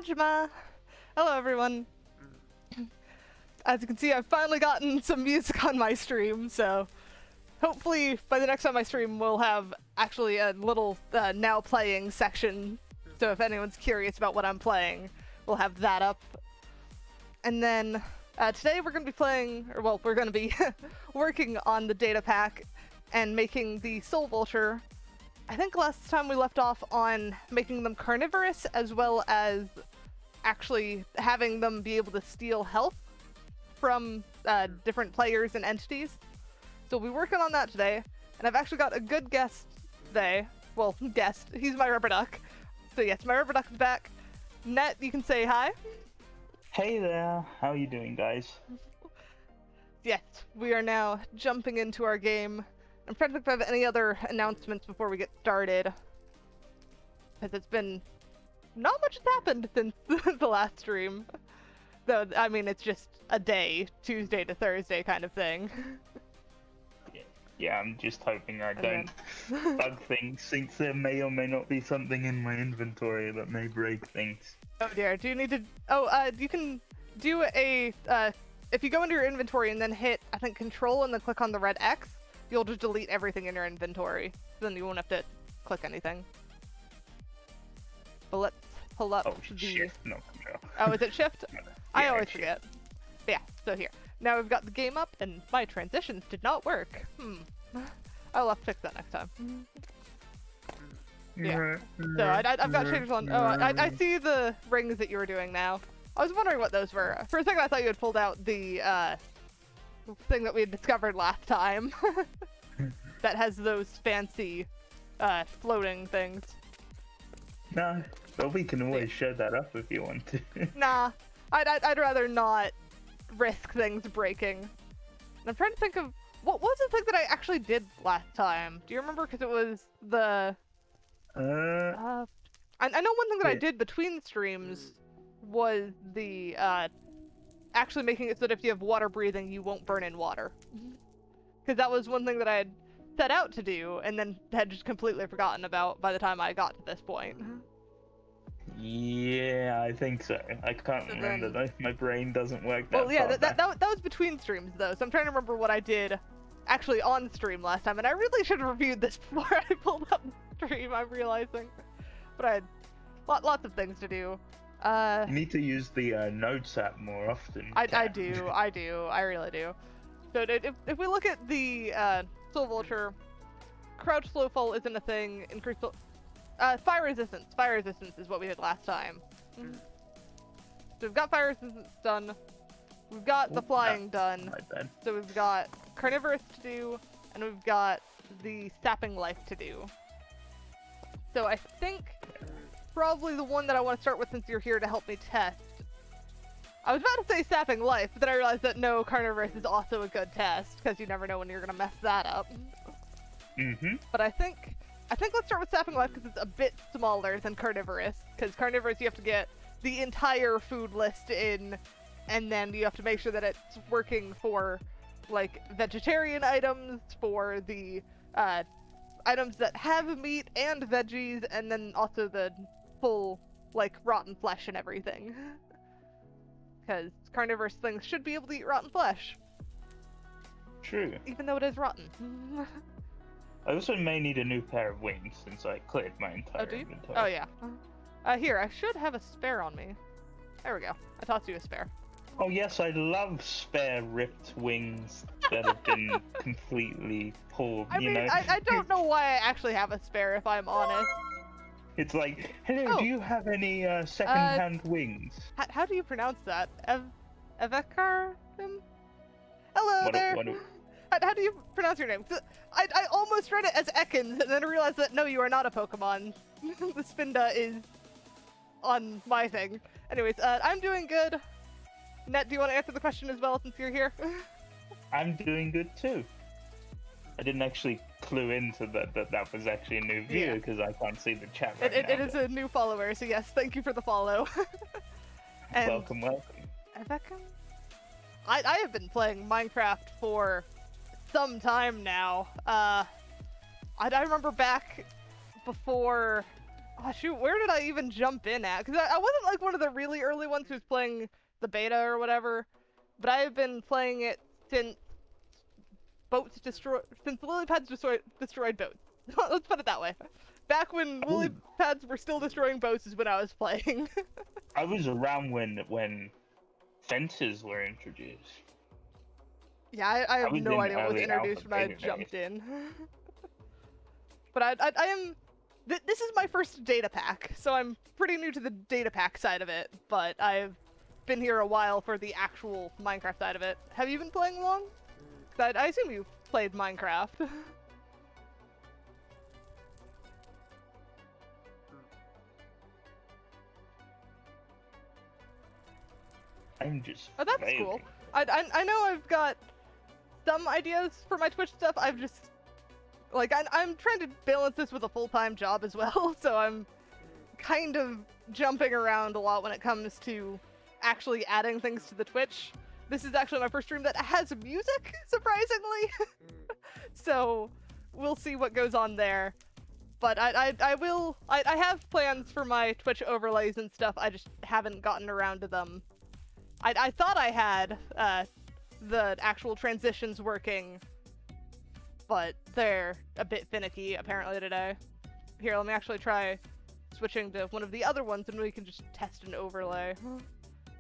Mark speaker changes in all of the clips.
Speaker 1: Majima! Hello everyone! As you can see, I've finally gotten some music on my stream, so hopefully by the next time I stream we'll have actually a little now playing section, so if anyone's curious about what I'm playing, we'll have that up. And then today we're going to be playing, or well, we're going to be working on the data pack and making the soul vulture. I think last time we left off on making them carnivorous, as well as actually having them be able to steal health from different players and entities. So we'll be working on that today, and I've actually got a good guest today. Well, guest. He's my rubber duck. So yes, my rubber duck is back. Net, you can say hi.
Speaker 2: Hey there, how are you doing, guys?
Speaker 1: Yes, we are now jumping into our game. I'm trying to think if I have any other announcements before we get started, because it's been not much has happened since the last stream. Though, I mean, it's just a day, Tuesday to Thursday kind of thing.
Speaker 2: Yeah, I'm just hoping I don't bug things, since there may or may not be something in my inventory that may break things.
Speaker 1: Oh dear, do you need to... Oh, you can do a... if you go into your inventory and then hit, I think, Control and then click on the red X, you'll just delete everything in your inventory. Then you won't have to click anything. But let's pull up the...
Speaker 2: Shift, not Control.
Speaker 1: Oh, is it Shift?
Speaker 2: Yeah,
Speaker 1: I always forget. But yeah, so here. Now we've got the game up, and my transitions did not work. I'll have to fix that next time. Yeah. So I've got changed one. Oh, I see the rings that you were doing now. I was wondering what those were. For a second I thought you had pulled out the thing that we had discovered last time. That has those fancy floating things.
Speaker 2: No, but we can always show that up if you want to.
Speaker 1: Nah, I'd rather not risk things breaking. And I'm trying to think of what was the thing that I actually did last time. Do you remember? Because it was the I know one thing that I did between streams was the actually making it so that if you have water breathing, you won't burn in water. Because that was one thing that I had set out to do and then had just completely forgotten about by the time I got to this point.
Speaker 2: Yeah, I think so. I can't remember though. My brain doesn't work that
Speaker 1: Well, yeah,
Speaker 2: far
Speaker 1: that was between streams though, so I'm trying to remember what I did actually on stream last time, and I really should have reviewed this before I pulled up the stream, I'm realizing. But I had lots of things to do.
Speaker 2: You need to use the notes app more often.
Speaker 1: I do, I really do. So if we look at the soul vulture, crouch slow fall isn't a thing, increase fire resistance. Fire resistance is what we did last time. So we've got fire resistance done. We've got the flying done. So we've got carnivorous to do, and we've got the sapping life to do. So I think probably the one that I want to start with, since you're here to help me test. I was about to say sapping life, but then I realized that no, carnivorous is also a good test, because you never know when you're gonna mess that up. But I think let's start with sapping life because it's a bit smaller than carnivorous. Because carnivorous you have to get the entire food list in, and then you have to make sure that it's working for like vegetarian items, for the items that have meat and veggies, and then also the full like rotten flesh and everything. Because carnivorous things should be able to eat rotten flesh. True. Even though it is rotten.
Speaker 2: I also may need a new pair of wings since I cleared my entire inventory.
Speaker 1: Oh yeah. Here, I should have a spare on me. There we go. I tossed you a spare.
Speaker 2: Oh yes, I love spare ripped wings that have been completely pulled,
Speaker 1: I mean, I don't know why I actually have a spare, if I'm honest.
Speaker 2: It's like, hello, do you have any second-hand wings?
Speaker 1: How do you pronounce that? Evekar? Hello there! How do you pronounce your name? I almost read it as Ekans, and then realized that no, you are not a Pokemon. The Spinda is on my thing. Anyways, I'm doing good. Net, do you want to answer the question as well, since you're here?
Speaker 2: I'm doing good too. I didn't actually clue into that was actually a new viewer, because I can't see the chat right now.
Speaker 1: It is a new follower, so yes, thank you for the follow. And
Speaker 2: welcome.
Speaker 1: I have been playing Minecraft for some time now. I remember back before Oh, shoot, where did I even jump in at? Because I wasn't like one of the really early ones who's playing the beta or whatever, but I have been playing it since since lily pads destroyed boats. Let's put it that way. Back when lily pads were still destroying boats is when I was playing.
Speaker 2: I was around when fences were introduced.
Speaker 1: Yeah, I have
Speaker 2: was
Speaker 1: no
Speaker 2: in
Speaker 1: idea what was
Speaker 2: early
Speaker 1: introduced
Speaker 2: alpha
Speaker 1: when I
Speaker 2: beta
Speaker 1: jumped
Speaker 2: days.
Speaker 1: in. But I am. This is my first data pack, so I'm pretty new to the data pack side of it. But I've been here a while for the actual Minecraft side of it. Have you been playing long? 'Cause I assume you played Minecraft.
Speaker 2: I'm just.
Speaker 1: Oh, that's
Speaker 2: failing.
Speaker 1: cool. I know I've got some ideas for my Twitch stuff. I've just like I'm trying to balance this with a full-time job as well, so I'm kind of jumping around a lot when it comes to actually adding things to the Twitch. This is actually my first stream that has music, surprisingly. So we'll see what goes on there. But I have plans for my Twitch overlays and stuff. I just haven't gotten around to them. I thought I had the actual transitions working, but they're a bit finicky apparently today. Here, let me actually try switching to one of the other ones and we can just test an overlay.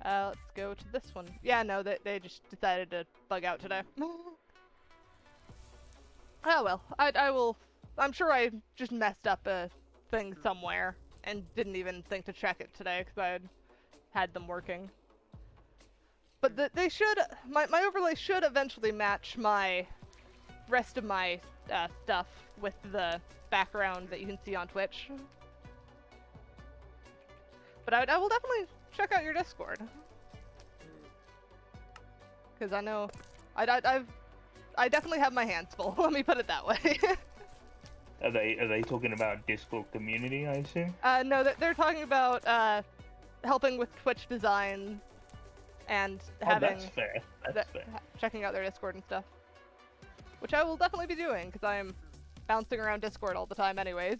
Speaker 1: Let's go to this one. Yeah, no, they just decided to bug out today. Oh well, I will. I'm sure I just messed up a thing somewhere and didn't even think to check it today because I had them working. But they should. My overlay should eventually match my rest of my stuff with the background that you can see on Twitch. But I will definitely check out your Discord because I know I definitely have my hands full. Let me put it that way.
Speaker 2: Are they talking about Discord community? I assume.
Speaker 1: No, they're talking about helping with Twitch design and having
Speaker 2: that's fair. That's fair.
Speaker 1: checking out their Discord and stuff, which I will definitely be doing because I'm bouncing around Discord all the time, anyways.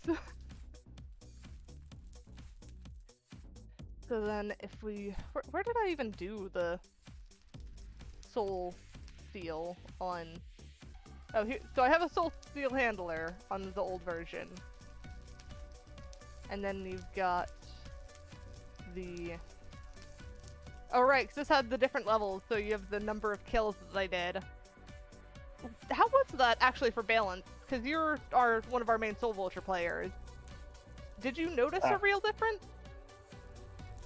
Speaker 1: So then, if we, where did I even do the soul steel on? Oh, here. So I have a soul steel handler on the old version, and then you've got the. Oh right, because this had the different levels, so you have the number of kills that I did. How was that actually for balance? Because you are one of our main Soul Vulture players. Did you notice a real difference?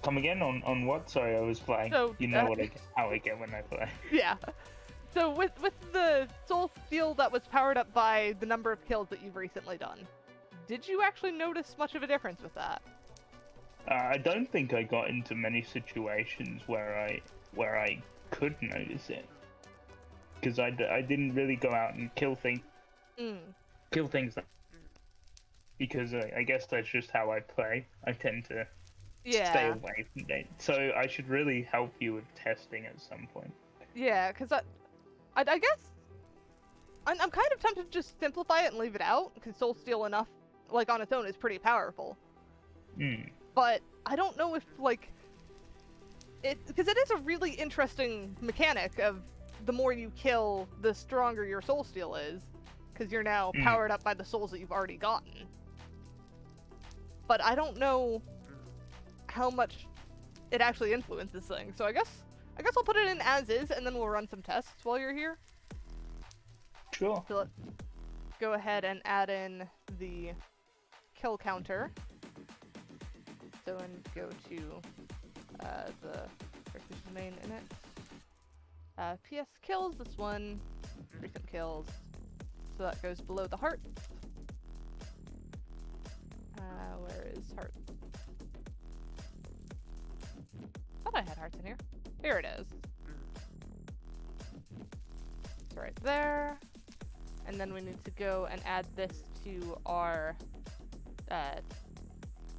Speaker 2: Come again on what? Sorry, I was playing.
Speaker 1: So,
Speaker 2: you know how I get when I play.
Speaker 1: Yeah. So with the soul steel that was powered up by the number of kills that you've recently done, did you actually notice much of a difference with that?
Speaker 2: I don't think I got into many situations where I could notice it, because I didn't really go out and kill things. Kill things. Because I guess that's just how I play. I tend to stay away from that. So I should really help you with testing at some point.
Speaker 1: Yeah, because I guess I'm kind of tempted to just simplify it and leave it out, because soul steel enough, like on its own, is pretty powerful. But I don't know if like because it is a really interesting mechanic of the more you kill, the stronger your soul steel is, because you're now powered up by the souls that you've already gotten. But I don't know how much it actually influences things. So I guess I'll put it in as is, and then we'll run some tests while you're here.
Speaker 2: Sure.
Speaker 1: So let's go ahead and add in the kill counter. So and go to the versus main init. PS kills, this one, recent kills. So that goes below the heart. Where is heart? Thought I had hearts in here. Here it is. It's right there. And then we need to go and add this to our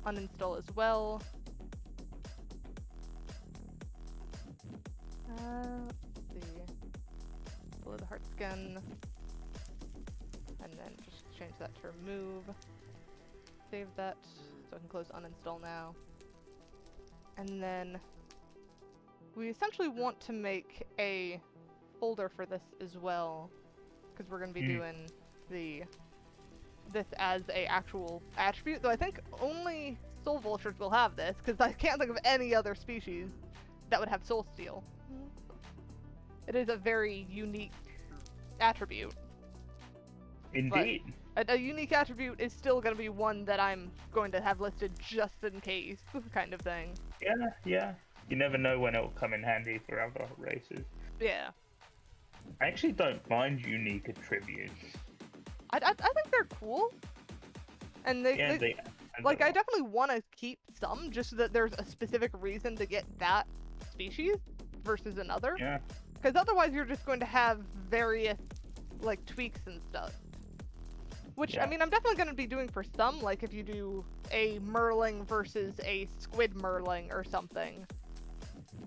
Speaker 1: uninstall as well. Let's see. Below the heart skin. And then just change that to remove. Save that. So I can close uninstall now. And then we essentially want to make a folder for this as well, because we're going to be doing this as a actual attribute, though I think only soul vultures will have this, because I can't think of any other species that would have soul steal. It is a very unique attribute.
Speaker 2: Indeed.
Speaker 1: But a unique attribute is still going to be one that I'm going to have listed just in case, kind of thing.
Speaker 2: Yeah. You never know when it'll come in handy for other races.
Speaker 1: Yeah.
Speaker 2: I actually don't mind unique attributes.
Speaker 1: I think they're cool. And they like, I definitely want to keep some, just so that there's a specific reason to get that species versus another.
Speaker 2: Yeah.
Speaker 1: Because otherwise you're just going to have various, like, tweaks and stuff. Which,
Speaker 2: Yeah.
Speaker 1: I mean, I'm definitely going to be doing for some, like if you do a merling versus a squid merling or something.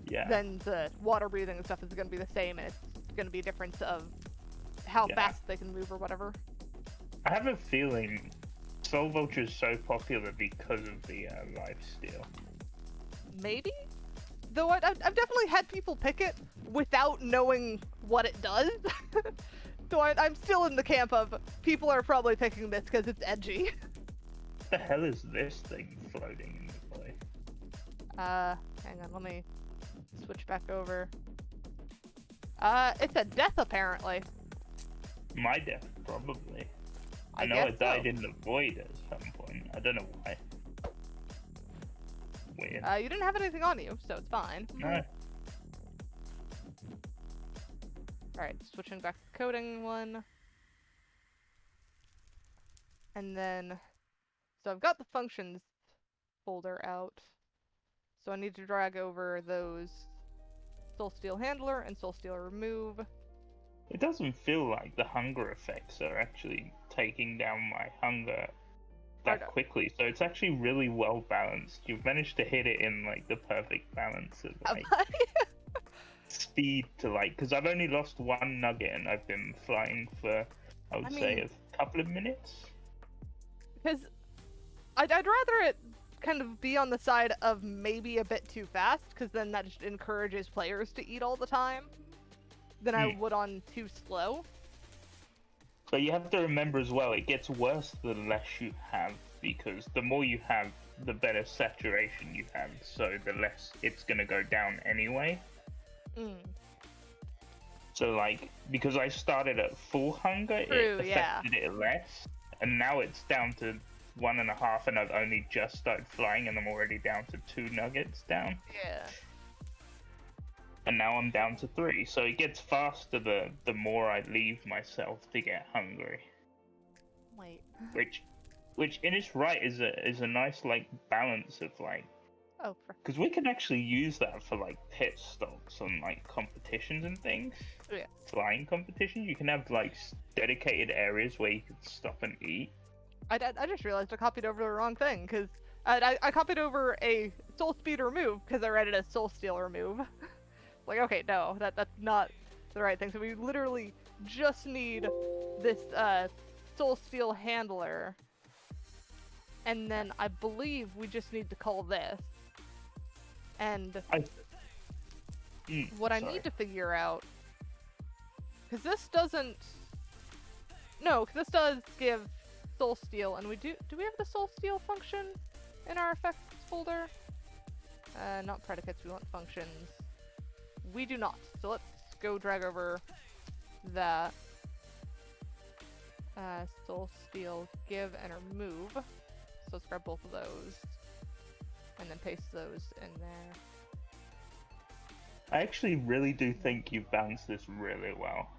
Speaker 2: Yeah.
Speaker 1: Then the water breathing and stuff is going to be the same, and it's going to be a difference of how fast they can move or whatever.
Speaker 2: I have a feeling soul vulture is so popular because of the lifesteal.
Speaker 1: Maybe? Though I've definitely had people pick it without knowing what it does. So I'm still in the camp of people are probably picking this because it's edgy.
Speaker 2: What the hell is this thing floating in the play?
Speaker 1: Hang on, let me switch back over. It's a death apparently.
Speaker 2: My death, probably. I know
Speaker 1: guess
Speaker 2: I died
Speaker 1: so.
Speaker 2: in the void at some point. I don't know why. Weird.
Speaker 1: You didn't have anything on you, so it's fine.
Speaker 2: No.
Speaker 1: Alright, switching back to coding one. And then, so I've got the functions folder out. So I need to drag over those soul steal handler and soul steal remove.
Speaker 2: It doesn't feel like the hunger effects are actually taking down my hunger that quickly, so it's actually really well balanced. You've managed to hit it in like the perfect balance of like speed to like, because I've only lost one nugget and I've been flying for I would say a couple of minutes.
Speaker 1: Because I'd rather it kind of be on the side of maybe a bit too fast, because then that just encourages players to eat all the time, than I would on too slow.
Speaker 2: But you have to remember as well, it gets worse the less you have, because the more you have, the better saturation you have, so the less it's gonna go down anyway. So like, because I started at full hunger, it affected it less, and now it's down to 1.5, and I've only just started flying, and I'm already down to 2 nuggets down.
Speaker 1: Yeah.
Speaker 2: And now I'm down to 3, so it gets faster the more I leave myself to get hungry.
Speaker 1: Wait.
Speaker 2: Which in its right is a nice like balance of like.
Speaker 1: Oh.
Speaker 2: Because we can actually use that for like pit stops on like competitions and things.
Speaker 1: Yeah.
Speaker 2: Flying competitions, you can have like dedicated areas where you can stop and eat.
Speaker 1: I just realized I copied over the wrong thing, because I copied over a soul speed remove because I read it as soul steal remove. Like, okay, no, that's not the right thing. So we literally just need this soul steal handler, and then I believe we just need to call this. And what I need to figure out, because this doesn't, no, because this does give soul steal, and do we have the soul steal function in our effects folder? Not predicates, we want functions. We do not, so let's go drag over that. Soul steal, give, and remove. So let's grab both of those, and then paste those in there.
Speaker 2: I actually really do think you've balanced this really well.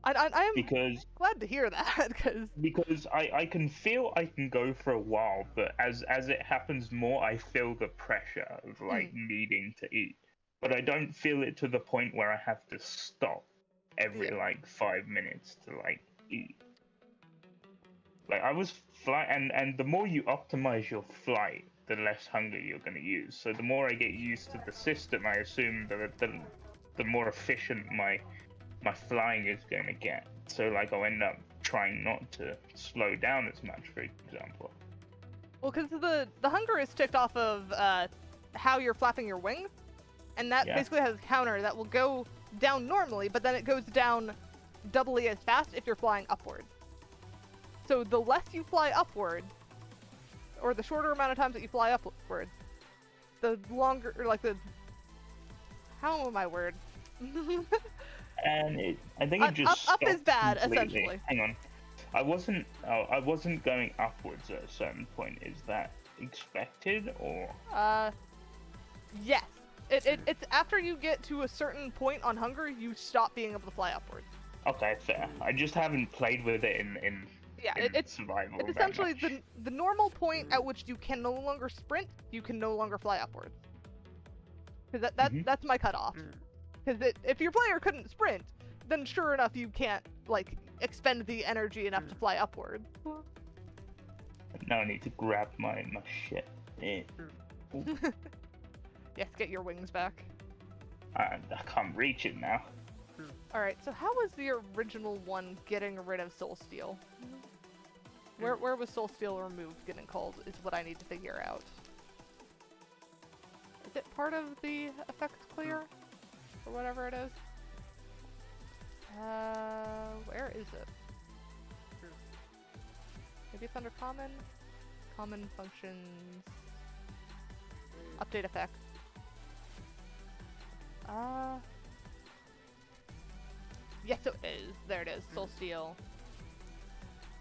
Speaker 1: I am glad to hear that,
Speaker 2: because I can feel I can go for a while, but as it happens more, I feel the pressure of like needing to eat. But I don't feel it to the point where I have to stop every like 5 minutes to like eat. Like I was flying, and the more you optimize your flight, the less hunger you're going to use. So the more I get used to the system, I assume the more efficient my flying is going to get. So like I'll end up trying not to slow down as much, for example.
Speaker 1: Well, because the hunger is ticked off of how you're flapping your wings, and that basically has a counter that will go down normally, but then it goes down doubly as fast if you're flying upward. So the less you fly upward, or the shorter amount of times that you fly upward, the longer, or like the, how am I word?
Speaker 2: And I think it just
Speaker 1: up is
Speaker 2: stopped
Speaker 1: bad,
Speaker 2: completely.
Speaker 1: essentially.
Speaker 2: Hang on, I wasn't going upwards at a certain point. Is that expected or?
Speaker 1: Yes. It's after you get to a certain point on hunger, you stop being able to fly upwards.
Speaker 2: Okay, fair. I just haven't played with it in
Speaker 1: it's
Speaker 2: survival.
Speaker 1: It's
Speaker 2: that
Speaker 1: essentially
Speaker 2: much.
Speaker 1: the normal point at which you can no longer sprint, you can no longer fly upwards. Because that's my cutoff. Because if your player couldn't sprint, then sure enough you can't like expend the energy enough to fly upward.
Speaker 2: Now I need to grab my shit.
Speaker 1: Yes, get your wings back.
Speaker 2: I can't reach it now.
Speaker 1: Alright, so how was the original one getting rid of soul steal? Where was soul steal removed getting called is what I need to figure out. Is it part of the effects clear? Or whatever it is? Where is it? Maybe it's under common? Common functions... Update effects. Yes it is. There it is. Soul Steal.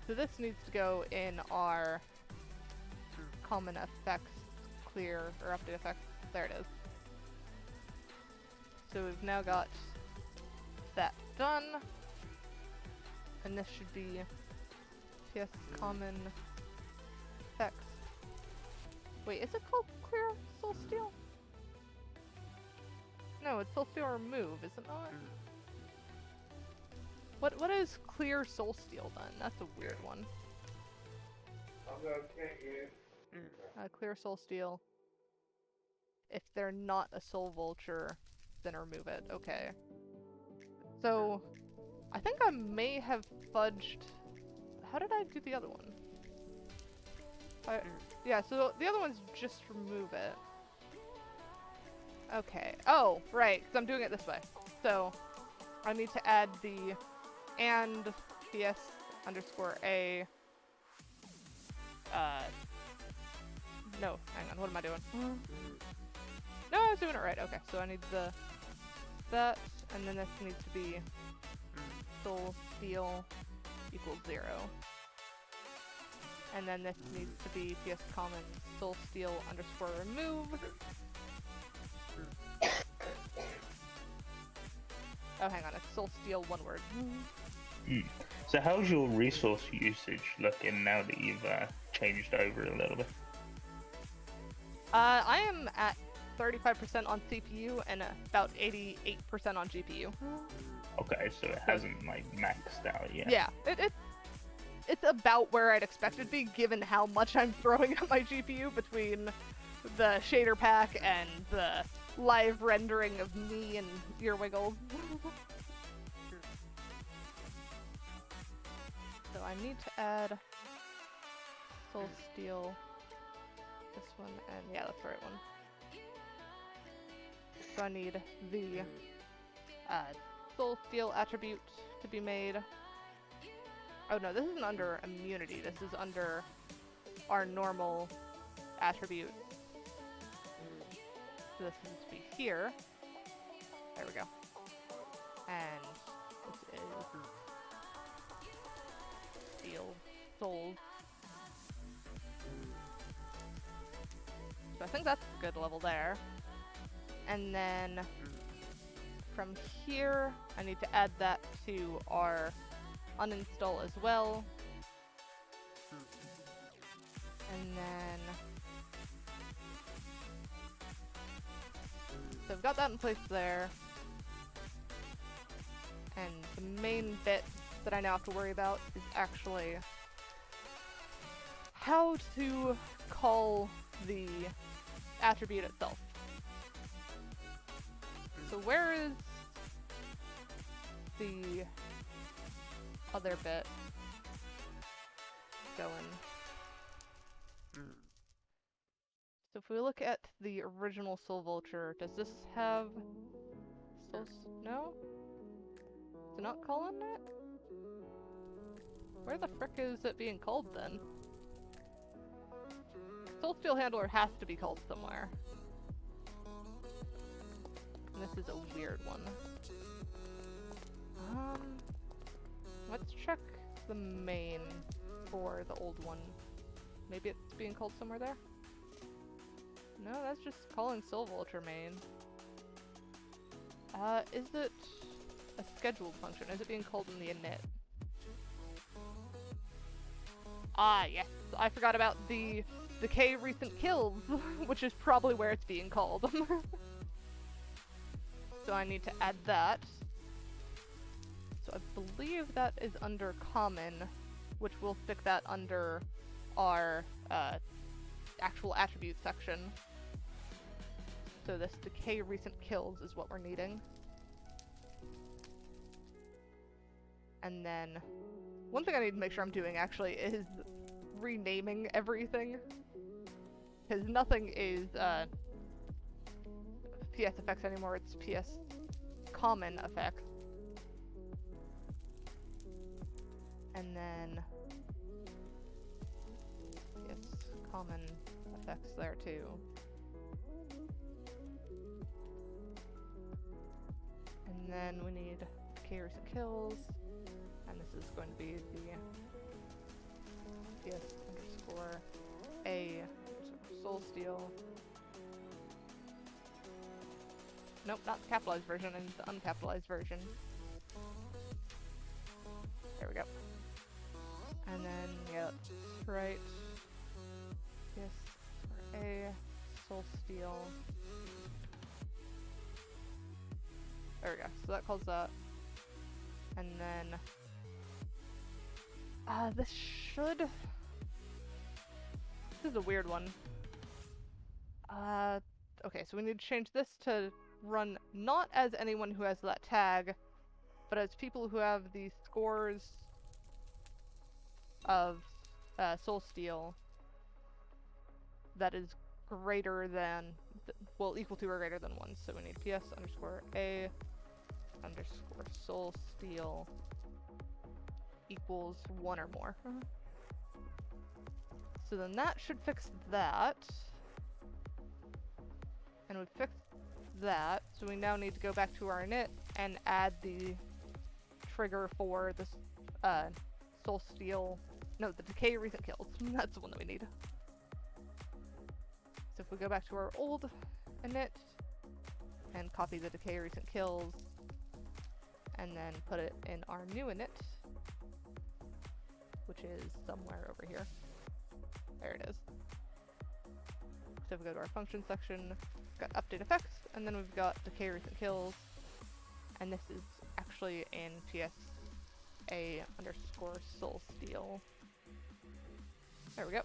Speaker 1: So this needs to go in our common effects clear, or update effects. There it is. So we've now got that done. And this should be PS common effects. Wait, is it called clear soul steal? No, it's soul steal remove, is it not? What is clear soul steal then? That's a weird one. Clear soul steal. If they're not a soul vulture, then remove it. Okay. So, I think I may have fudged... How did I do the other one? Yeah, so the other one's just remove it. Okay. Oh, right, because I'm doing it this way. So, I need to add the and ps underscore a. No, hang on, what am I doing? No, I was doing it right. Okay, so I need that, and then this needs to be soul steal equals 0. And then this needs to be ps common soul steal underscore remove. Oh, hang on, it's soul steal one word.
Speaker 2: So how's your resource usage looking now that you've changed over a little bit?
Speaker 1: I am at 35% on CPU and about 88% on GPU.
Speaker 2: Okay, so it hasn't like maxed out yet.
Speaker 1: Yeah, it's about where I'd expect it to be, given how much I'm throwing at my GPU between the shader pack and the live rendering of me and earwiggles. So I need to add soul steal, this one, and yeah, that's the right one. So I need the soul steal attribute to be made. Oh no, this isn't under immunity, this is under our normal attribute. So this needs to be here. There we go. And this is steal soul. So I think that's a good level there. And then from here, I need to add that to our uninstall as well. And then... So I've got that in place there. And the main bit that I now have to worry about is actually how to call the attribute itself. So where is the other bit going? So if we look at the original Soul Vulture, does this have Soul... No? Is it not calling it? Where the frick is it being called then? Soul Steel Handler has to be called somewhere. And this is a weird one. Let's check the main for the old one. Maybe it's being called somewhere there? No, that's just calling Soul Vulture main. Is it a scheduled function? Is it being called in the init? Ah, yes. I forgot about the decay recent kills, which is probably where it's being called. So I need to add that. So I believe that is under common, which will stick that under our actual attribute section. So this decay recent kills is what we're needing. And then one thing I need to make sure I'm doing actually is renaming everything. Because nothing is PS effects anymore, it's PS common effects. And then PS common effects there too. And then we need decay recent kills. And this is going to be the PS underscore A Soul Steel. Nope, not the capitalized version, I need the uncapitalized version. There we go. And then, yeah, that's right. Yes, A Soul Steel. There we go, so that calls that. And then, this is a weird one. Okay, so we need to change this to run not as anyone who has that tag, but as people who have the scores of Soul Steel that is greater than, well, equal to or greater than 1. So we need PS underscore A underscore Soul Steel equals 1 or more. So then that should fix that. And we fixed that, so we now need to go back to our init and add the trigger for this Soul Steel, no, the decay recent kills. That's the one that we need. So if we go back to our old init and copy the decay recent kills and then put it in our new init, which is somewhere over here. There it is. So if we go to our function section, we've got update effects, and then we've got decay recent kills, and this is actually in PSA underscore Soul Steel. There we go.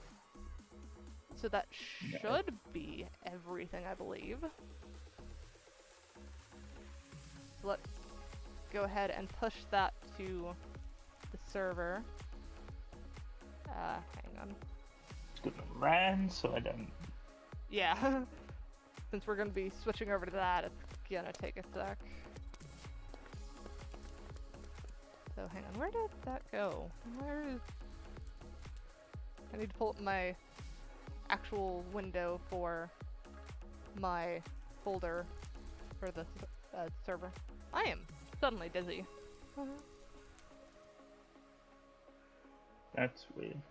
Speaker 1: So that should be everything, I believe. So let's go ahead and push that to the server. Hang on.
Speaker 2: It's gonna run, so I don't...
Speaker 1: Yeah. Since we're gonna be switching over to that, it's gonna take a sec. So hang on, where did that go? Where is... I need to pull up my actual window for my folder for the server. I am suddenly dizzy.
Speaker 2: That's weird.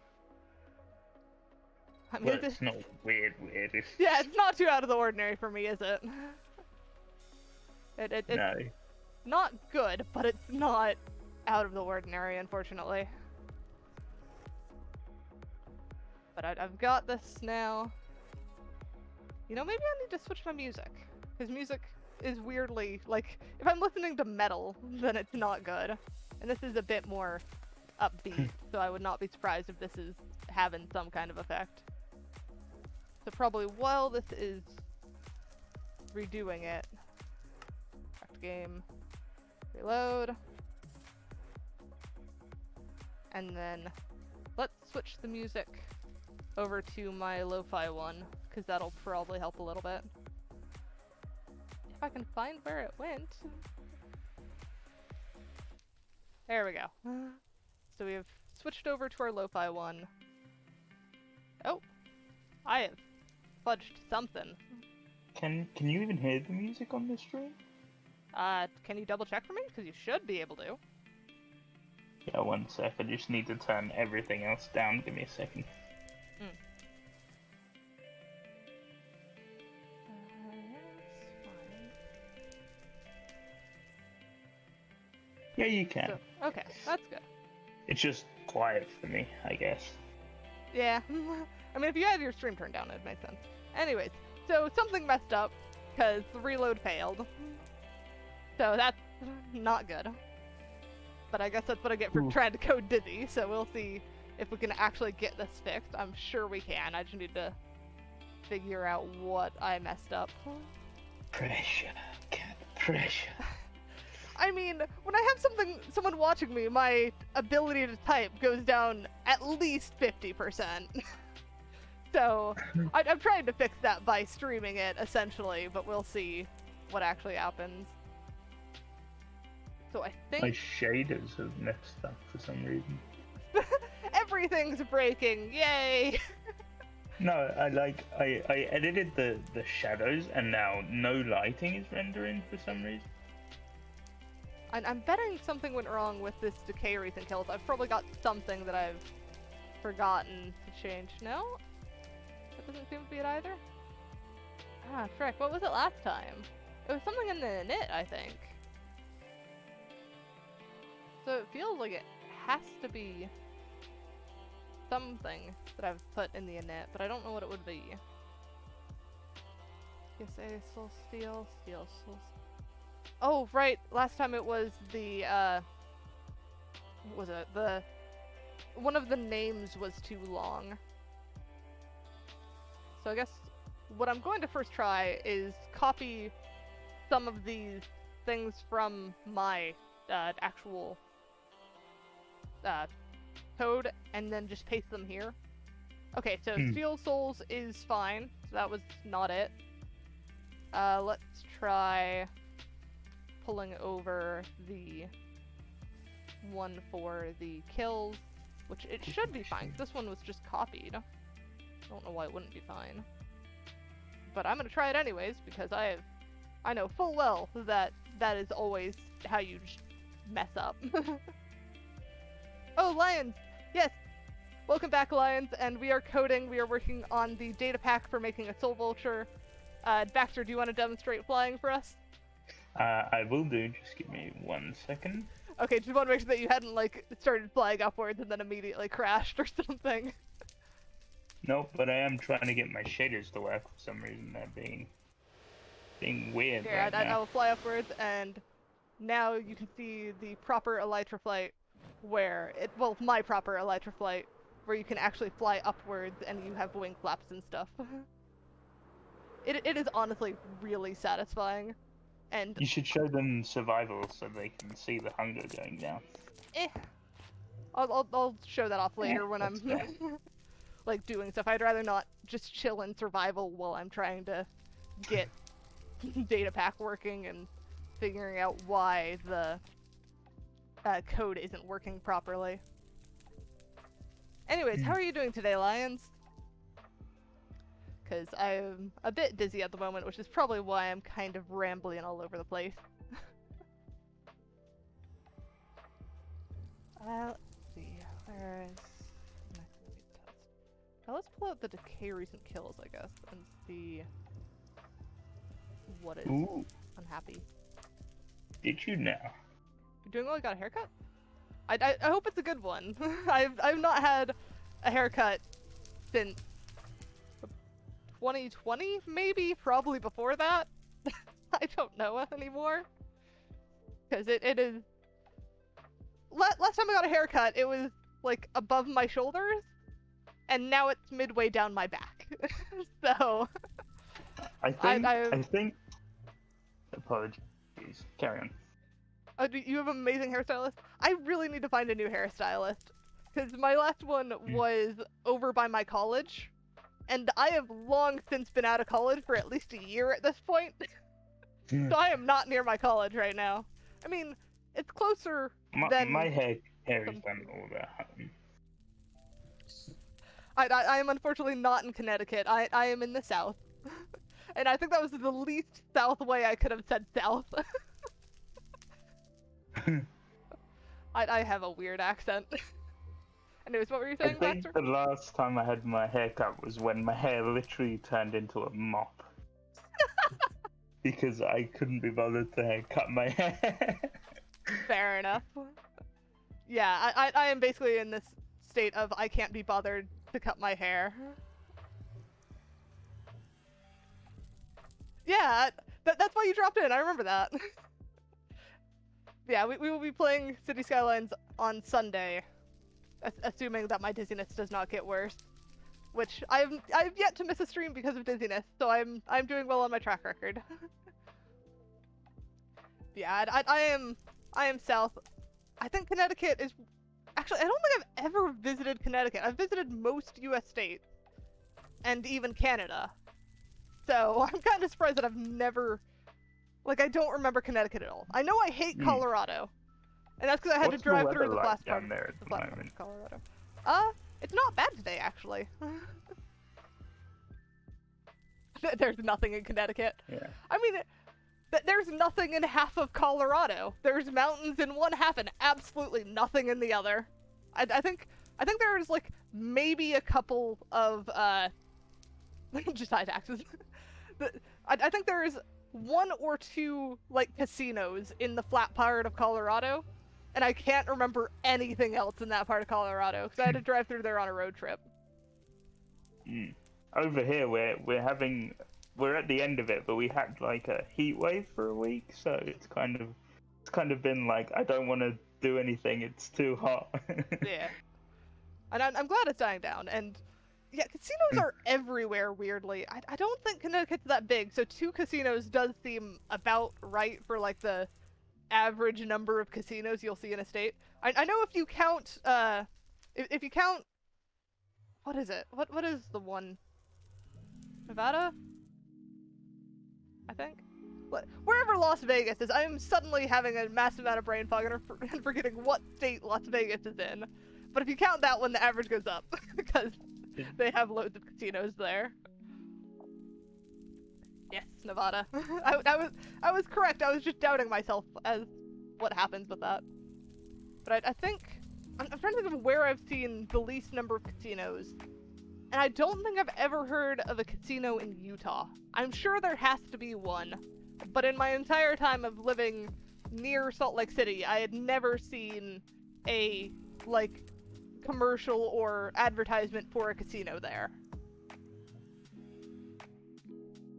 Speaker 1: I mean,
Speaker 2: Well, it's not weird, it's...
Speaker 1: Yeah, it's not too out of the ordinary for me, is it? It's
Speaker 2: No.
Speaker 1: not good, but it's not out of the ordinary, unfortunately. But I've got this now. You know, maybe I need to switch my music. Because music is weirdly, like, if I'm listening to metal, then it's not good. And this is a bit more upbeat, so I would not be surprised if this is having some kind of effect. So probably while this is redoing it, back to game, reload, and then let's switch the music over to my lo-fi one, because that'll probably help a little bit. If I can find where it went. There we go. So we have switched over to our lo-fi one. Oh, I have fudged something.
Speaker 2: Can you even hear the music on this stream?
Speaker 1: Can you double check for me? Because you should be able to.
Speaker 2: Yeah, 1 sec. I just need to turn everything else down. Give me a second. Yeah, you can.
Speaker 1: So, okay, that's good.
Speaker 2: It's just quiet for me, I guess.
Speaker 1: Yeah. I mean, if you had your stream turned down, it'd make sense. Anyways, so something messed up, because the reload failed. So that's not good. But I guess that's what I get for trying to code Dizzy, so we'll see if we can actually get this fixed. I'm sure we can. I just need to figure out what I messed up.
Speaker 2: Pressure, cat, pressure.
Speaker 1: I mean, when I have someone watching me, my ability to type goes down at least 50%. So, I'm trying to fix that by streaming it, essentially, but we'll see what actually happens. So I think...
Speaker 2: My shaders have messed up for some reason.
Speaker 1: Everything's breaking, yay!
Speaker 2: No, I edited the shadows, and now no lighting is rendering for some reason.
Speaker 1: I'm betting something went wrong with this decay recent kills. I've probably got something that I've forgotten to change. No? That doesn't seem to be it either. Ah, frick, what was it last time? It was something in the init, I think. So it feels like it has to be something that I've put in the init, but I don't know what it would be. PSA, soul steel, steel, soul. Oh, right. Last time it was the, what was it? One of the names was too long. So I guess what I'm going to first try is copy some of these things from my, actual, code, and then just paste them here. Okay, so Steel Souls is fine. So that was not it. Let's try pulling over the one for the kills, which it should be fine. This one was just copied. I don't know why it wouldn't be fine. But I'm gonna try it anyways, because I know full well that is always how you mess up. Oh, Lions! Yes! Welcome back, Lions, and we are coding. We are working on the data pack for making a soul vulture. Baxter, do you want to demonstrate flying for us?
Speaker 2: I will do. Just give me 1 second.
Speaker 1: Okay, just want to make sure that you hadn't, like, started flying upwards and then immediately crashed or something.
Speaker 2: Nope, but I am trying to get my shaders to work for some reason. They're being weird right now.
Speaker 1: I will fly upwards, and now you can see the proper elytra flight where well, my proper elytra flight, where you can actually fly upwards and you have wing flaps and stuff. It is honestly really satisfying. And
Speaker 2: you should show them survival so they can see the hunger going down.
Speaker 1: I'll show that off later when I'm like doing stuff. I'd rather not just chill in survival while I'm trying to get data pack working and figuring out why the code isn't working properly. Anyways, how are you doing today, Lions? Because I'm a bit dizzy at the moment, which is probably why I'm kind of rambling all over the place. Let's see, where is... Now let's pull out the decay recent kills, I guess, and see what is unhappy.
Speaker 2: Did you now?
Speaker 1: You doing well? You got a haircut? I hope it's a good one. I've not had a haircut since 2020, maybe? Probably before that? I don't know anymore. Because it is... Last time I got a haircut, it was, like, above my shoulders, and now it's midway down my back. So...
Speaker 2: I think... Apologies. Carry on.
Speaker 1: Oh, you have an amazing hairstylist? I really need to find a new hairstylist. because my last one was over by my college, and I have long since been out of college for at least a year at this point. So I am not near my college right now. I mean, it's closer than...
Speaker 2: My hair is done all that.
Speaker 1: I am unfortunately not in Connecticut. I am in the South. And I think that was the least South way I could have said South. I have a weird accent. Anyways, what were you saying,
Speaker 2: I think
Speaker 1: Baxter?
Speaker 2: the last time I had my hair cut was when my hair literally turned into a mop. Because I couldn't be bothered to cut my hair.
Speaker 1: Fair enough. Yeah, I am basically in this state of I can't be bothered to cut my hair. Yeah, that's why you dropped in. I remember that. Yeah, we will be playing City Skylines on Sunday, assuming that my dizziness does not get worse. Which I've yet to miss a stream because of dizziness, so I'm doing well on my track record. Yeah, I am south. I think Connecticut is... Actually, I don't think I've ever visited Connecticut. I've visited most US states, and even Canada. So I'm kind of surprised that I've never... Like, I don't remember Connecticut at all. I know I hate Colorado, and that's because I had to drive through the last part of Colorado. It's not bad today, actually. There's nothing in Connecticut.
Speaker 2: Yeah.
Speaker 1: I mean, there's nothing in half of Colorado. There's mountains in one half and absolutely nothing in the other. I think there's like maybe a couple of just high taxes. I think there's one or two like casinos in the flat part of Colorado, and I can't remember anything else in that part of Colorado because I had to drive through there on a road trip.
Speaker 2: Over here, we're at the end of it, but we had like a heat wave for a week, so it's kind of been like I don't want to do anything. It's too hot.
Speaker 1: Yeah, and I'm glad it's dying down. And yeah, casinos are everywhere. Weirdly, I don't think Connecticut's that big, so 2 casinos does seem about right for like the average number of casinos you'll see in a state. I know if you count if you count, what is it? What is the one? Nevada? I think? Wherever Las Vegas is, I am suddenly having a massive amount of brain fog and forgetting what state Las Vegas is in. But if you count that one, the average goes up, because they have loads of casinos there. Yes, Nevada. I was correct, I was just doubting myself as what happens with that. But I think... I'm trying to think of where I've seen the least number of casinos. And I don't think I've ever heard of a casino in Utah. I'm sure there has to be one, but in my entire time of living near Salt Lake City, I had never seen a, like, commercial or advertisement for a casino there.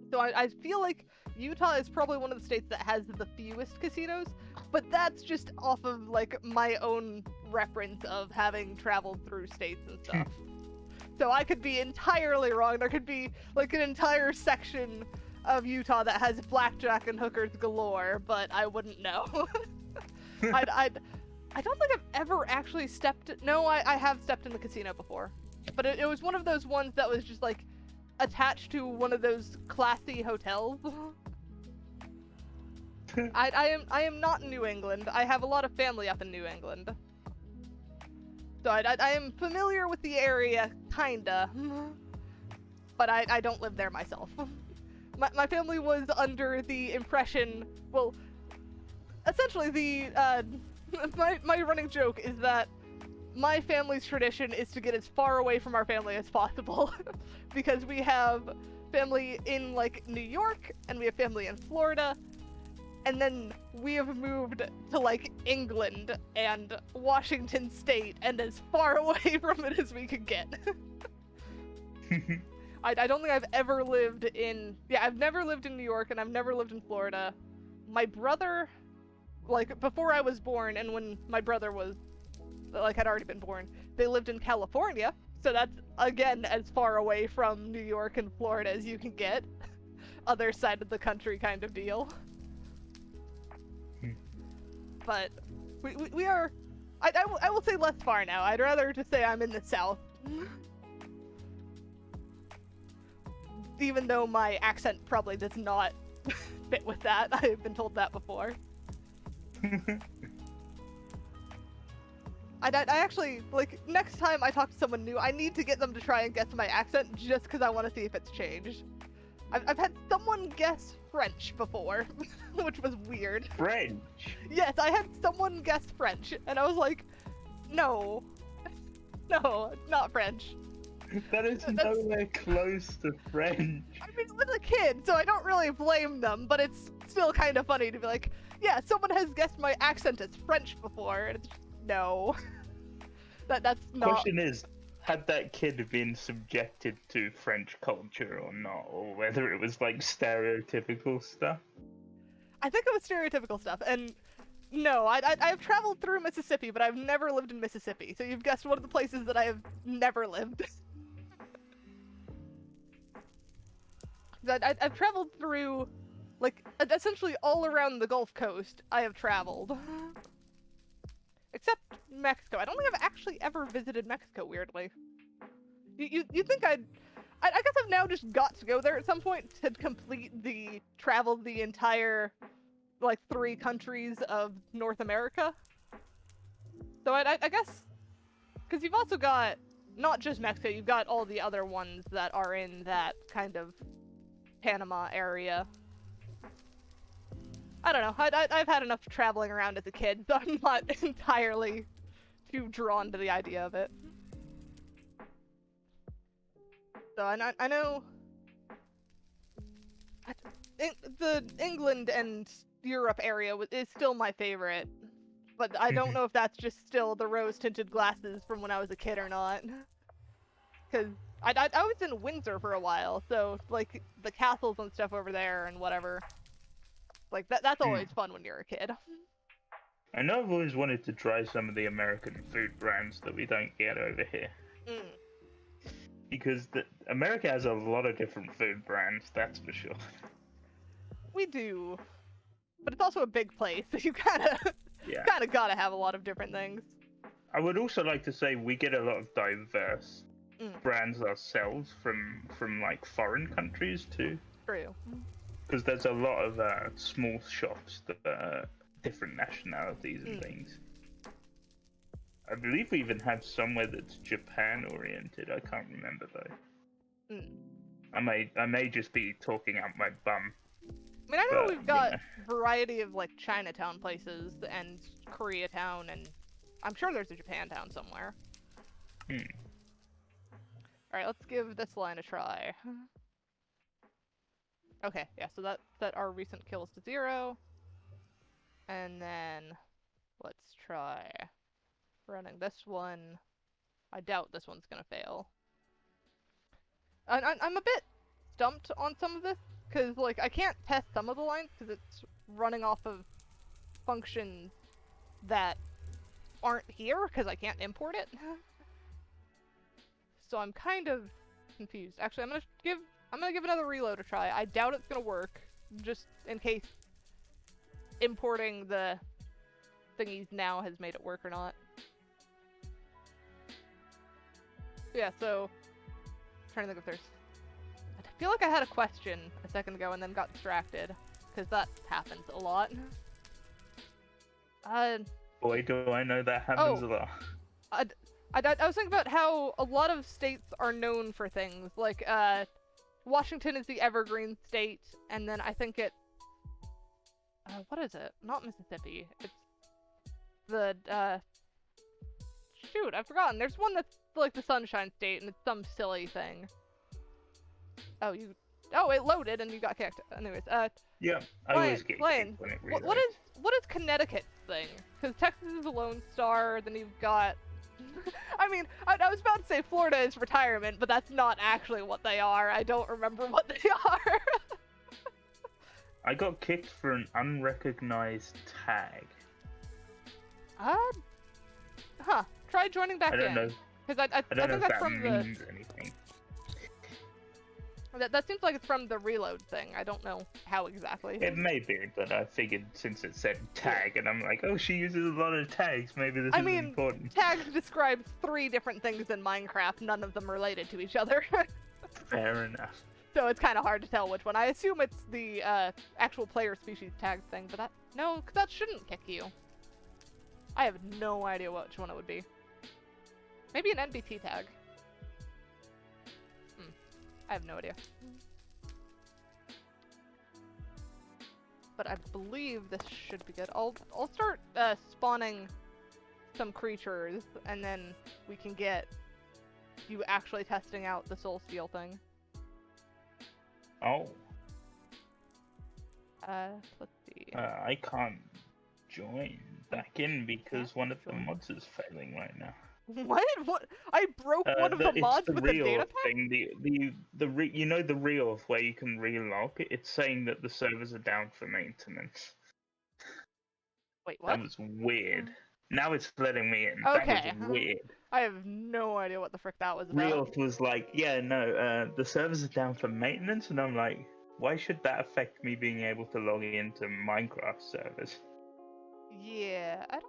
Speaker 1: So I feel like Utah is probably one of the states that has the fewest casinos, but that's just off of, like, my own reference of having traveled through states and stuff. So I could be entirely wrong. There could be like an entire section of Utah that has blackjack and hookers galore, but I wouldn't know. I don't think I've ever actually stepped... No, I have stepped in the casino before. But it was one of those ones that was just like attached to one of those classy hotels. I am not in New England. I have a lot of family up in New England. So I am familiar with the area, kinda, but I don't live there myself. My family was under the impression, well, essentially the, my running joke is that my family's tradition is to get as far away from our family as possible, because we have family in, like, New York, and we have family in Florida, and then we have moved to, like, England and Washington State, and as far away from it as we could get. I don't think I've ever lived in... Yeah, I've never lived in New York, and I've never lived in Florida. My brother, like, before I was born, and when my brother was, like, had already been born, they lived in California, so that's, again, as far away from New York and Florida as you can get. Other side of the country kind of deal. But we are I will say less far now. I'd rather just say I'm in the south. Even though my accent probably does not fit with that. I've been told that before. I actually, like, next time I talk to someone new, I need to get them to try and guess my accent just because I want to see if it's changed. I've had someone guess French before, which was weird.
Speaker 2: French?
Speaker 1: Yes, I had someone guess French, and I was like, no. No, not French.
Speaker 2: That is nowhere close to French.
Speaker 1: I mean, it was a kid, so I don't really blame them, but it's still kind of funny to be like, yeah, someone has guessed my accent as French before, and it's just, no. That's not...
Speaker 2: Question is, had that kid been subjected to French culture or not, or whether it was like stereotypical stuff?
Speaker 1: I think it was stereotypical stuff, and no, I've traveled through Mississippi, but I've never lived in Mississippi, so you've guessed one of the places that I have never lived. I've traveled through, like, essentially all around the Gulf Coast, I have traveled. Except Mexico. I don't think I've actually ever visited Mexico, weirdly. You think I guess I've now just got to go there at some point to complete travel the entire, like, 3 countries of North America. So I guess, because you've also got, not just Mexico, you've got all the other ones that are in that kind of Panama area. I don't know, I've had enough traveling around as a kid, so I'm not entirely too drawn to the idea of it. So I know the England and Europe area is still my favorite, but I don't know if that's just still the rose-tinted glasses from when I was a kid or not. Because I was in Windsor for a while, so, like, the castles and stuff over there and whatever. Like, that's always fun when you're a kid.
Speaker 2: I know I've always wanted to try some of the American food brands that we don't get over here. Because America has a lot of different food brands, that's for sure.
Speaker 1: We do. But it's also a big place, so you kinda gotta have a lot of different things.
Speaker 2: I would also like to say we get a lot of diverse brands ourselves from like foreign countries too.
Speaker 1: True.
Speaker 2: Because there's a lot of small shops that are different nationalities and things. I believe we even have somewhere that's Japan oriented. I can't remember though. I may just be talking out my bum.
Speaker 1: I mean, I know we've got variety of like Chinatown places and Koreatown, and I'm sure there's a Japantown somewhere. Alright, let's give this line a try. Okay, yeah, so that set our recent kills to 0. And then let's try running this one. I doubt this one's gonna fail. I'm a bit stumped on some of this, because, like, I can't test some of the lines because it's running off of functions that aren't here because I can't import it. So I'm kind of confused. Actually, I'm gonna give another reload a try. I doubt it's gonna work, just in case importing the thingies now has made it work or not. Yeah, so I'm trying to think if there's... I feel like I had a question a second ago and then got distracted, because that happens a lot.
Speaker 2: Boy, do I know that happens a lot.
Speaker 1: I was thinking about how a lot of states are known for things, like, Washington is the evergreen state, and then I think it's... what is it? Not Mississippi. It's the, shoot, I've forgotten. There's one that's like the Sunshine State, and it's some silly thing. Oh, it loaded and you got kicked. Anyways,
Speaker 2: yeah, I always get kicked when it reloads.
Speaker 1: What is Connecticut's thing? Because Texas is a Lone Star, then you've got... I mean, I was about to say Florida is retirement, but that's not actually what they are. I don't remember what they are.
Speaker 2: I got kicked for an unrecognized tag.
Speaker 1: Huh. Try joining back in.
Speaker 2: I don't know.
Speaker 1: Because I
Speaker 2: don't know
Speaker 1: think
Speaker 2: if
Speaker 1: that's
Speaker 2: that
Speaker 1: from
Speaker 2: means anything.
Speaker 1: That seems like it's from the reload thing. I don't know how exactly.
Speaker 2: It may be, but I figured since it said tag, and I'm like, oh, she uses a lot of tags. Maybe this is important.
Speaker 1: Tags describe 3 different things in Minecraft. None of them related to each other.
Speaker 2: Fair enough.
Speaker 1: So it's kind of hard to tell which one. I assume it's the actual player species tag thing, but no, because that shouldn't kick you. I have no idea which one it would be. Maybe an NBT tag. I have no idea. But I believe this should be good. I'll start spawning some creatures, and then we can get you actually testing out the soul steel thing.
Speaker 2: Oh.
Speaker 1: Let's see.
Speaker 2: I can't join back in because one of the mods is failing right now.
Speaker 1: What? I broke one of the mods with the data pack?
Speaker 2: Thing. You know the reel where you can relog? It's saying that the servers are down for maintenance.
Speaker 1: Wait, what?
Speaker 2: That was weird. Now it's letting me in.
Speaker 1: Okay.
Speaker 2: That was weird.
Speaker 1: I have no idea what the frick that was about.
Speaker 2: Reel was like, yeah, no, the servers are down for maintenance, and I'm like, why should that affect me being able to log into Minecraft servers?
Speaker 1: Yeah, I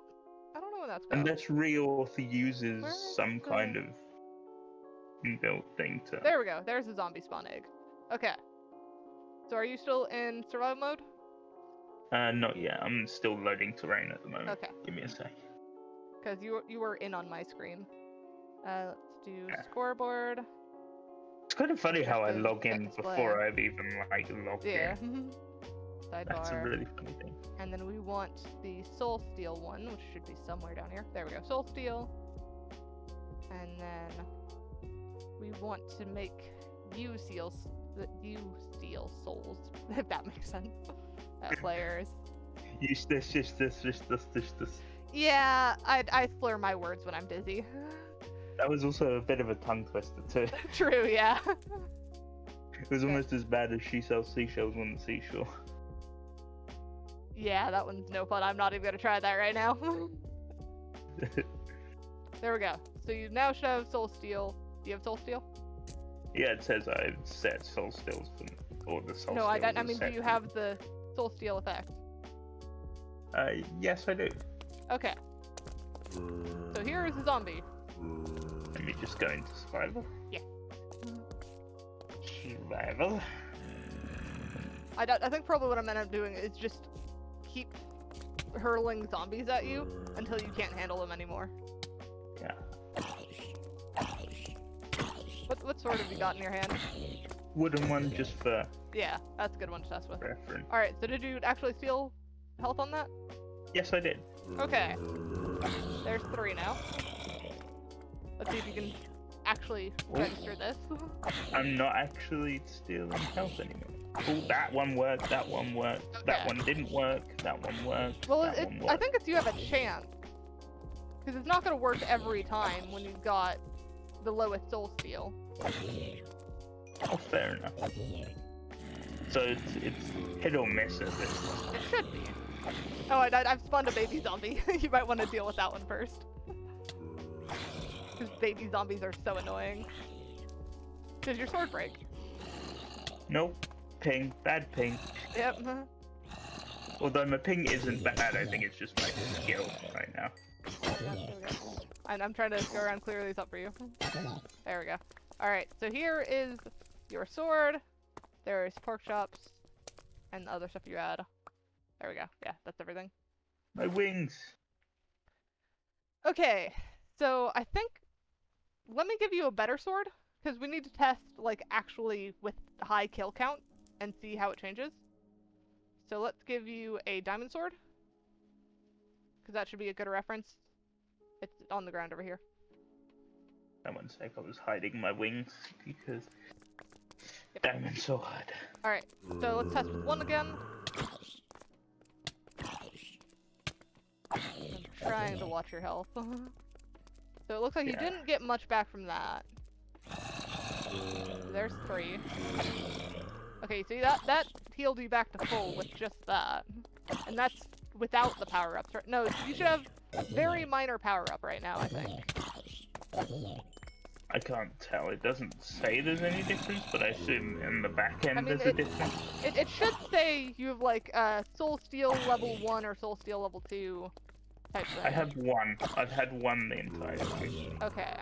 Speaker 1: don't know what that's about.
Speaker 2: Unless Reorth uses some kind of inbuilt thing to...
Speaker 1: There we go. There's a zombie spawn egg. Okay. So are you still in survival mode?
Speaker 2: Not yet. I'm still loading terrain at the moment.
Speaker 1: Okay.
Speaker 2: Give me a sec.
Speaker 1: Because you were in on my screen. Let's do scoreboard.
Speaker 2: It's kind of funny how I log in before I've even logged in.
Speaker 1: Sidebar.
Speaker 2: That's a really funny thing.
Speaker 1: And then we want the soul steel one, which should be somewhere down here. There we go, soul steel. And then we want to make you steal souls, if that makes sense. Players.
Speaker 2: Use this.
Speaker 1: Yeah, I slur my words when I'm busy.
Speaker 2: That was also a bit of a tongue twister too.
Speaker 1: True, yeah.
Speaker 2: It was almost as bad as she sells seashells on the seashore.
Speaker 1: Yeah, that one's no fun. I'm not even gonna try that right now. There we go. So you now should have soul steel. Do you have soul steel?
Speaker 2: Yeah, it says I've set soul steels or the soul.
Speaker 1: No, I mean, do you have the soul steel effect?
Speaker 2: Yes, I do.
Speaker 1: Okay. So here is a zombie.
Speaker 2: Let me just go into survival.
Speaker 1: Yeah.
Speaker 2: Survival.
Speaker 1: I think probably what I'm gonna end up doing is just keep hurling zombies at you until you can't handle them anymore.
Speaker 2: Yeah.
Speaker 1: What sword have you got in your hand?
Speaker 2: Wooden one, just for...
Speaker 1: Yeah, that's a good one to test with.
Speaker 2: Reference.
Speaker 1: Alright, so did you actually steal health on that?
Speaker 2: Yes, I did.
Speaker 1: Okay. There's 3 now. Let's see if you can actually register this.
Speaker 2: I'm not actually stealing health anymore. Oh, that one worked, that one worked,
Speaker 1: Okay.
Speaker 2: that one didn't work, that one worked,
Speaker 1: Well,
Speaker 2: that one worked.
Speaker 1: I think you have a chance. Because it's not going to work every time when you've got the lowest soul steal.
Speaker 2: Oh, fair enough. So it's hit or miss at this point.
Speaker 1: It should be. Oh, I've spawned a baby zombie. You might want to deal with that one first. Because baby zombies are so annoying. Does your sword break?
Speaker 2: Nope. Ping. Bad ping.
Speaker 1: Yep.
Speaker 2: Although my ping isn't bad, I think it's just my skill right now.
Speaker 1: And I'm trying to go around and clear these up for you. There we go. Alright, so here is your sword. There's pork chops. And the other stuff you add. There we go. Yeah, that's everything.
Speaker 2: My wings.
Speaker 1: Okay, so I think... Let me give you a better sword. Because we need to test, like, actually with high kill count. And see how it changes. So let's give you a diamond sword. Because that should be a good reference. It's on the ground over here.
Speaker 2: That one sec, I was hiding my wings because diamond sword.
Speaker 1: Alright, so let's test with 1 again. I'm trying to watch your health. So it looks like you didn't get much back from that. There's 3. Okay, see that healed you back to full with just that. And that's without the power-ups, right? No, you should have very minor power-up right now, I think.
Speaker 2: I can't tell. It doesn't say there's any difference, but I assume in the back end
Speaker 1: I mean,
Speaker 2: there's a difference.
Speaker 1: It should say you have like Soul Steel level 1 or Soul Steel level 2 type thing.
Speaker 2: I have one. I've had one the entire time.
Speaker 1: Okay.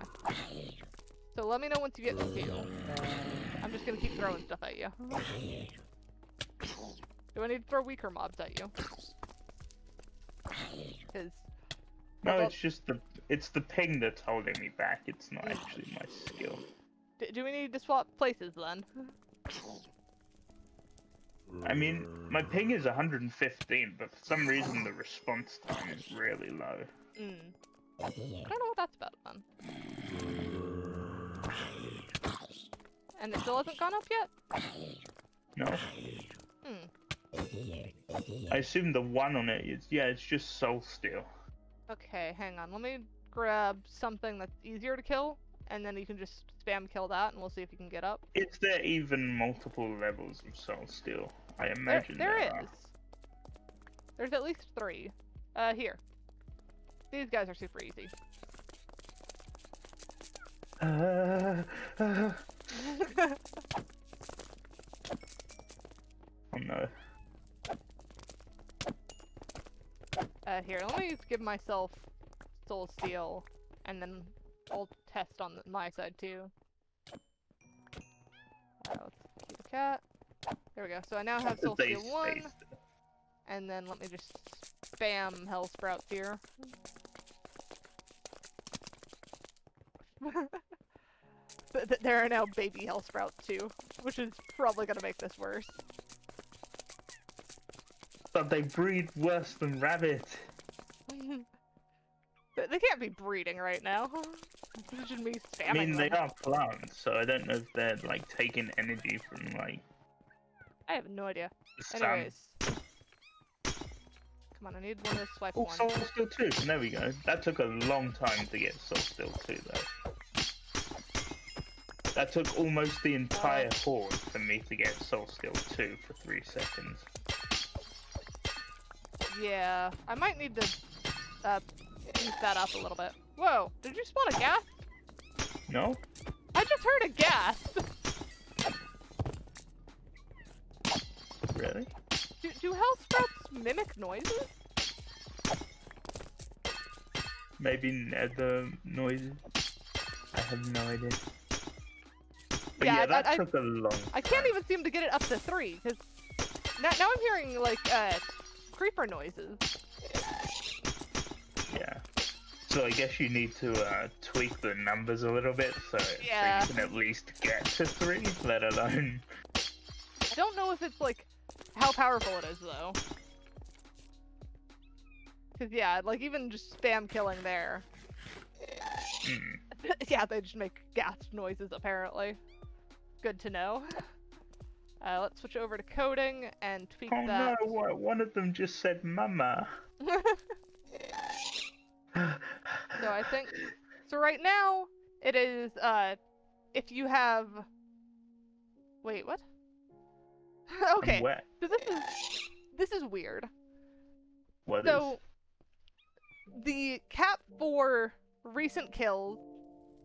Speaker 1: So let me know once you get to 2. I'm just gonna keep throwing stuff at you. Do I need to throw weaker mobs at you? Because
Speaker 2: No, it's just the ping that's holding me back. It's not actually my skill.
Speaker 1: do we need to swap places then?
Speaker 2: I mean, my ping is 115, but for some reason the response time is really low.
Speaker 1: I don't know what that's about then. And it still hasn't gone up yet?
Speaker 2: No. I assume the one on it is, yeah, it's just soul steel.
Speaker 1: Okay, hang on. Let me grab something that's easier to kill, and then you can just spam kill that, and we'll see if you can get up.
Speaker 2: Is there even multiple levels of soul steel? I imagine
Speaker 1: there
Speaker 2: are.
Speaker 1: is. There's at least 3. Here. These guys are super easy.
Speaker 2: Oh no.
Speaker 1: Here, let me give myself Soul Steel, and then I'll test on my side too. Let's keep a cat. There we go. So I now have Soul Steel 1, and then let me just spam Hell Sprouts here. There are now baby Hell Sprouts too, which is probably gonna make this worse.
Speaker 2: But they breed worse than rabbits.
Speaker 1: They can't be breeding right now. It's just me spamming
Speaker 2: I mean, they
Speaker 1: them.
Speaker 2: are plants, so I don't know if they're like taking energy from like.
Speaker 1: I have no idea.
Speaker 2: The sun.
Speaker 1: Anyways. Come on, I need one of the swipe
Speaker 2: Oh,
Speaker 1: ones.
Speaker 2: Soul Steel 2. There we go. That took a long time to get Soul Steel 2 though. That took almost the entire horde for me to get Soul Steel 2 for 3 seconds.
Speaker 1: Yeah, I might need to beef that up a little bit. Whoa, did you spawn a ghast?
Speaker 2: No?
Speaker 1: I just heard a ghast!
Speaker 2: Really?
Speaker 1: Do hell sprouts mimic noises?
Speaker 2: Maybe nether noises? I have no idea. But
Speaker 1: Yeah,
Speaker 2: yeah, that took a long time.
Speaker 1: I can't even seem to get it up to 3, because now I'm hearing, like, creeper noises.
Speaker 2: Yeah. So I guess you need to tweak the numbers a little bit so you can at least get to 3, let alone...
Speaker 1: I don't know if it's, like, how powerful it is, though. Because, yeah, like, even just spam killing there. Yeah, they just make ghast noises, apparently. Good to know. Let's switch over to coding and tweak that.
Speaker 2: Oh no, one of them just said mama.
Speaker 1: So I think... So right now, it is, if you have... Wait, what? Okay,
Speaker 2: I'm wet.
Speaker 1: so this is weird.
Speaker 2: What
Speaker 1: So,
Speaker 2: is?
Speaker 1: the cap for recent kills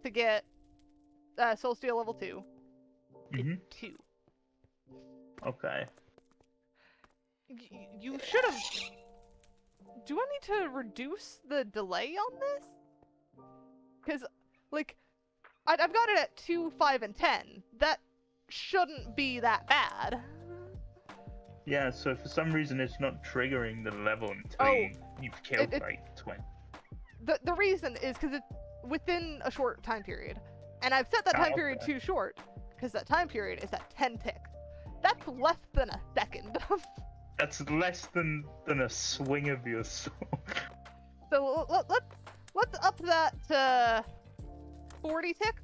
Speaker 1: to get Soul Steel level 2 is 2.
Speaker 2: Okay.
Speaker 1: You should have... Do I need to reduce the delay on this? Because, like, I've got it at 2, 5, and 10. That shouldn't be that bad.
Speaker 2: Yeah, so for some reason it's not triggering the level until you've killed like 20.
Speaker 1: The reason is because it's within a short time period. And I've set that time period too short, because that time period is at 10 ticks. That's less than a second.
Speaker 2: That's less than a swing of your sword.
Speaker 1: So let's up that to 40 ticks.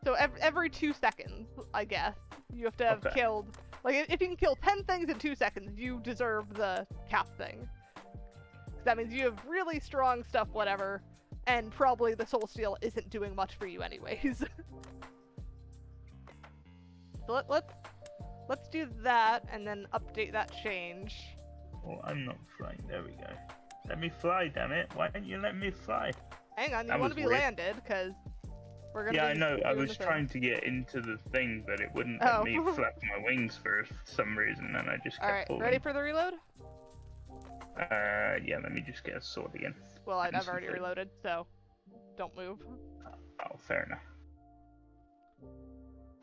Speaker 1: So every 2 seconds, I guess, you have to have killed... Like, if you can kill 10 things in 2 seconds, you deserve the cap thing. That means you have really strong stuff, whatever, and probably the Soul Steel isn't doing much for you anyways. So let's do that, and then update that change.
Speaker 2: Oh, I'm not flying. There we go. Let me fly, damn it. Why don't you let me fly?
Speaker 1: Hang on, you want to be landed, because... We're gonna
Speaker 2: Yeah,
Speaker 1: be
Speaker 2: I know. I
Speaker 1: doing
Speaker 2: was
Speaker 1: the thing.
Speaker 2: trying to get into the thing, but it wouldn't
Speaker 1: Oh.
Speaker 2: let me flap my wings for some reason, and I just kept
Speaker 1: Alright,
Speaker 2: falling.
Speaker 1: ready for the reload?
Speaker 2: Yeah, let me just get a sword again.
Speaker 1: Well, I've
Speaker 2: And some
Speaker 1: already
Speaker 2: food.
Speaker 1: reloaded, so don't move.
Speaker 2: Oh, fair enough.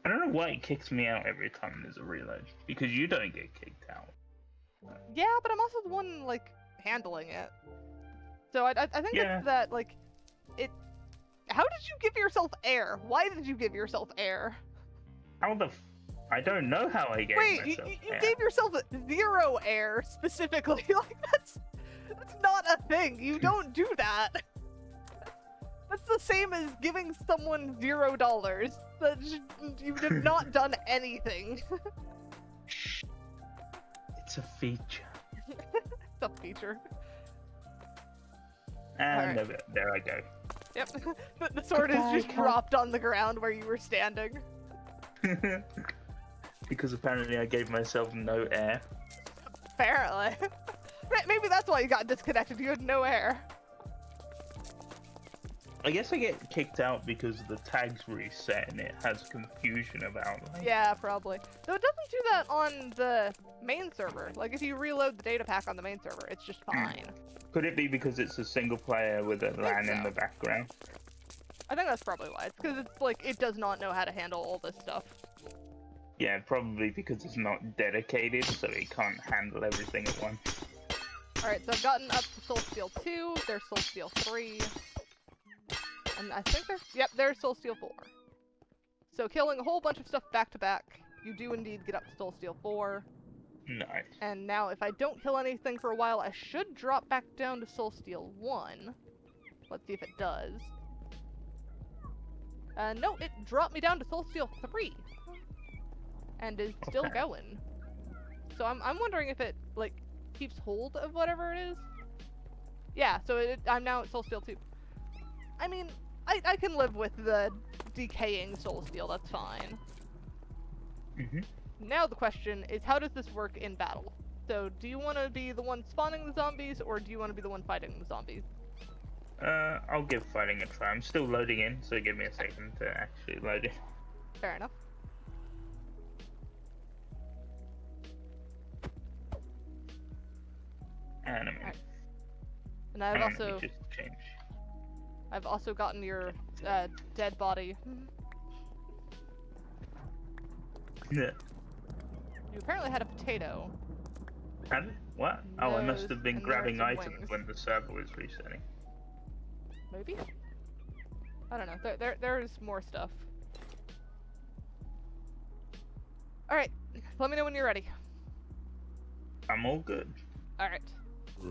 Speaker 2: I don't know why it kicks me out every time there's a reload, because you don't get kicked out.
Speaker 1: Yeah, but I'm also the one, like, handling it. So I think
Speaker 2: Yeah.
Speaker 1: it's that, like, it... How did you give yourself air? Why did you give yourself air?
Speaker 2: How the I don't know how I gave
Speaker 1: Wait,
Speaker 2: myself
Speaker 1: you
Speaker 2: air.
Speaker 1: gave yourself 0 air, specifically. Like, that's not a thing. You don't do that. That's the same as giving someone $0. You have not done anything.
Speaker 2: It's a feature.
Speaker 1: It's a feature.
Speaker 2: And
Speaker 1: Alright.
Speaker 2: there I go.
Speaker 1: Yep. The sword is just
Speaker 2: Goodbye,
Speaker 1: dropped on the ground where you were standing.
Speaker 2: Because apparently I gave myself no air.
Speaker 1: Apparently. Maybe that's why you got disconnected. You had no air.
Speaker 2: I guess I get kicked out because the tags reset and it has confusion about like...
Speaker 1: Yeah, probably. Though it doesn't do that on the main server. Like, if you reload the data pack on the main server, it's just fine.
Speaker 2: Could it be because it's a single player with a LAN in the background?
Speaker 1: I think that's probably why. It's because it's like, it does not know how to handle all this stuff.
Speaker 2: Yeah, probably because it's not dedicated, so it can't handle everything at once.
Speaker 1: Alright, so I've gotten up to Soul Steel 2, there's Soul Steel 3, and I think there's Soul Steel 4. So killing a whole bunch of stuff back to back, you do indeed get up to Soul Steel 4.
Speaker 2: Nice.
Speaker 1: And now if I don't kill anything for a while, I should drop back down to Soul Steel 1. Let's see if it does. No, it dropped me down to Soul Steel 3. And is still
Speaker 2: Okay.
Speaker 1: going. So I'm wondering if it, like, keeps hold of whatever it is. Yeah, so I'm now at Soul Steel 2. I mean, I can live with the decaying Soul Steel, that's fine.
Speaker 2: Mm-hmm.
Speaker 1: Now the question is, how does this work in battle? So, do you want to be the one spawning the zombies, or do you want to be the one fighting the zombies?
Speaker 2: I'll give fighting a try. I'm still loading in, so give me a second to actually load it.
Speaker 1: Fair enough.
Speaker 2: Anime.
Speaker 1: Alright. And I've
Speaker 2: Just change.
Speaker 1: I've also gotten your dead body.
Speaker 2: Yeah.
Speaker 1: You apparently had a potato.
Speaker 2: Had it? What? Oh, I must have been
Speaker 1: And
Speaker 2: grabbing
Speaker 1: there's some
Speaker 2: items
Speaker 1: wings.
Speaker 2: when the server was resetting.
Speaker 1: Maybe? I don't know. There's more stuff. Alright, let me know when you're ready.
Speaker 2: I'm all good.
Speaker 1: Alright. So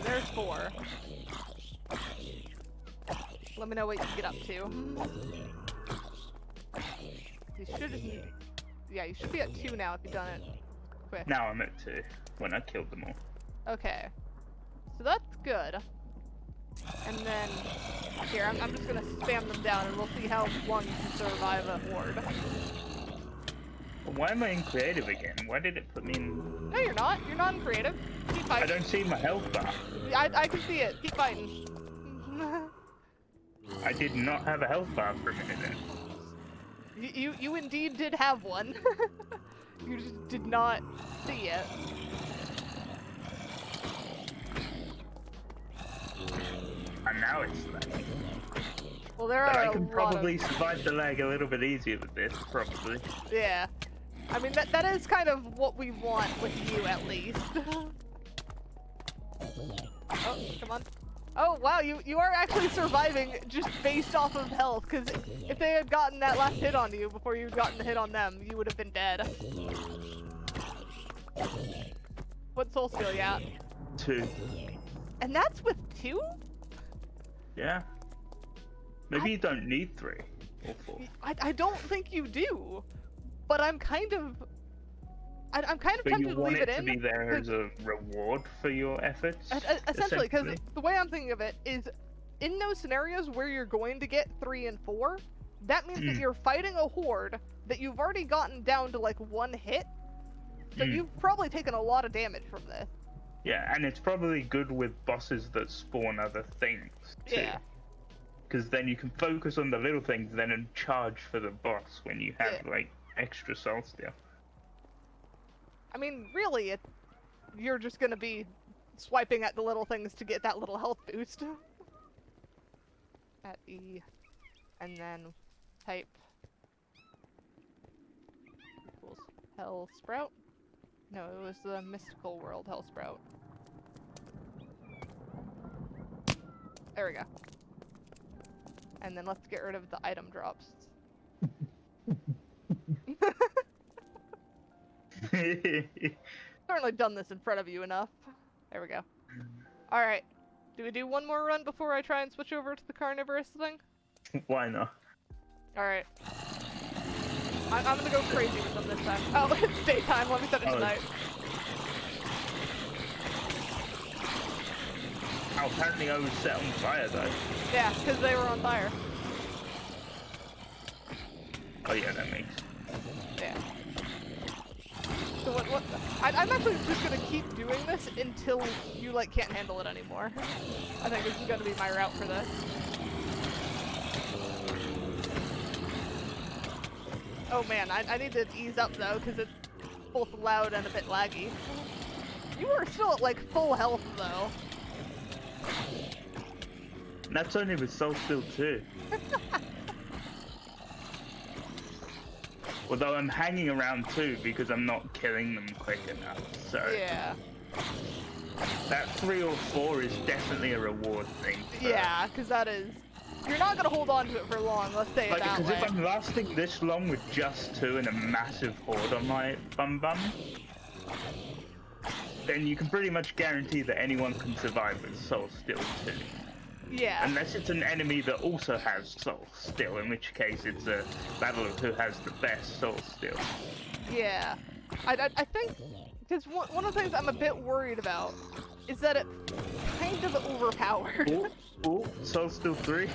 Speaker 1: there's 4. Let me know what you can get up to. You should... Yeah, you should be at 2 now if you've done it quick.
Speaker 2: Now I'm at 2, when I killed them all.
Speaker 1: Okay. So that's good. And then... Here, I'm just gonna spam them down and we'll see how long you can survive a horde.
Speaker 2: Why am I in creative again? Why did it put me in...
Speaker 1: No, you're not. You're not in creative. Keep
Speaker 2: I
Speaker 1: fighting.
Speaker 2: don't see my health bar.
Speaker 1: I can see it. Keep fighting.
Speaker 2: I did not have a health bar for a minute then.
Speaker 1: You indeed did have one. You just did not see it.
Speaker 2: And now it's lagging.
Speaker 1: Well, there
Speaker 2: But
Speaker 1: are
Speaker 2: I
Speaker 1: a
Speaker 2: can
Speaker 1: lot
Speaker 2: probably
Speaker 1: of...
Speaker 2: survive the lag a little bit easier with this, probably.
Speaker 1: Yeah. I mean, that is kind of what we want with you, at least. Oh, come on. Oh, wow, you are actually surviving just based off of health, because if they had gotten that last hit on you before you'd gotten the hit on them, you would have been dead. What soul skill you at?
Speaker 2: 2.
Speaker 1: And that's with 2?
Speaker 2: Yeah. Maybe you don't need 3 or 4.
Speaker 1: I don't think you do, but I'm kind of... I'm kind of
Speaker 2: But
Speaker 1: tempted
Speaker 2: you
Speaker 1: to
Speaker 2: want
Speaker 1: leave
Speaker 2: it
Speaker 1: it
Speaker 2: to
Speaker 1: in.
Speaker 2: be there as a reward for your efforts?
Speaker 1: Essentially, because the way I'm thinking of it is, in those scenarios where you're going to get 3 and 4, that means that you're fighting a horde that you've already gotten down to like 1 hit, so you've probably taken a lot of damage from this.
Speaker 2: Yeah, and it's probably good with bosses that spawn other things, too.
Speaker 1: Yeah.
Speaker 2: because then you can focus on the little things, then and charge for the boss when you have like extra soul steel.
Speaker 1: I mean, really, you're just gonna be swiping at the little things to get that little health boost. At E, and then type equals hell sprout. No, it was the mystical world hell sprout. There we go. And then let's get rid of the item drops. Certainly done this in front of you enough. There we go. Alright. Do we do one more run before I try and switch over to the carnivorous thing?
Speaker 2: Why not?
Speaker 1: Alright. I'm gonna go crazy with them this time. Oh, it's daytime. Let me set it to night.
Speaker 2: Oh, apparently I was set on fire though.
Speaker 1: Yeah, because they were on fire.
Speaker 2: Oh yeah, that makes.
Speaker 1: Yeah. So what? I'm actually just gonna keep doing this until you like can't handle it anymore. I think this is gonna be my route for this. Oh man, I need to ease up though, because it's both loud and a bit laggy. You are still at like full health though.
Speaker 2: That's only with soul steel too. Although I'm hanging around too because I'm not killing them quick enough, so...
Speaker 1: Yeah.
Speaker 2: That 3 or 4 is definitely a reward thing.
Speaker 1: Yeah, because that is... You're not going to hold on to it for long, let's say it that way.
Speaker 2: Because if I'm lasting this long with just 2 and a massive horde on my bum, then you can pretty much guarantee that anyone can survive with soul steel too.
Speaker 1: Yeah.
Speaker 2: Unless it's an enemy that also has soul steel, in which case it's a battle of who has the best soul steel.
Speaker 1: Yeah. I think, because one of the things I'm a bit worried about is that it's kind of overpowered.
Speaker 2: Oh, soul steel 3?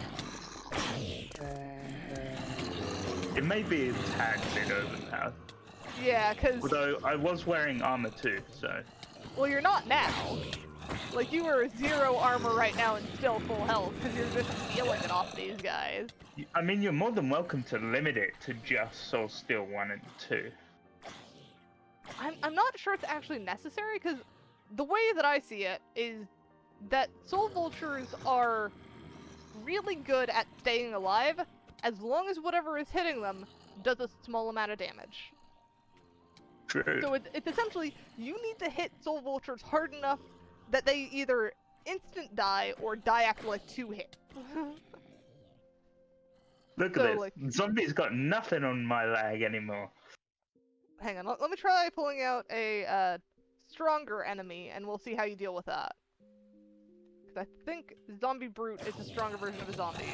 Speaker 2: It may be a tad bit overpowered.
Speaker 1: Yeah, because...
Speaker 2: Although I was wearing armor too, so...
Speaker 1: Well, you're not now. Like, you are 0 armor right now and still full health, because you're just stealing it off these guys.
Speaker 2: I mean, you're more than welcome to limit it to just Soul Steel 1 and 2.
Speaker 1: I'm not sure it's actually necessary, because the way that I see it is that soul vultures are really good at staying alive, as long as whatever is hitting them does a small amount of damage.
Speaker 2: True.
Speaker 1: So it's essentially, you need to hit soul vultures hard enough that they either instant die or die after like 2 hits.
Speaker 2: Look at this. Like, Zombie's got nothing on my lag anymore.
Speaker 1: Hang on, let me try pulling out a stronger enemy and we'll see how you deal with that. Because I think Zombie Brute is a stronger version of a zombie.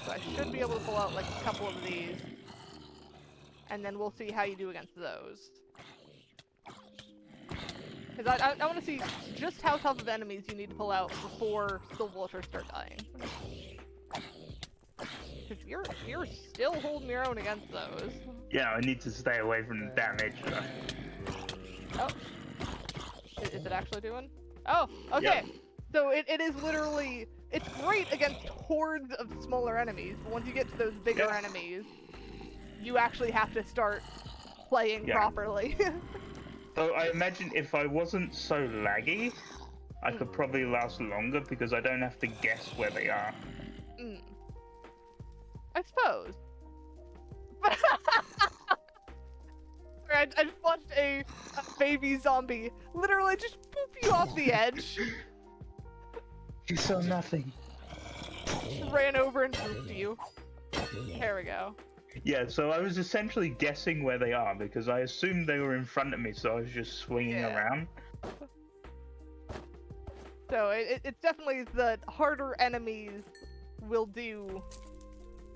Speaker 1: So I should be able to pull out like a couple of these. And then we'll see how you do against those. Because I want to see just how tough of enemies you need to pull out before soul vultures start dying. Because you're still holding your own against those.
Speaker 2: Yeah, I need to stay away from the damage though.
Speaker 1: Oh. Is it actually doing? Oh, okay.
Speaker 2: Yep.
Speaker 1: So it is literally, it's great against hordes of smaller enemies, but once you get to those bigger enemies, you actually have to start playing properly.
Speaker 2: So I imagine if I wasn't so laggy, I could probably last longer because I don't have to guess where they are.
Speaker 1: I suppose. I just watched a baby zombie literally just boop you off the edge.
Speaker 2: You saw nothing.
Speaker 1: Ran over and booped you. There we go.
Speaker 2: Yeah, so I was essentially guessing where they are because I assumed they were in front of me, so I was just swinging around.
Speaker 1: So it's definitely the harder enemies will do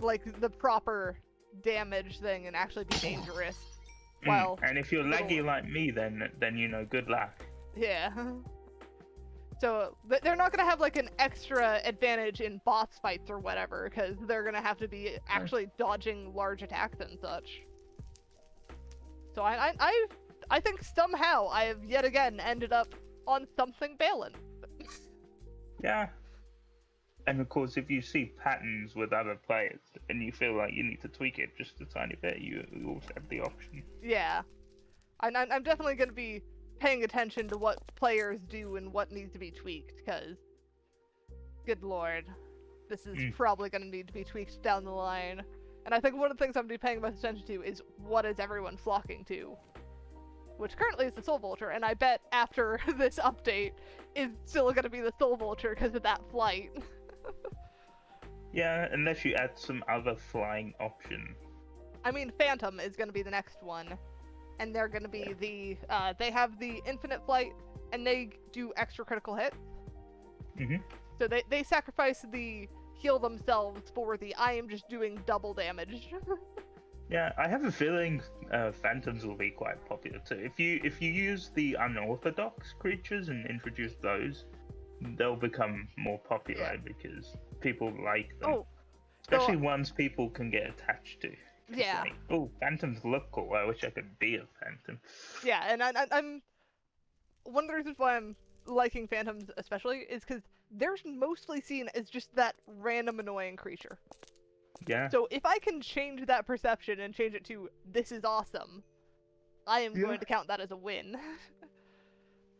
Speaker 1: like the proper damage thing and actually be dangerous. While
Speaker 2: and if you're laggy like me, then you know, good luck.
Speaker 1: Yeah. So they're not gonna have like an extra advantage in boss fights or whatever, because they're gonna have to be actually dodging large attacks and such. So I think somehow I have yet again ended up on something Balin.
Speaker 2: Yeah. And of course, if you see patterns with other players and you feel like you need to tweak it just a tiny bit, you also have the option.
Speaker 1: Yeah. I'm definitely going to be paying attention to what players do and what needs to be tweaked, because, good lord, this is probably going to need to be tweaked down the line. And I think one of the things I'm going to be paying most attention to is what is everyone flocking to? Which currently is the Soul Vulture, and I bet after this update is still going to be the Soul Vulture because of that flight.
Speaker 2: Yeah, unless you add some other flying option.
Speaker 1: I mean, Phantom is going to be the next one. And they're going to be the, they have the infinite flight, and they do extra critical hits. So they sacrifice the heal themselves for the I am just doing double damage.
Speaker 2: Yeah, I have a feeling phantoms will be quite popular too. If you use the unorthodox creatures and introduce those, they'll become more popular because people like them. Especially ones people can get attached to.
Speaker 1: Yeah.
Speaker 2: Like, oh, phantoms look cool. I wish I could be a phantom.
Speaker 1: Yeah, and I'm one of the reasons why I'm liking phantoms especially is because they're mostly seen as just that random annoying creature.
Speaker 2: Yeah.
Speaker 1: So if I can change that perception and change it to this is awesome, I am going to count that as a win.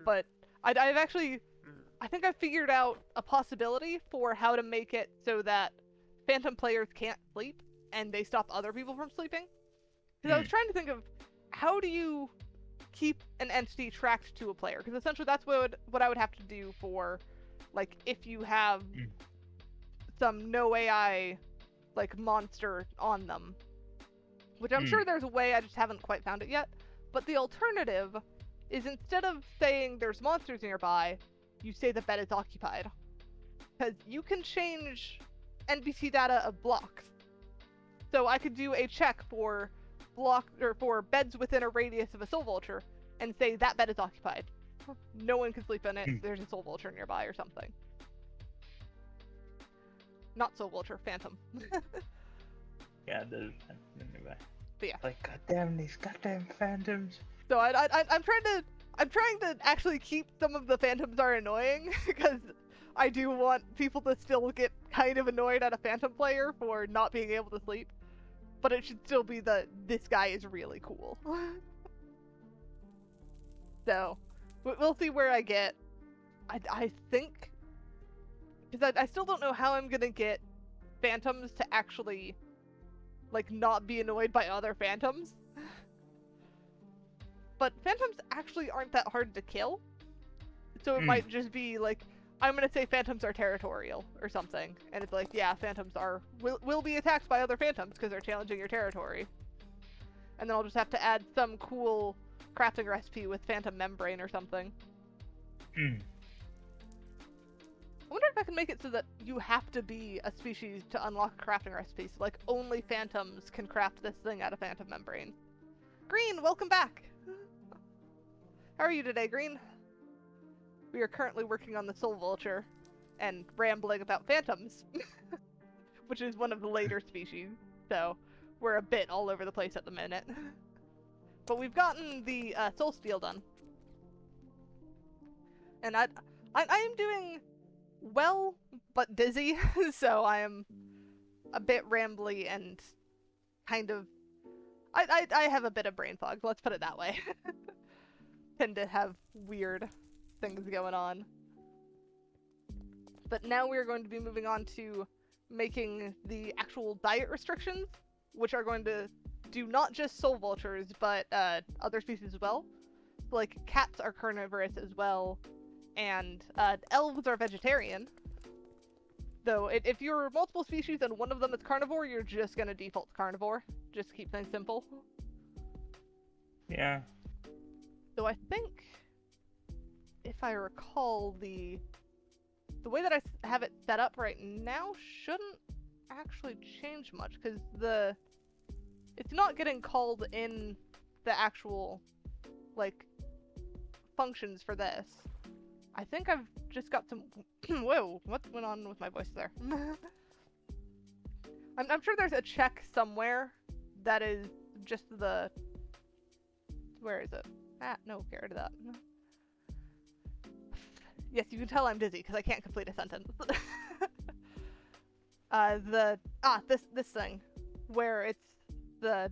Speaker 1: But I think I've figured out a possibility for how to make it so that phantom players can't sleep and they stop other people from sleeping. Because I was trying to think of how do you keep an entity tracked to a player? Because essentially that's what I would have to do for, like, if you have some no AI, like, monster on them. Which I'm sure there's a way, I just haven't quite found it yet. But the alternative is instead of saying there's monsters nearby, you say the bed is occupied. Because you can change NPC data of blocks. So I could do a check for for beds within a radius of a soul vulture and say that bed is occupied. No one can sleep in it. There's a soul vulture nearby or something. Not soul vulture, phantom.
Speaker 2: Yeah, there's a phantom nearby.
Speaker 1: But yeah.
Speaker 2: Like, goddamn these goddamn phantoms.
Speaker 1: So I'm trying to actually keep some of the phantoms are annoying because I do want people to still get kind of annoyed at a phantom player for not being able to sleep. But it should still be this guy is really cool. So, we'll see where I get. I think, because I still don't know how I'm gonna get phantoms to actually, like, not be annoyed by other phantoms. But phantoms actually aren't that hard to kill. So it might just be like, I'm gonna say phantoms are territorial or something, and it's like, yeah, phantoms will be attacked by other phantoms because they're challenging your territory. And then I'll just have to add some cool crafting recipe with phantom membrane or something. I wonder if I can make it so that you have to be a species to unlock a crafting recipe. So, like, only phantoms can craft this thing out of phantom membrane. Green, welcome back! How are you today, Green? We are currently working on the Soul Vulture and rambling about phantoms, which is one of the later species, so we're a bit all over the place at the minute. But we've gotten the Soul Steel done. And I am doing well, but dizzy, so I am a bit rambly and kind of... I have a bit of brain fog, let's put it that way. Tend to have weird things going on. But now we're going to be moving on to making the actual diet restrictions, which are going to do not just soul vultures, but other species as well. Like, cats are carnivorous as well, and elves are vegetarian. Though, if you're multiple species and one of them is carnivore, you're just gonna default to carnivore. Just to keep things simple.
Speaker 2: Yeah.
Speaker 1: So I think, if I recall, the way that I have it set up right now shouldn't actually change much, because it's not getting called in the actual, like, functions for this. I think I've just got some... Whoa, what went on with my voice there? I'm sure there's a check somewhere that is just the... Where is it? Ah, no, get rid of that. Yes, you can tell I'm dizzy because I can't complete a sentence. This thing, where it's the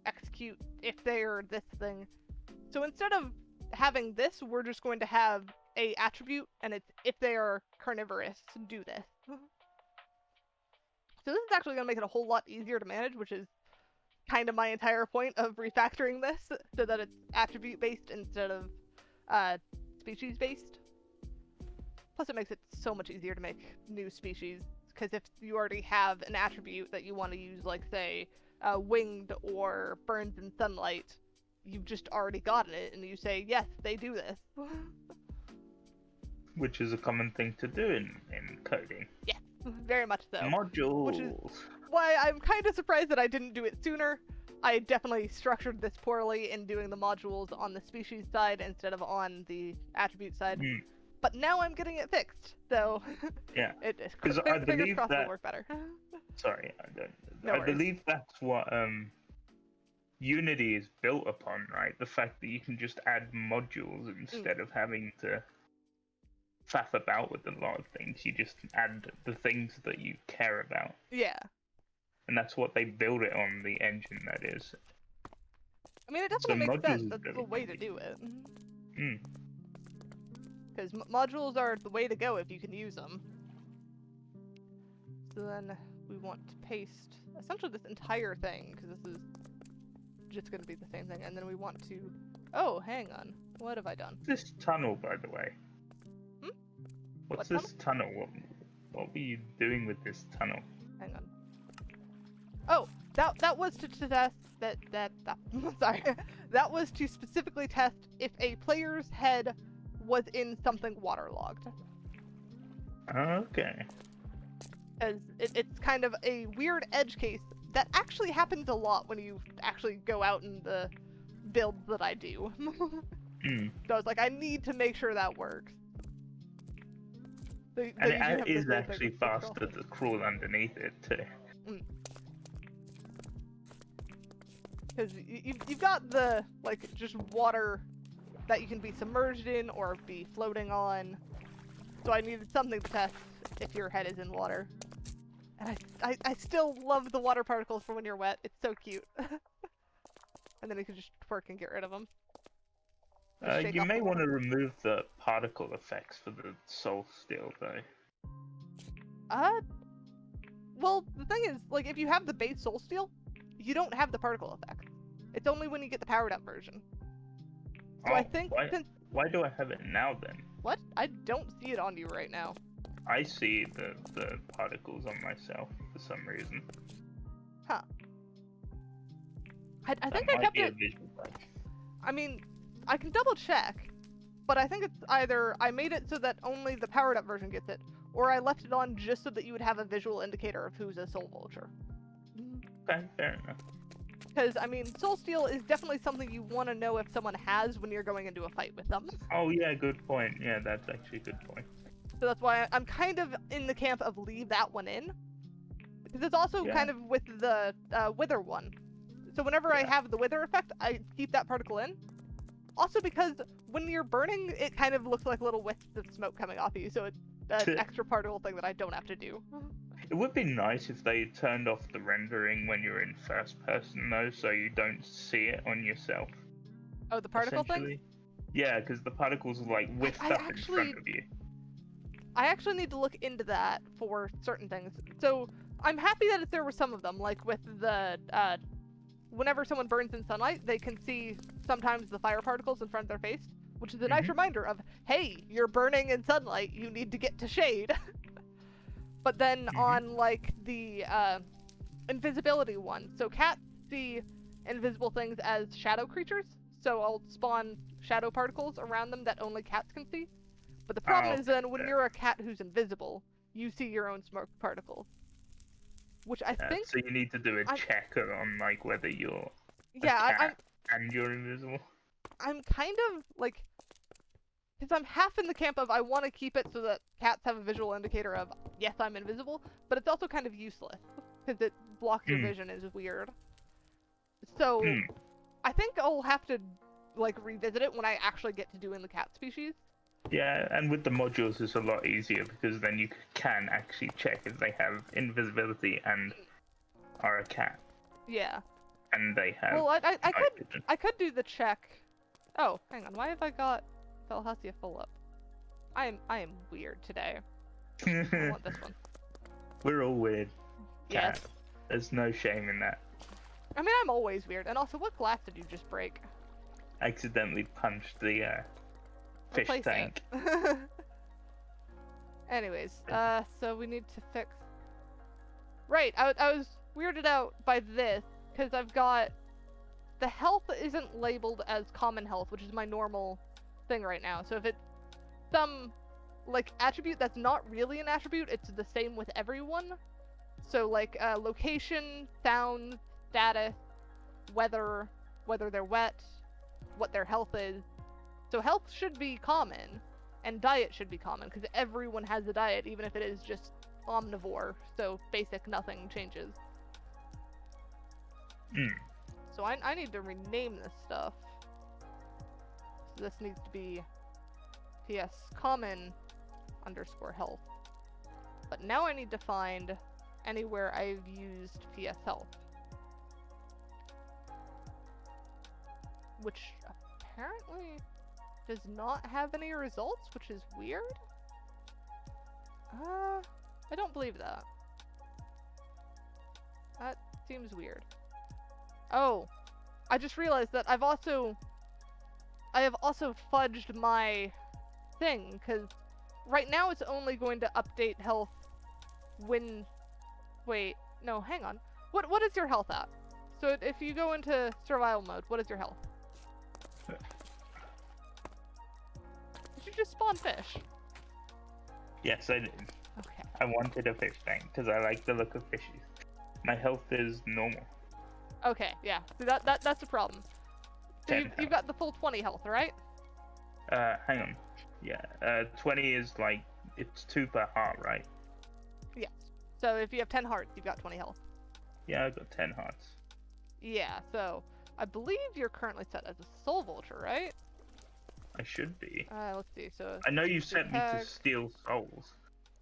Speaker 1: execute if they are this thing. So instead of having this, we're just going to have a attribute, and it's if they are carnivorous, do this. So this is actually going to make it a whole lot easier to manage, which is kind of my entire point of refactoring this, so that it's attribute-based instead of species-based. Plus it makes it so much easier to make new species, because if you already have an attribute that you want to use, like, say, winged or burns in sunlight, you've just already gotten it, and you say, yes, they do this.
Speaker 2: Which is a common thing to do in coding.
Speaker 1: Yes, very much so.
Speaker 2: Modules.
Speaker 1: Which is why I'm kind of surprised that I didn't do it sooner. I definitely structured this poorly in doing the modules on the species side instead of on the attribute side. But now I'm getting it fixed, so
Speaker 2: yeah.
Speaker 1: Because
Speaker 2: I believe
Speaker 1: that
Speaker 2: will
Speaker 1: work better.
Speaker 2: Sorry,
Speaker 1: No
Speaker 2: I
Speaker 1: worries.
Speaker 2: believe that's what Unity is built upon, right? The fact that you can just add modules instead of having to faff about with a lot of things. You just add the things that you care about.
Speaker 1: Yeah.
Speaker 2: And that's what they build it on, the engine, that is.
Speaker 1: I mean, it definitely makes sense. That's the way to do it. Because modules are the way to go if you can use them. So then we want to paste essentially this entire thing, because this is just going to be the same thing. And then we want to... Oh, hang on. What have I done?
Speaker 2: This tunnel, by the way. What's
Speaker 1: What
Speaker 2: this tunnel? What were you doing with this tunnel?
Speaker 1: Hang on. Oh, that was to test that sorry. That was to specifically test if a player's head was in something waterlogged.
Speaker 2: Okay.
Speaker 1: As it's kind of a weird edge case that actually happens a lot when you actually go out in the builds that I do. So I was like, I need to make sure that works.
Speaker 2: And it is actually faster to crawl underneath it too.
Speaker 1: Because you've got the, like, just water that you can be submerged in or be floating on. So I needed something to test if your head is in water. And I still love the water particles for when you're wet. It's so cute. And then you can just twerk and get rid of them.
Speaker 2: You may want to remove the particle effects for the soul steel, though.
Speaker 1: Well, the thing is, like, if you have the base soul steel, you don't have the particle effect. It's only when you get the powered up version. So I think
Speaker 2: why do I have it now then?
Speaker 1: What? I don't see it on you right now.
Speaker 2: I see the particles on myself for some reason.
Speaker 1: Huh. I think I kept it. I mean, I can double check, but I think it's either I made it so that only the powered up version gets it, or I left it on just so that you would have a visual indicator of who's a soul vulture.
Speaker 2: Okay, fair enough.
Speaker 1: Because, I mean, soul steel is definitely something you want to know if someone has when you're going into a fight with them.
Speaker 2: Oh yeah, good point. Yeah, that's actually a good point.
Speaker 1: So that's why I'm kind of in the camp of leave that one in. Because it's also kind of with the wither one. So whenever I have the wither effect, I keep that particle in. Also because when you're burning, it kind of looks like little wisps of smoke coming off you, so it's an extra particle thing that I don't have to do.
Speaker 2: It would be nice if they turned off the rendering when you're in first person, though, so you don't see it on yourself.
Speaker 1: Oh, the particle thing?
Speaker 2: Yeah, because the particles are like whiffed up in front of you.
Speaker 1: I actually need to look into that for certain things. So I'm happy that there were some of them, like with the whenever someone burns in sunlight, they can see sometimes the fire particles in front of their face, which is a nice reminder of, hey, you're burning in sunlight, you need to get to shade. But then on, like, the invisibility one, so cats see invisible things as shadow creatures, so I'll spawn shadow particles around them that only cats can see. But the problem is then when you're a cat who's invisible, you see your own smoke particles. Which I think...
Speaker 2: So you need to do a check on, like, whether you're a
Speaker 1: cat
Speaker 2: cat and you're invisible.
Speaker 1: I'm kind of, like... Because I'm half in the camp of I want to keep it so that cats have a visual indicator of, yes, I'm invisible, but it's also kind of useless, because it blocks your vision is weird. So, I think I'll have to, like, revisit it when I actually get to doing the cat species.
Speaker 2: Yeah, and with the modules, it's a lot easier because then you can actually check if they have invisibility and are a cat,
Speaker 1: Yeah.
Speaker 2: and they have.
Speaker 1: Well,
Speaker 2: night vision.
Speaker 1: I could do the check. Oh, hang on. Why have I got Tallahassee full up? I am weird today. I want this one.
Speaker 2: We're all weird.
Speaker 1: Yes.
Speaker 2: Cat. There's no shame in that.
Speaker 1: I mean, I'm always weird. And also, what glass did you just break?
Speaker 2: Accidentally punched the fish
Speaker 1: Replace
Speaker 2: tank.
Speaker 1: it. Anyways, so we need to fix. Right, I was weirded out by this because I've got the health isn't labeled as common health, which is my normal thing right now. So if it's some like attribute that's not really an attribute, it's the same with everyone. So like location, sound, status, weather, whether they're wet, what their health is. So health should be common, and diet should be common because everyone has a diet, even if it is just omnivore. So basic, nothing changes. So I need to rename this stuff. So this needs to be PS common _ health. But now I need to find anywhere I've used PS health. Which apparently does not have any results, which is weird. I don't believe that. That seems weird. Oh, I just realized that I have also fudged my thing, because right now it's only going to update health when... Wait, no, hang on. What is your health at? So if you go into survival mode, what is your health? Did you just spawn fish?
Speaker 2: Yes, I did.
Speaker 1: Okay.
Speaker 2: I wanted a fish tank because I like the look of fishes. My health is normal.
Speaker 1: Okay, yeah. So that's a problem. So you've got the full 20 health, right?
Speaker 2: Hang on. Yeah, 20 is like, it's 2 per heart, right?
Speaker 1: Yes. So if you have 10 hearts, you've got 20 health.
Speaker 2: Yeah, I've got 10 hearts.
Speaker 1: Yeah, so I believe you're currently set as a soul vulture, right?
Speaker 2: I should be.
Speaker 1: Let's see. So
Speaker 2: I know you sent me to steal souls.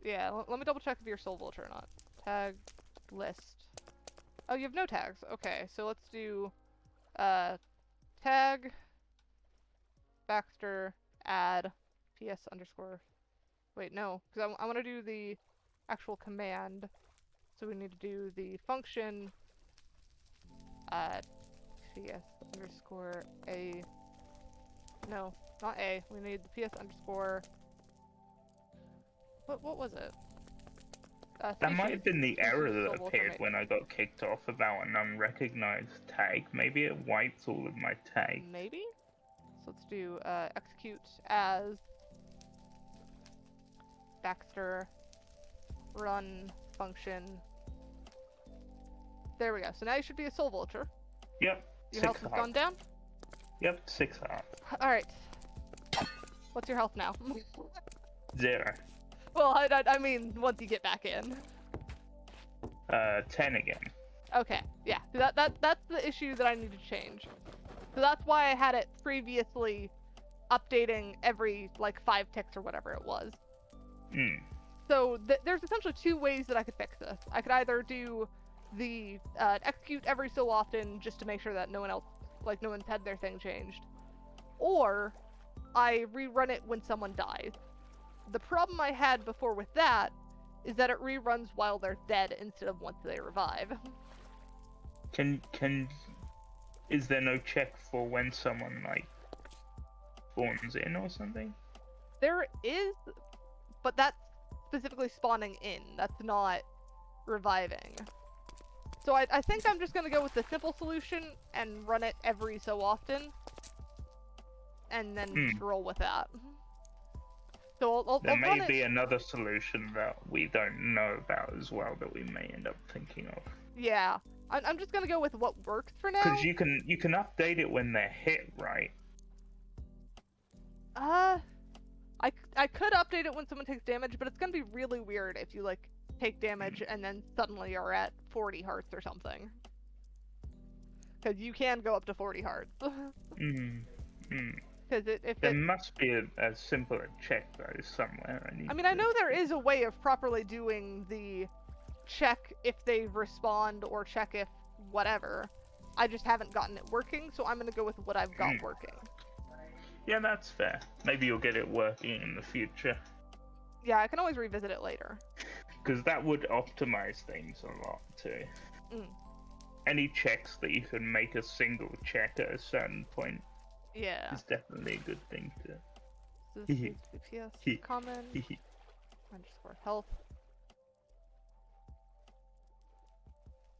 Speaker 1: Yeah, let me double check if you're soul vulture or not. Tag list. Oh, you have no tags. Okay, so let's do tag Baxter add PS _ wait, no, because I want to do the actual command. So we need to do the function PS _ a. No, not a. We need the PS _ what was it?
Speaker 2: That might have been the error that appeared when I got kicked off about an unrecognized tag. Maybe it wiped all of my tags.
Speaker 1: Maybe? So let's do execute as Baxter run function. There we go. So now you should be a soul vulture.
Speaker 2: Yep.
Speaker 1: Your health has gone down?
Speaker 2: Yep, 6 heart.
Speaker 1: Alright. What's your health now?
Speaker 2: 0.
Speaker 1: Well, I mean, once you get back in.
Speaker 2: 10 again.
Speaker 1: Okay, yeah. That's the issue that I need to change. So that's why I had it previously updating every, like, 5 ticks or whatever it was. So there's essentially 2 ways that I could fix this. I could either do the execute every so often just to make sure that no one's had their thing changed. Or I rerun it when someone dies. The problem I had before with that is that it reruns while they're dead instead of once they revive.
Speaker 2: Is there no check for when someone, like, spawns in or something?
Speaker 1: There is, but that's specifically spawning in. That's not reviving. So I think I'm just gonna go with the simple solution and run it every so often. And then just roll with that. So
Speaker 2: there may be another solution that we don't know about as well that we may end up thinking of.
Speaker 1: Yeah, I'm just gonna go with what works for now.
Speaker 2: Because you can update it when they're hit, right?
Speaker 1: I could update it when someone takes damage, but it's gonna be really weird if you like take damage and then suddenly are at 40 hearts or something. Because you can go up to 40 hearts. Because if
Speaker 2: There
Speaker 1: it,
Speaker 2: must be a simpler check though somewhere.
Speaker 1: I mean, I know there is a way of properly doing the check if they respond or check if whatever. I just haven't gotten it working, so I'm gonna go with what I've got working.
Speaker 2: Yeah, that's fair. Maybe you'll get it working in the future.
Speaker 1: Yeah, I can always revisit it later.
Speaker 2: Because that would optimize things a lot too. Any checks that you can make a single check at a certain point is definitely a good thing to.
Speaker 1: So this needs to be PS common underscore health.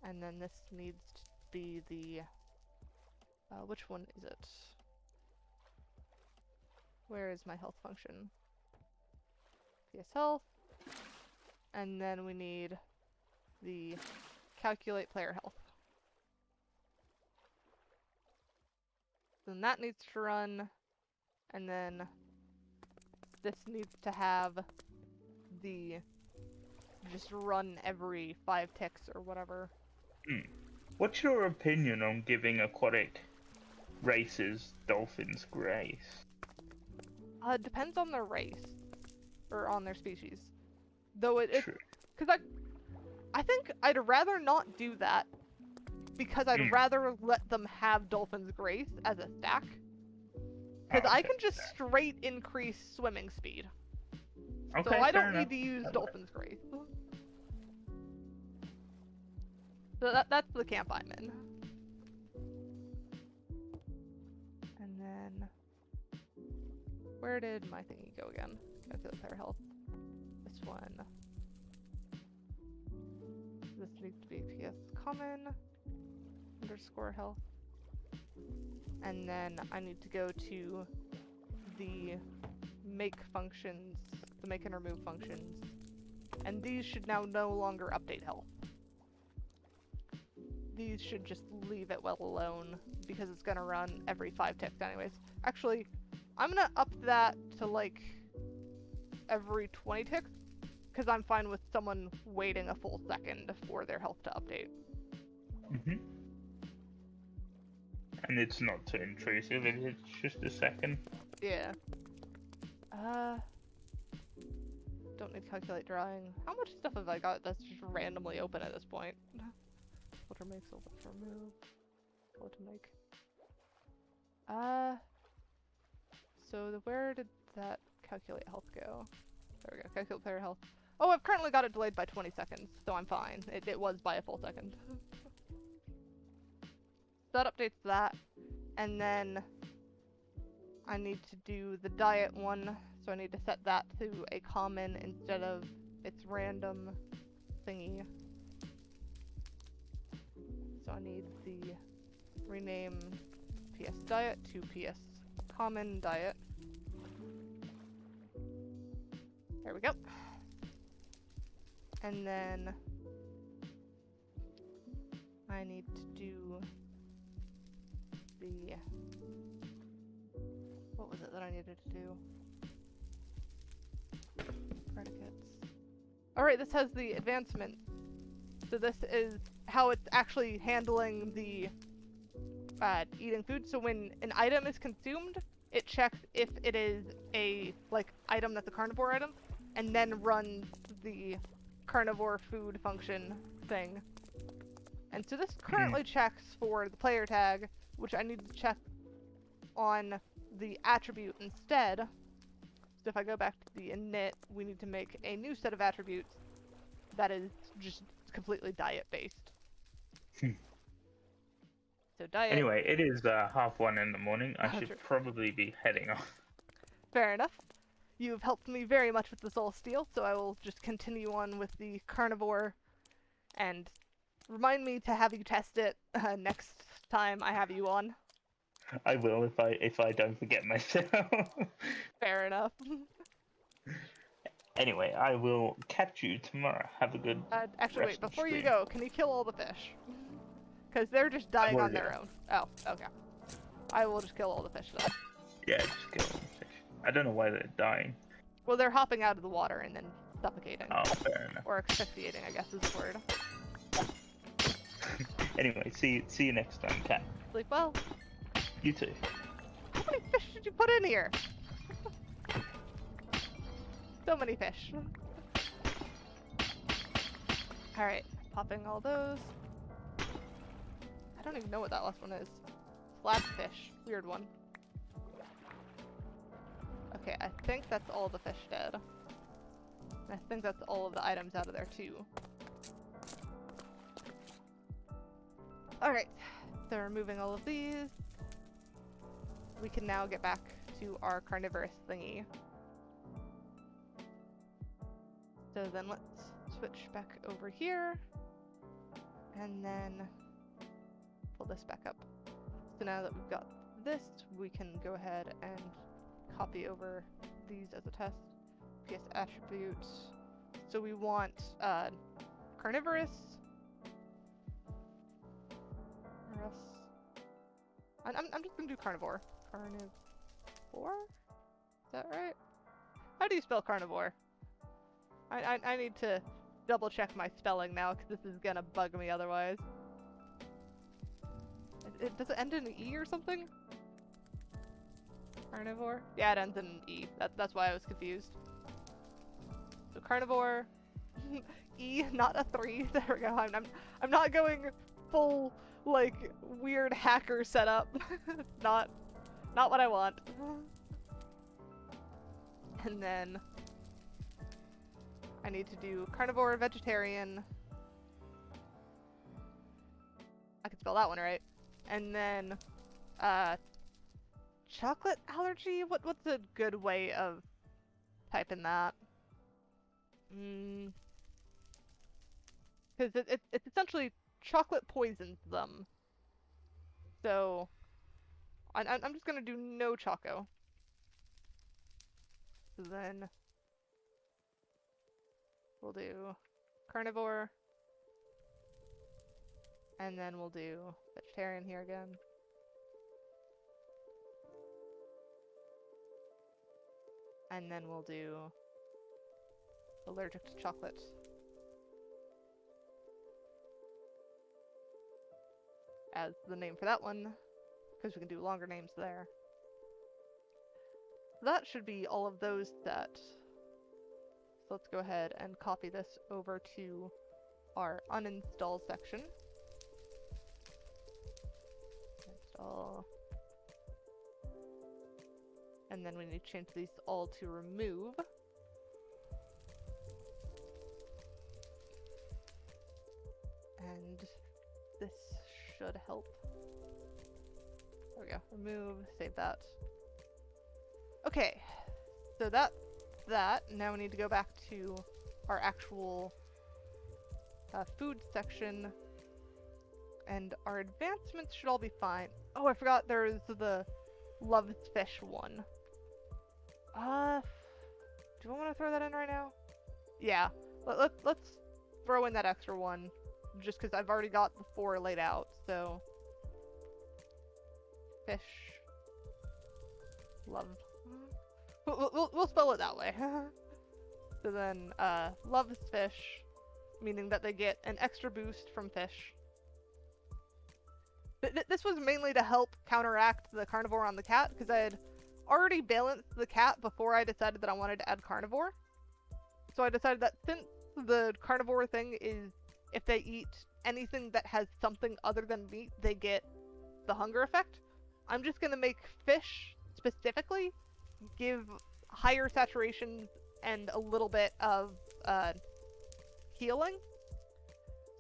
Speaker 1: And then this needs to be the which one is it? Where is my health function? PS health. And then we need the calculate player health. Then that needs to run, and then this needs to have the just run every 5 ticks or whatever.
Speaker 2: What's your opinion on giving aquatic races dolphins grace?
Speaker 1: Depends on their race or on their species. Though it
Speaker 2: True.
Speaker 1: because I think I'd rather not do that because I'd rather let them have dolphins grace as a stack. Because I can just straight increase swimming speed.
Speaker 2: Okay,
Speaker 1: so I don't
Speaker 2: enough.
Speaker 1: need to use dolphins grace. So that's the camp I'm in. And then where did my thingy go again? Calculate player health. This one. This needs to be PS common underscore health. And then I need to go to the make functions, the make and remove functions. And these should now no longer update health. These should just leave it well alone because it's gonna run every 5 ticks anyways. Actually, I'm gonna up that to like every 20 ticks because I'm fine with someone waiting a full second for their health to update.
Speaker 2: And it's not too intrusive, it's just a second.
Speaker 1: Yeah. Don't need to calculate drying. How much stuff have I got that's just randomly open at this point? Filter make, filter remove, filter make. So where did that calculate health go? There we go, calculate player health. Oh, I've currently got it delayed by 20 seconds, so I'm fine. It was by a full second. That updates that, and then I need to do the diet one, so I need to set that to a common instead of its random thingy. So I need the rename PS diet to PS common diet. There we go. And then I need to do the, what was it that I needed to do? Predicates. Alright, this has the advancement. So this is how it's actually handling the eating food. So when an item is consumed, it checks if it is a item that's a carnivore item, and then runs the carnivore food function thing. And so this currently checks for the player tag, which I need to check on the attribute instead. So if I go back to the init, we need to make a new set of attributes that is just completely diet based. So diet.
Speaker 2: Anyway, it is 1:30 in the morning. I should probably be heading off.
Speaker 1: Fair enough. You've helped me very much with the soul steel, so I will just continue on with the carnivore, and remind me to have you test it next time I have you on.
Speaker 2: I will if I don't forget myself.
Speaker 1: Fair enough.
Speaker 2: Anyway, I will catch you tomorrow. Have a good
Speaker 1: actually, wait, before you go, can you kill all the fish? Because they're just dying on their own. Oh, okay. I will just kill all the fish then.
Speaker 2: Yeah, just kill all the fish. I don't know why they're dying.
Speaker 1: Well, they're hopping out of the water and then suffocating.
Speaker 2: Oh, fair enough.
Speaker 1: Or asphyxiating, I guess is the word.
Speaker 2: Anyway, see you next time, Cat.
Speaker 1: Sleep well.
Speaker 2: You too.
Speaker 1: How many fish did you put in here? So many fish. Alright, popping all those. I don't even know what that last one is. Slab fish. Weird one. Okay, I think that's all the fish dead. I think that's all of the items out of there too. Alright, so removing all of these. We can now get back to our carnivorous thingy. So then let's switch back over here. And then pull this back up. So now that we've got this, we can go ahead and copy over these as a test. PS attributes. So we want carnivorous. I'm just gonna do carnivore. Carnivore? Is that right? How do you spell carnivore? I need to double check my spelling now because this is gonna bug me otherwise. Does it end in an E or something? Carnivore? Yeah, it ends in an E. That's why I was confused. So carnivore, E, not a 3. There we go. I'm not going full like weird hacker setup. not what I want. And then I need to do carnivore, vegetarian. I can spell that one right. And then chocolate allergy? What's a good way of typing that? Because it's essentially chocolate poisons them. So I'm just gonna do no choco. So then we'll do carnivore. And then we'll do vegetarian here again. And then we'll do allergic to chocolate. As the name for that one, because we can do longer names there. That should be all of those set. So let's go ahead and copy this over to our uninstall section. Install. And then we need to change these all to remove. And this should help. There we go. Remove, save that. Okay, so that's that. Now we need to go back to our actual food section. And our advancements should all be fine. Oh, I forgot there's the loves fish one. Do I want to throw that in right now? Yeah, let's throw in that extra one, just because I've already got the 4 laid out. So fish, love. We'll spell it that way. So then, loves fish, meaning that they get an extra boost from fish. This was mainly to help counteract the carnivore on the cat, because I had already balanced the cat before I decided that I wanted to add carnivore. So I decided that since the carnivore thing is if they eat anything that has something other than meat, they get the hunger effect, I'm just going to make fish specifically give higher saturation and a little bit of healing.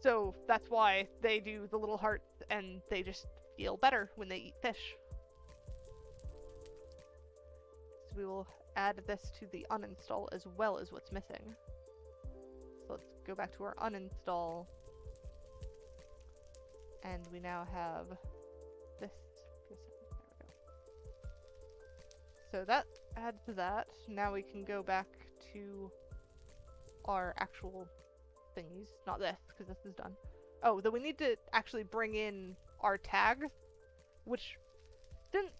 Speaker 1: So that's why they do the little hearts and they just feel better when they eat fish. So we will add this to the uninstall as well as what's missing. So let's go back to our uninstall. And we now have this. There we go. So that adds to that. Now we can go back to our actual thingies. Not this, because this is done. Oh, then we need to actually bring in our tags, which since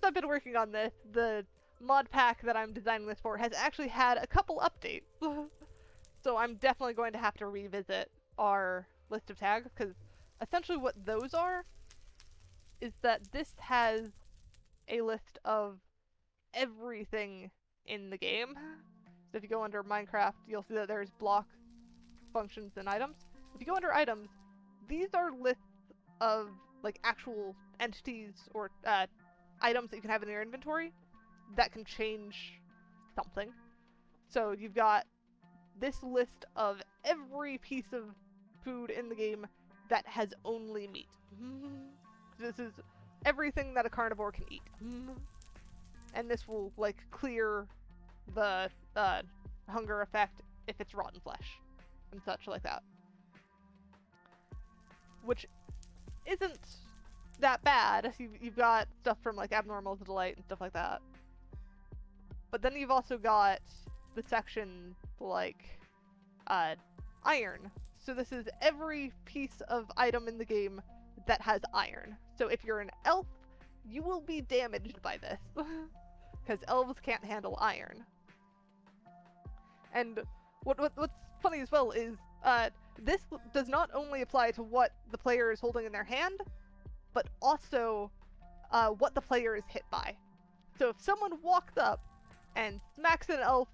Speaker 1: I've been working on this, the mod pack that I'm designing this for has actually had a couple updates. So I'm definitely going to have to revisit our list of tags, because essentially what those are is that this has a list of everything in the game. So if you go under Minecraft, you'll see that there's block, functions, and items. If you go under items, these are lists of like actual entities or items that you can have in your inventory that can change something. So you've got this list of every piece of food in the game that has only meat. This is everything that a carnivore can eat. And this will like clear the hunger effect if it's rotten flesh and such like that. Which isn't that bad. You've got stuff from like Abnormal Delight and stuff like that. But then you've also got the section like iron. So this is every piece of item in the game that has iron. So if you're an elf, you will be damaged by this. Because elves can't handle iron. And what's funny as well is this does not only apply to what the player is holding in their hand, but also what the player is hit by. So if someone walks up and smacks an elf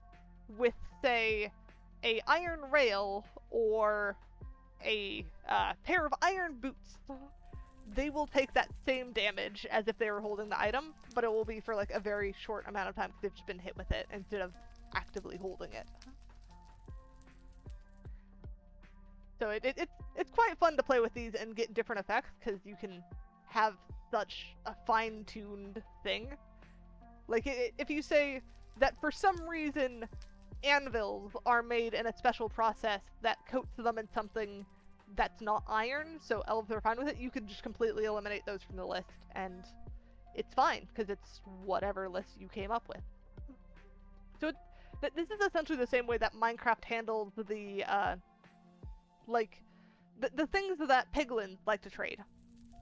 Speaker 1: with, say, a iron rail or a pair of iron boots, they will take that same damage as if they were holding the item, but it will be for like a very short amount of time because they've just been hit with it instead of actively holding it. So it's quite fun to play with these and get different effects because you can have such a fine-tuned thing. Like if you say that for some reason anvils are made in a special process that coats them in something that's not iron, so elves are fine with it, you could just completely eliminate those from the list, and it's fine, because it's whatever list you came up with. So this is essentially the same way that Minecraft handles the, the things that piglins like to trade.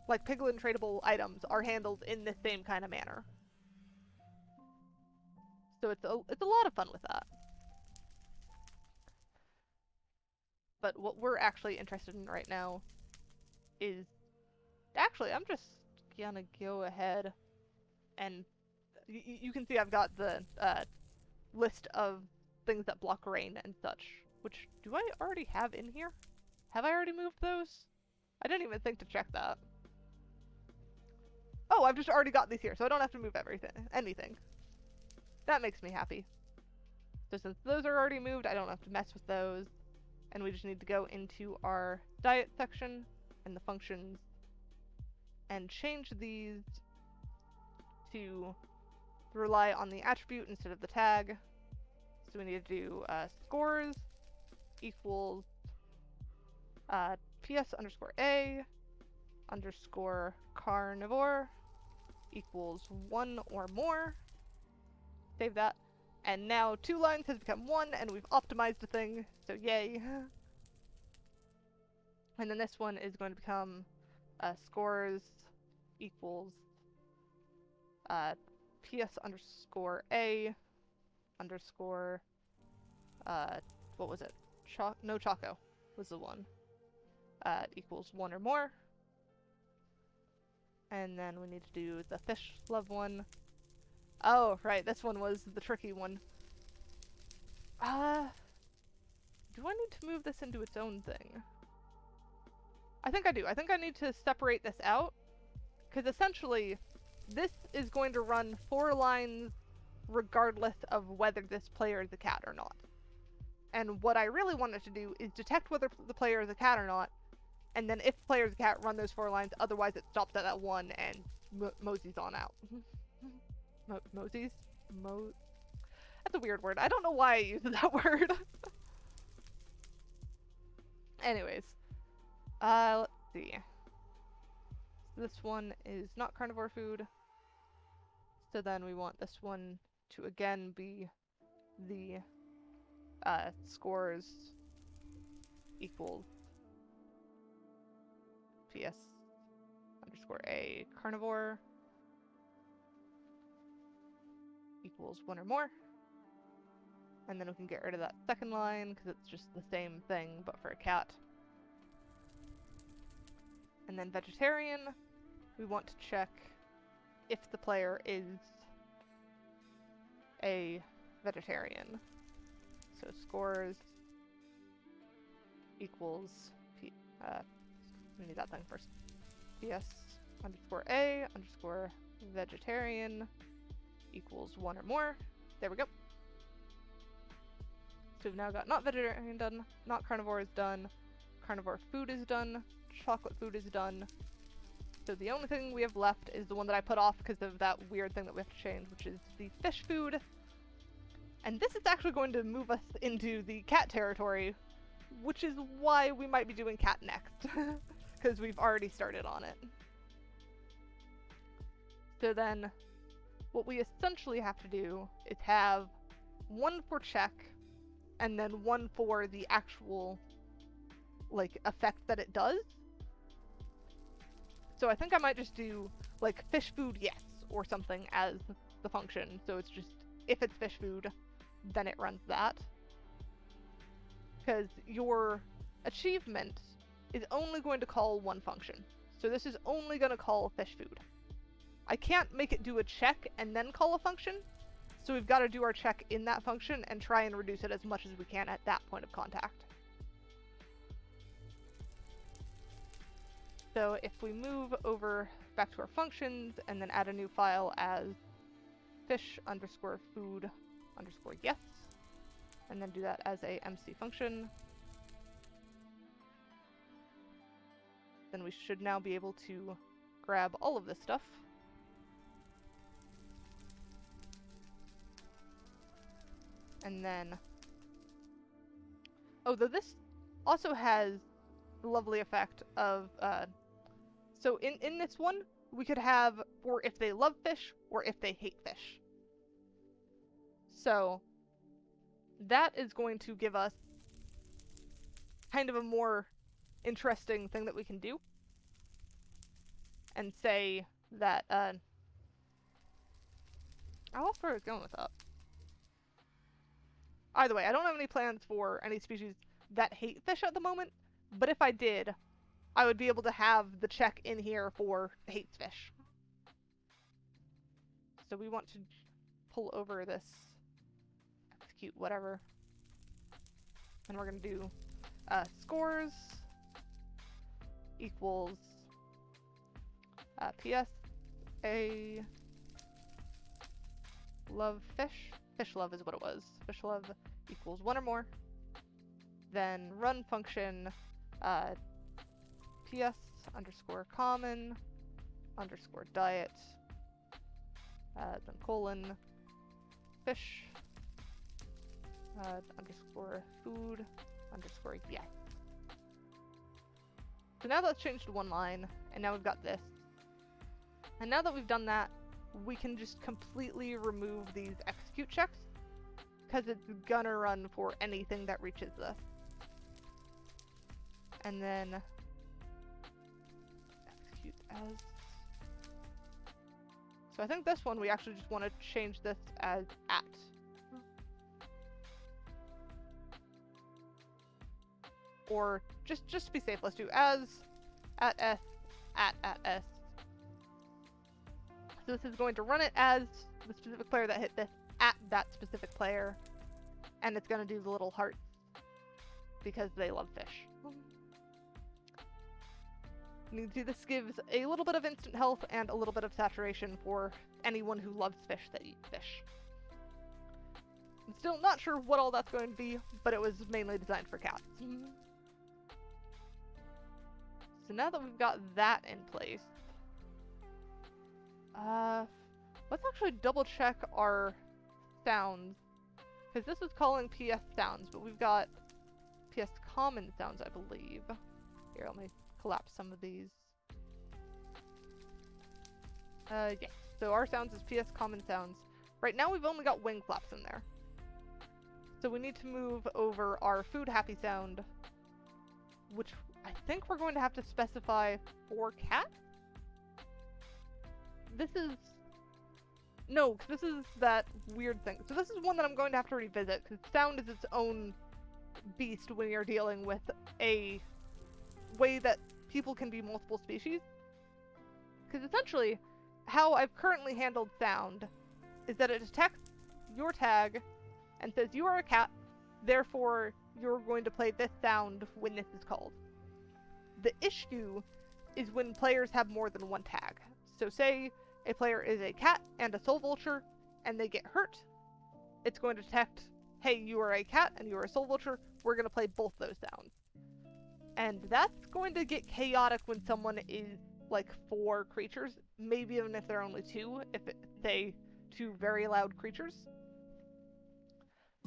Speaker 1: Like, piglin tradable items are handled in the same kind of manner. So it's a lot of fun with that. But what we're actually interested in right now is... Actually, I'm just gonna go ahead and... You can see I've got the list of things that block rain and such. Which, do I already have in here? Have I already moved those? I didn't even think to check that. Oh, I've just already got these here, so I don't have to move anything. That makes me happy. So since those are already moved, I don't have to mess with those. And we just need to go into our diet section and the functions and change these to rely on the attribute instead of the tag. So we need to do scores equals ps_a underscore carnivore equals 1 or more. Save that. And now 2 lines has become 1, and we've optimized the thing, so yay. And then this one is going to become scores equals ps_a underscore what was it? No Choco was the one. Equals 1 or more. And then we need to do the fish love one. Oh, right, this one was the tricky one. Do I need to move this into its own thing? I think I do. I think I need to separate this out, because essentially, this is going to run 4 lines regardless of whether this player is a cat or not. And what I really want it to do is detect whether the player is a cat or not, and then if the player is a cat, run those 4 lines, otherwise it stops at that 1 and moseys on out. Moseys? That's a weird word. I don't know why I use that word. Anyways. Let's see. This one is not carnivore food. So then we want this one to again be the scores equals ps_a carnivore equals 1 or more. And then we can get rid of that second line because it's just the same thing but for a cat. And then vegetarian, we want to check if the player is a vegetarian. So scores equals we need that thing first. PS_A_vegetarian equals 1 or more. There we go. So we've now got not vegetarian done, not carnivore is done, carnivore food is done, chocolate food is done. So the only thing we have left is the one that I put off because of that weird thing that we have to change, which is the fish food. And this is actually going to move us into the cat territory, which is why we might be doing cat next, because we've already started on it. So then, what we essentially have to do is have one for check, and then one for the actual, like, effect that it does. So I think I might just do, like, fish food yes, or something as the function. So it's just, if it's fish food, then it runs that. Because your achievement is only going to call one function. So this is only going to call fish food. I can't make it do a check and then call a function, so we've got to do our check in that function and try and reduce it as much as we can at that point of contact. So if we move over back to our functions and then add a new file as fish_food_yes, and then do that as a MC function, then we should now be able to grab all of this stuff. And then, oh, though this also has the lovely effect of, so in this one, we could have for if they love fish or if they hate fish. So that is going to give us kind of a more interesting thing that we can do. And say that, I lost where I was going with that. Either way, I don't have any plans for any species that hate fish at the moment, but if I did, I would be able to have the check in here for hates fish. So we want to pull over this execute whatever, and we're going to do scores equals PS_A love fish. Fish love is what it was. Fish love equals 1 or more. Then run function PS_common_diet then colon fish _food_yes. So now that's changed to one line, and now we've got this. And now that we've done that, we can just completely remove these execute checks, because it's gonna run for anything that reaches this. And then execute as. So I think this one we actually just want to change this as at. Or just to be safe, let's do as at s at s. So this is going to run it as the specific player that hit this at that specific player, and it's going to do the little heart because they love fish. And you can see this gives a little bit of instant health and a little bit of saturation for anyone who loves fish that eats fish. I'm still not sure what all that's going to be, but it was mainly designed for cats. So now that we've got that in place, let's actually double check our sounds, because this is calling PS sounds, but we've got PS common sounds, I believe. Here, let me collapse some of these. Yeah, so our sounds is PS common sounds. Right now we've only got wing flaps in there. So we need to move over our food happy sound, which I think we're going to have to specify for cat. This is... No, because this is that weird thing. So this is one that I'm going to have to revisit, because sound is its own beast when you're dealing with a way that people can be multiple species. Because essentially, how I've currently handled sound is that it detects your tag and says you are a cat, therefore you're going to play this sound when this is called. The issue is when players have more than one tag. So say a player is a cat and a soul vulture and they get hurt, it's going to detect, hey, you are a cat and you are a soul vulture, we're going to play both those sounds. And that's going to get chaotic when someone is like 4 creatures, maybe even if they're only 2, if it's, say, 2 very loud creatures.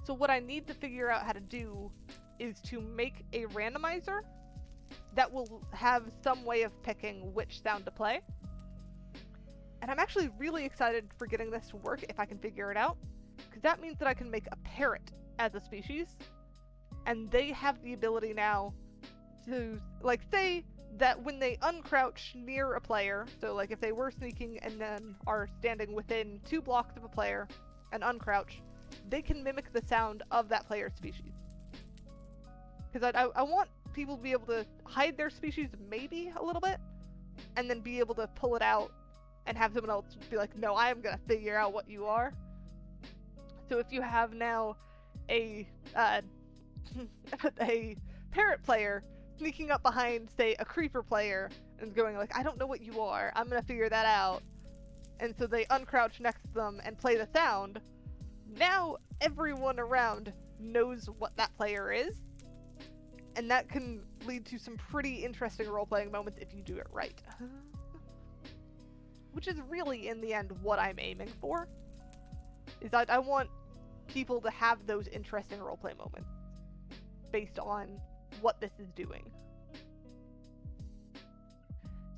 Speaker 1: So what I need to figure out how to do is to make a randomizer that will have some way of picking which sound to play. And I'm actually really excited for getting this to work if I can figure it out, because that means that I can make a parrot as a species, and they have the ability now to, like, say that when they uncrouch near a player, so like if they were sneaking and then are standing within 2 blocks of a player and uncrouch, they can mimic the sound of that player's species. Because I want people to be able to hide their species maybe a little bit, and then be able to pull it out and have someone else be like, no, I am going to figure out what you are. So if you have now a a parrot player sneaking up behind, say, a creeper player and going like, I don't know what you are, I'm going to figure that out. And so they uncrouch next to them and play the sound. Now everyone around knows what that player is. And that can lead to some pretty interesting role-playing moments if you do it right. Which is really, in the end, what I'm aiming for. Is that I want people to have those interesting roleplay moments based on what this is doing.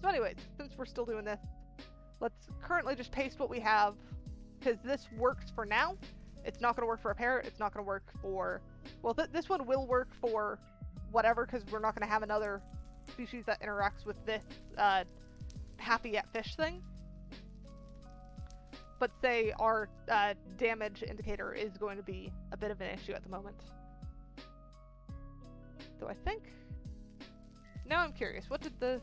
Speaker 1: So anyways, since we're still doing this, let's currently just paste what we have, because this works for now. It's not going to work for a parrot, it's not going to work for... Well, this one will work for whatever, because we're not going to have another species that interacts with this happy at fish thing. But say our damage indicator is going to be a bit of an issue at the moment. So I think... Now I'm curious, what did this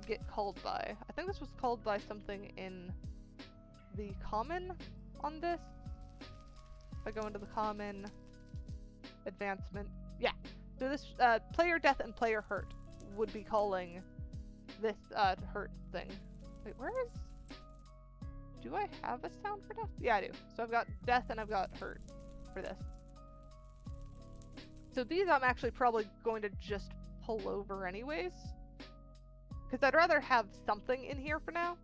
Speaker 1: get called by? I think this was called by something in the common on this. If I go into the common advancement... Yeah, so this player death and player hurt would be calling this hurt thing. Wait, where is... Do I have a sound for death? Yeah, I do. So I've got death and I've got hurt for this. So these I'm actually probably going to just pull over anyways, because I'd rather have something in here for now.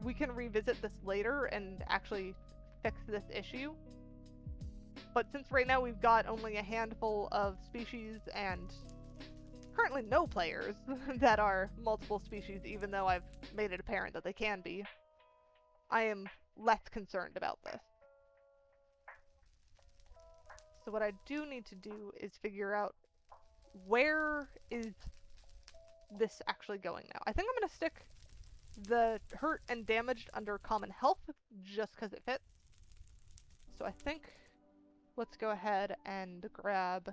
Speaker 1: We can revisit this later and actually fix this issue. But since right now we've got only a handful of species and currently no players that are multiple species, even though I've made it apparent that they can be, I am less concerned about this. So what I do need to do is figure out where is this actually going now. I think I'm going to stick the hurt and damaged under common health just because it fits. So I think let's go ahead and grab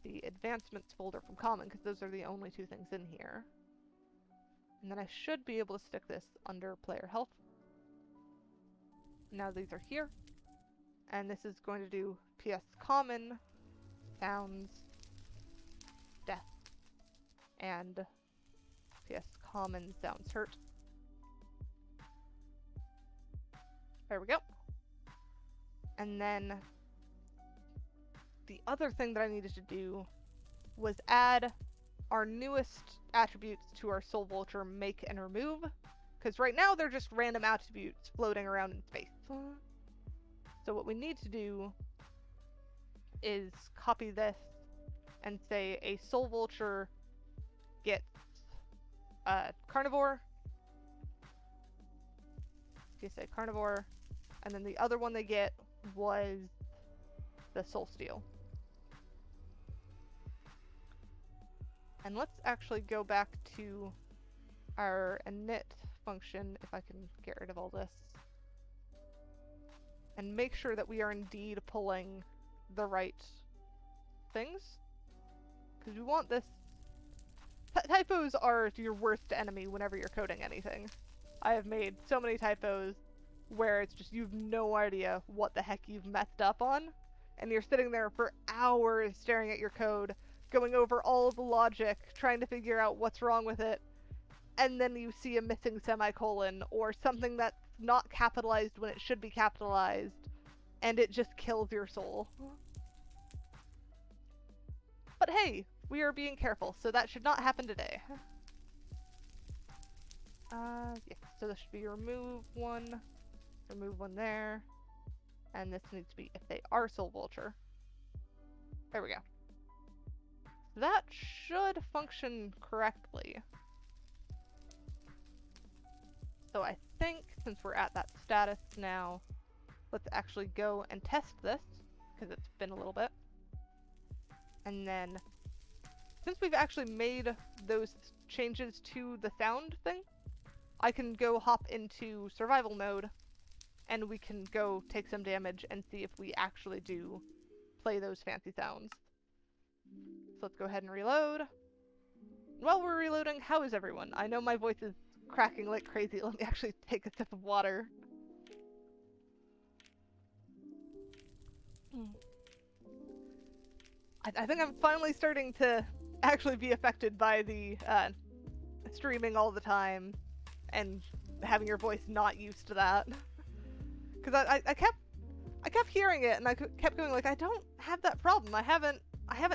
Speaker 1: the advancements folder from common, because those are the only 2 things in here. And then I should be able to stick this under player health. Now these are here. And this is going to do PS common, sounds, death, and PS common, sounds, hurt. There we go. And then the other thing that I needed to do was add our newest attributes to our soul vulture make and remove, because right now they're just random attributes floating around in space. So what we need to do is copy this and say a soul vulture gets carnivore. You say carnivore, and then the other one they get was the soul steel. And let's actually go back to our init function, if I can get rid of all this, and make sure that we are indeed pulling the right things. Because we want this... Typos are your worst enemy whenever you're coding anything. I have made so many typos where it's just you've no idea what the heck you've messed up on, and you're sitting there for hours staring at your code, going over all of the logic, trying to figure out what's wrong with it, and then you see a missing semicolon or something that's not capitalized when it should be capitalized, and it just kills your soul. But hey, we are being careful, so that should not happen today. Yeah, so this should be remove one there, and this needs to be if they are soul vulture. There we go. That should function correctly. So I think since we're at that status now, let's actually go and test this, because it's been a little bit. And then, since we've actually made those changes to the sound thing, I can go hop into survival mode, and we can go take some damage and see if we actually do play those fancy sounds. So let's go ahead and reload. While we're reloading, how is everyone? I know my voice is cracking like crazy. Let me actually take a sip of water. I think I'm finally starting to actually be affected by the streaming all the time and having your voice not used to that. Because I kept hearing it and I kept going like, I don't have that problem. I haven't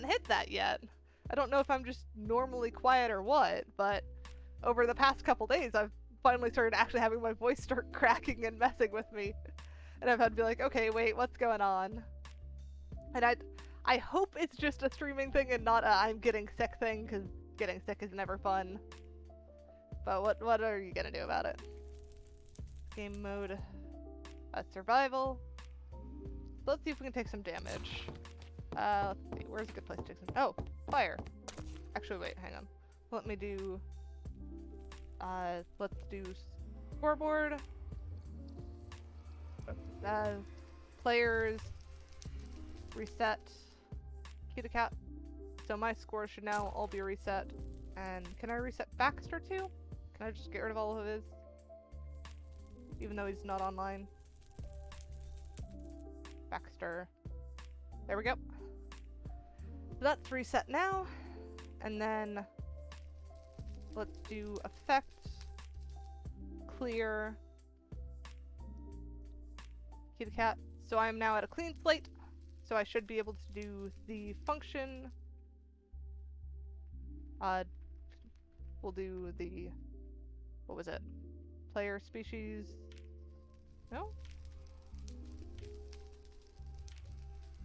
Speaker 1: hit that yet. I don't know if I'm just normally quiet or what, but over the past couple days I've finally started actually having my voice start cracking and messing with me. And I've had to be like, okay, wait, what's going on? And I hope it's just a streaming thing and not a I'm getting sick thing, because getting sick is never fun. But what are you gonna do about it? Game mode, survival. Let's see if we can take some damage. Let's see, where's a good place to take some? Oh, fire. Actually, wait, hang on. Let me do. Let's do scoreboard. Players. Reset. Kitty cat. So my score should now all be reset. And can I reset Baxter too? Can I just get rid of all of his? Even though he's not online. Baxter. There we go. So that's reset now. And then let's do effect. Clear. Kitty cat. So I am now at a clean slate. So I should be able to do the function. We'll do the, what was it? Player species, no?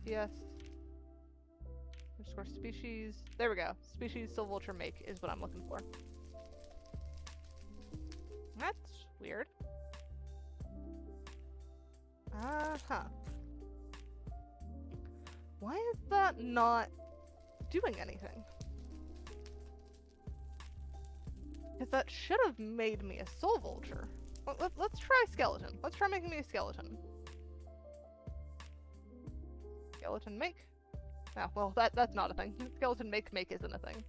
Speaker 1: Yes. Underscore species, there we go. Species soul vulture make is what I'm looking for. That's weird. Uh-huh. Why is that not doing anything? Because that should have made me a soul vulture. Let's try skeleton. Let's try making me a skeleton. Skeleton make? Oh, well, that's not a thing. Skeleton make isn't a thing.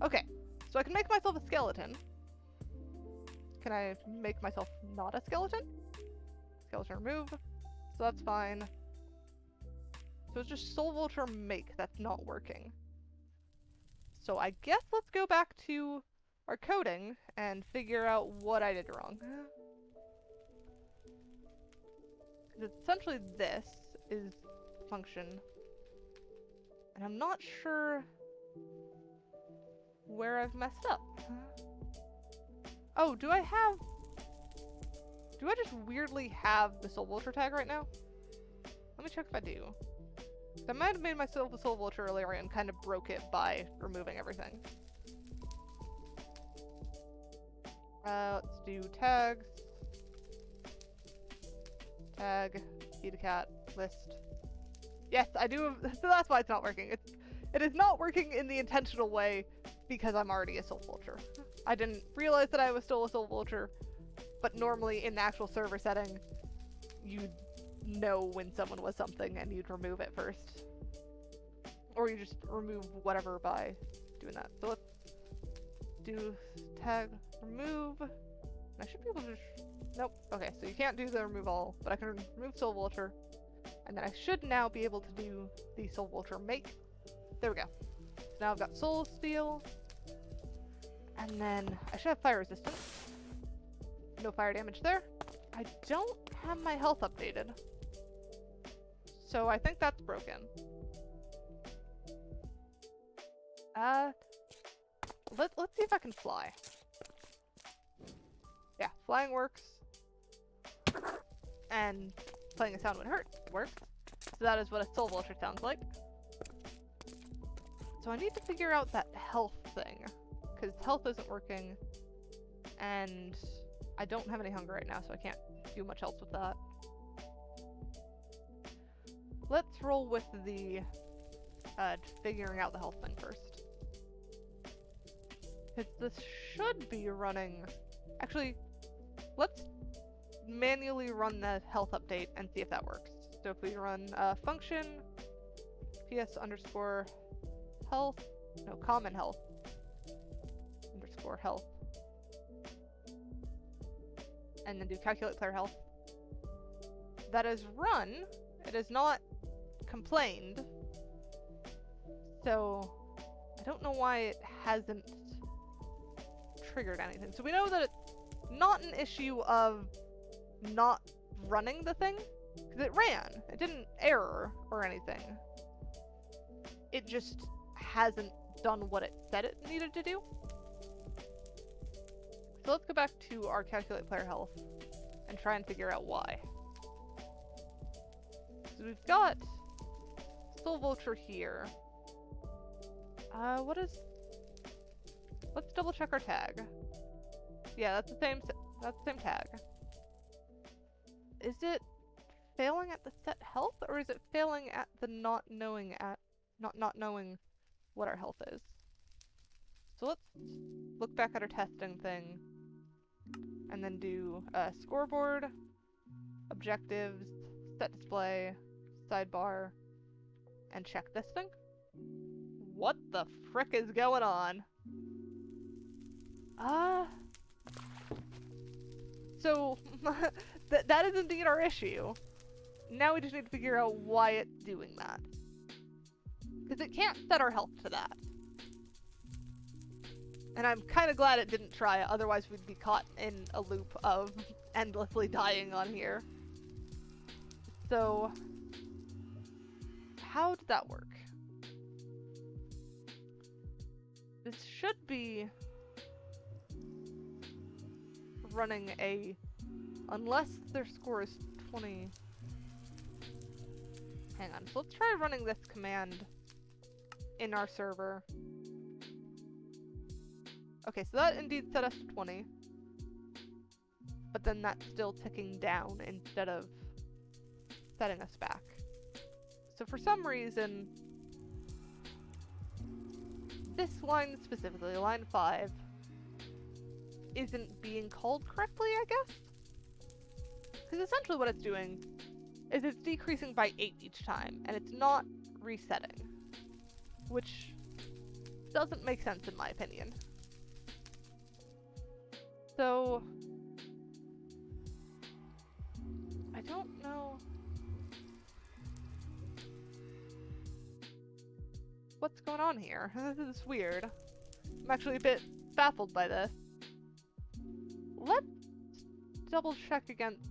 Speaker 1: Okay, so I can make myself a skeleton. Can I make myself not a skeleton? Skeleton remove. So that's fine. So it's just soul vulture make that's not working. So I guess let's go back to our coding and figure out what I did wrong. Because essentially this is function. And I'm not sure where I've messed up. Oh, do I just weirdly have the soul vulture tag right now? Let me check if I do. I might have made myself a soul vulture earlier and kind of broke it by removing everything. Let's do tags. Tag, kitty cat, list. Yes, I do. So that's why it's not working. It is not working in the intentional way because I'm already a soul vulture. I didn't realize that I was still a soul vulture, but normally in the actual server setting, you'd know when someone was something and you'd remove it first. Or you just remove whatever by doing that. So let's do tag remove. I should be able to just... Nope. Okay, so you can't do the remove all, but I can remove soul vulture. And then I should now be able to do the soul vulture make. There we go. So now I've got soul steel. And then I should have fire resistance. No fire damage there. I don't have my health updated. So I think that's broken. Let's see if I can fly. Yeah, flying works. And playing a sound when hurt works. So that is what a soul vulture sounds like. So I need to figure out that health thing. Because health isn't working. And I don't have any hunger right now, so I can't do much else with that. Let's roll with the figuring out the health thing first. Because this should be running... Actually, let's manually run the health update and see if that works. So if we run function ps underscore health, no, common health underscore health, and then do calculate player health. That is run. It is not complained. So I don't know why it hasn't triggered anything. So we know that it's not an issue of not running the thing, because it ran. It didn't error or anything. It just hasn't done what it said it needed to do. So let's go back to our calculate player health and try and figure out why. So we've got soul vulture here. Let's double check our tag. Yeah, that's the same tag. Is it failing at the set health, or is it failing at the not knowing what our health is? So let's look back at our testing thing and then do scoreboard, objectives, set display, sidebar, and check this thing. What the frick is going on? So that is indeed our issue. Now we just need to figure out why it's doing that. Because it can't set our health to that. And I'm kind of glad it didn't try it, otherwise we'd be caught in a loop of endlessly dying on here. So, how did that work? This should be running unless their score is 20. Hang on, so let's try running this command in our server. Okay, so that indeed set us to 20. But then that's still ticking down instead of setting us back. So for some reason, this line specifically, line 5, isn't being called correctly, I guess? Because essentially what it's doing is it's decreasing by 8 each time, and it's not resetting. Which doesn't make sense in my opinion. So, I don't know what's going on here. This is weird. I'm actually a bit baffled by this. Let's double check against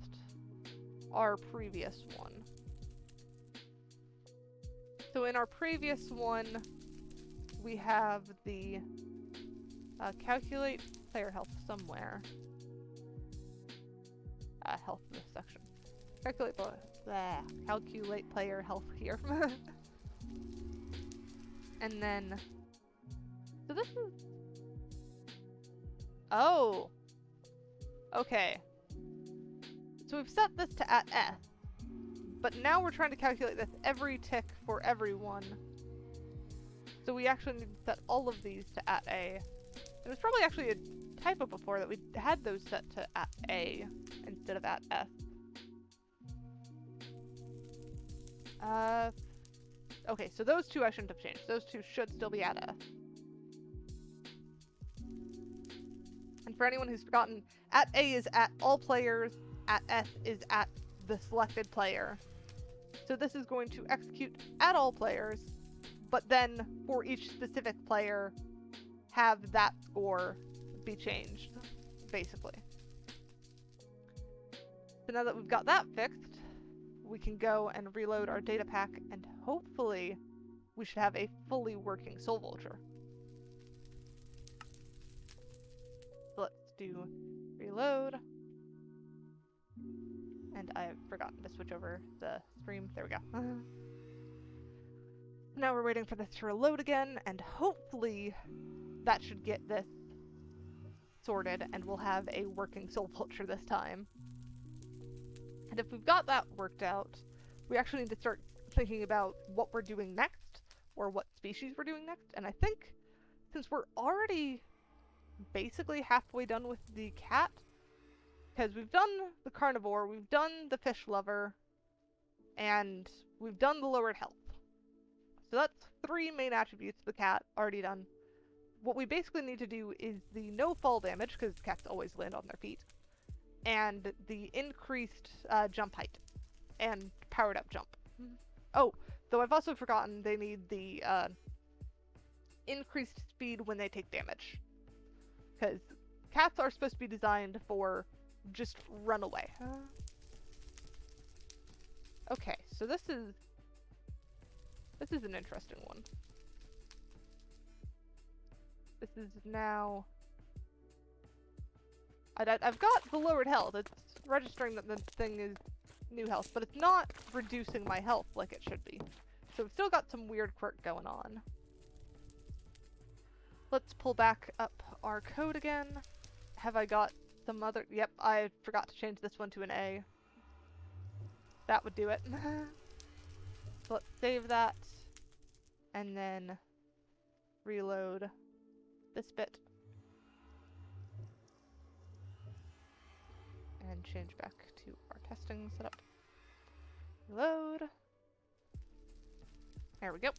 Speaker 1: our previous one. So in our previous one, we have the calculate player health somewhere. Health in this section. Calculate player health here. And then, so this is, oh, okay. So we've set this to @s, but now we're trying to calculate this every tick for everyone. So we actually need to set all of these to @a. It was probably actually a typo before that we had those set to @a instead of @s. Okay, so those two I shouldn't have changed. Those two should still be @s. And for anyone who's forgotten, at A is at all players, at S is at the selected player. So this is going to execute at all players, but then for each specific player, have that score be changed, basically. So now that we've got that fixed, we can go and reload our data pack, and hopefully we should have a fully working soul vulture. So let's do reload. And I've forgotten to switch over the stream. There we go. Now we're waiting for this to reload again, and hopefully that should get this sorted, and we'll have a working soul vulture this time. And if we've got that worked out, we actually need to start thinking about what we're doing next, or what species we're doing next. And I think since we're already basically halfway done with the cat, because we've done the carnivore, we've done the fish lover, and we've done the lowered health. So that's 3 main attributes of the cat already done. What we basically need to do is the no fall damage, because cats always land on their feet, and the increased jump height, and powered up jump. Oh, though I've also forgotten they need the increased speed when they take damage. Because cats are supposed to be designed for just run away. Okay, so this is an interesting one. This is now... I've got the lowered health. It's registering that the thing is new health, but it's not reducing my health like it should be. So we've still got some weird quirk going on. Let's pull back up our code again. Have I got some other... Yep, I forgot to change this one to an A. That would do it. So let's save that. And then reload this bit. And change back to our testing setup. Reload. There we go.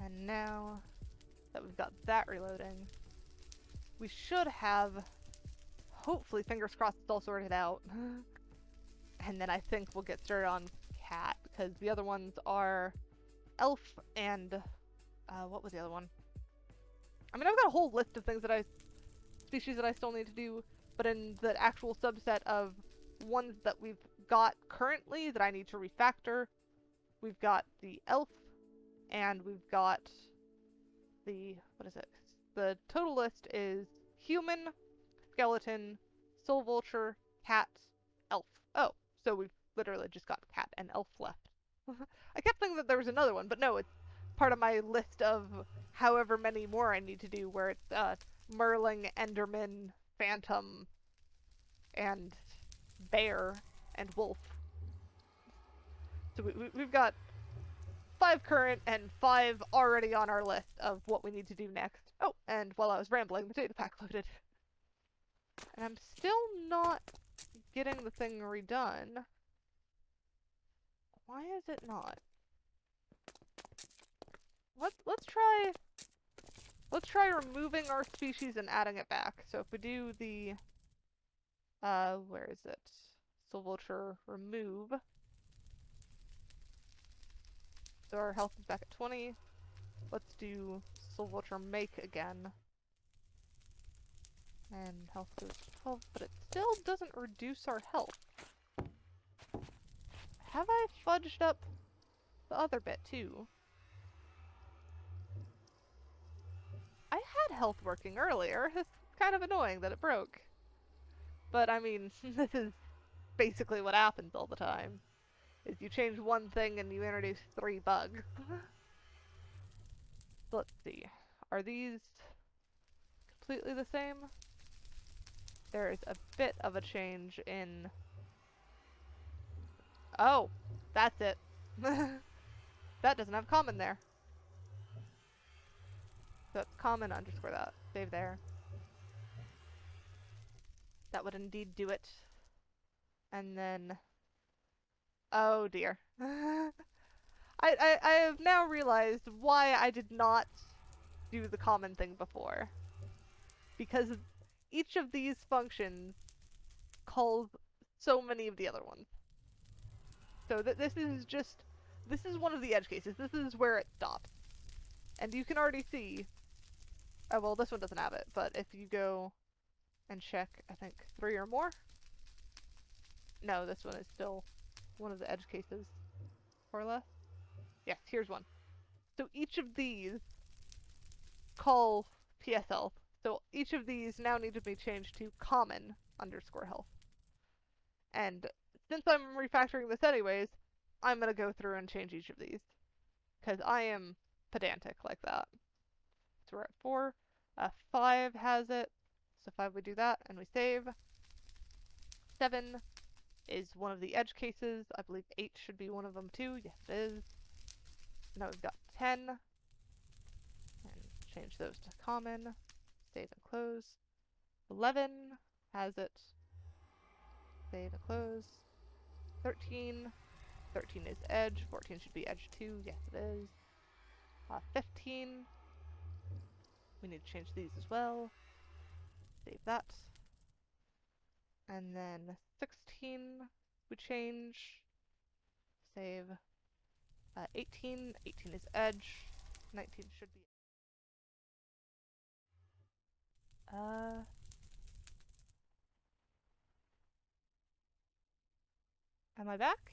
Speaker 1: And now that we've got that reloading, we should have, hopefully, fingers crossed, it's all sorted out. And then I think we'll get started on cat, because the other ones are elf and, what was the other one? I mean, I've got a whole list of things that species that I still need to do, but in the actual subset of ones that we've got currently that I need to refactor, we've got the elf, and we've got the, what is it? The total list is human, skeleton, soul vulture, cat, elf. Oh, so we've literally just got cat and elf left. I kept thinking that there was another one, but no, it's part of my list of however many more I need to do, where it's Merling, Enderman, Phantom, and Bear, and Wolf. So we've got 5 current and 5 already on our list of what we need to do next. Oh, and while I was rambling, the data pack loaded. And I'm still not getting the thing redone. Why is it not? Let's try removing our species and adding it back. So if we do the where is it? Soul vulture remove. So our health is back at 20. Let's do soul vulture make again. And health goes to 12, but it still doesn't reduce our health. Have I fudged up the other bit too? I had health working earlier. It's kind of annoying that it broke. But I mean, this is basically what happens all the time. Is you change one thing and you introduce 3 bugs. Let's see. Are these completely the same? There is a bit of a change in... Oh, that's it. That doesn't have common there. So it's common underscore that. Save there. That would indeed do it. And then... Oh dear. I have now realized why I did not do the common thing before. because each of these functions calls so many of the other ones. So this is one of the edge cases. This is where it stops. And you can already see, oh well, this one doesn't have it, but if you go and check, I think 3 or more, no, this one is still one of the edge cases, or less. Yes, here's one. So each of these call PSL. So each of these now need to be changed to common underscore health. And since I'm refactoring this anyways, I'm going to go through and change each of these. Because I am pedantic like that. So we're at 4. 5 has it. So 5 we do that and we save. 7 is one of the edge cases. I believe 8 should be one of them too. Yes, it is. Now we've got 10. And change those to common. Save and close. 11 has it. Save and close. 13. 13 is edge. 14 should be edge 2. Yes, it is. 15. We need to change these as well. Save that. And then 16 we change. Save. 18. 18 is edge. 19 should be. Am I back?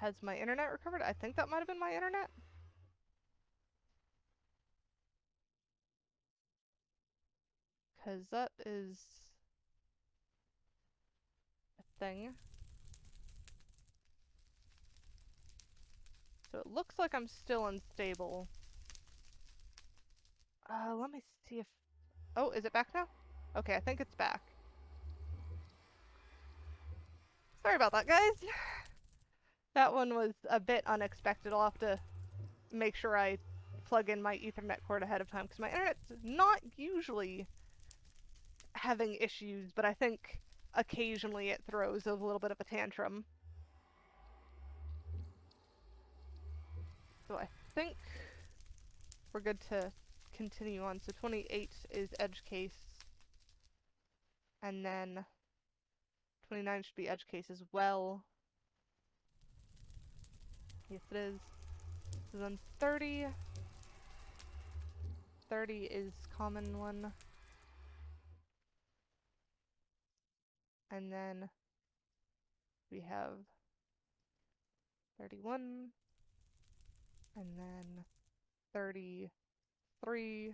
Speaker 1: Has my internet recovered? I think that might have been my internet. Because that is a thing. So it looks like I'm still unstable. Let me see if... Oh, is it back now? Okay, I think it's back. Sorry about that, guys. That one was a bit unexpected. I'll have to make sure I plug in my Ethernet cord ahead of time, because my internet's not usually having issues, but I think occasionally it throws a little bit of a tantrum. So I think we're good to continue on. So 28 is edge case, and then 29 should be edge case as well. Yes, it is. So then 30. 30 is common one. And then we have 31. And then 33.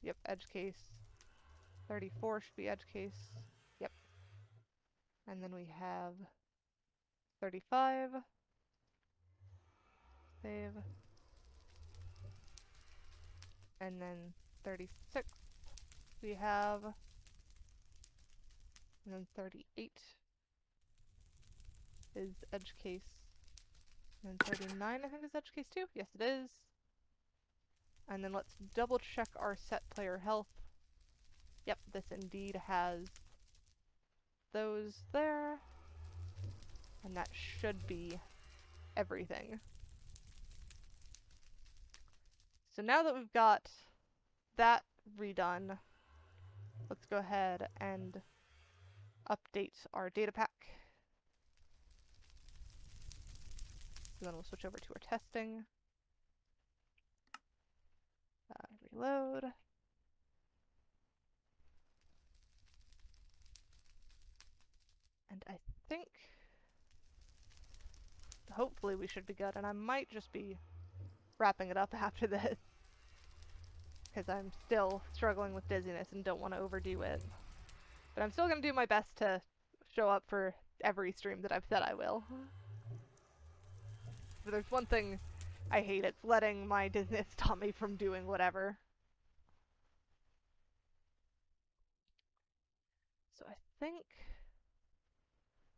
Speaker 1: Yep, edge case. 34 should be edge case. Yep. And then we have 35. Save. And then 36 we have. And then 38 is edge case. And then 39 I think is edge case too. Yes, it is. And then let's double check our set player health. Yep, this indeed has those there. And that should be everything. So now that we've got that redone, let's go ahead and update our data pack. So then we'll switch over to our testing. Reload. And I think hopefully we should be good, and I might just be wrapping it up after this because I'm still struggling with dizziness and don't want to overdo it. But I'm still going to do my best to show up for every stream that I've said I will. But there's one thing I hate, it's letting my dizziness stop me from doing whatever. So I think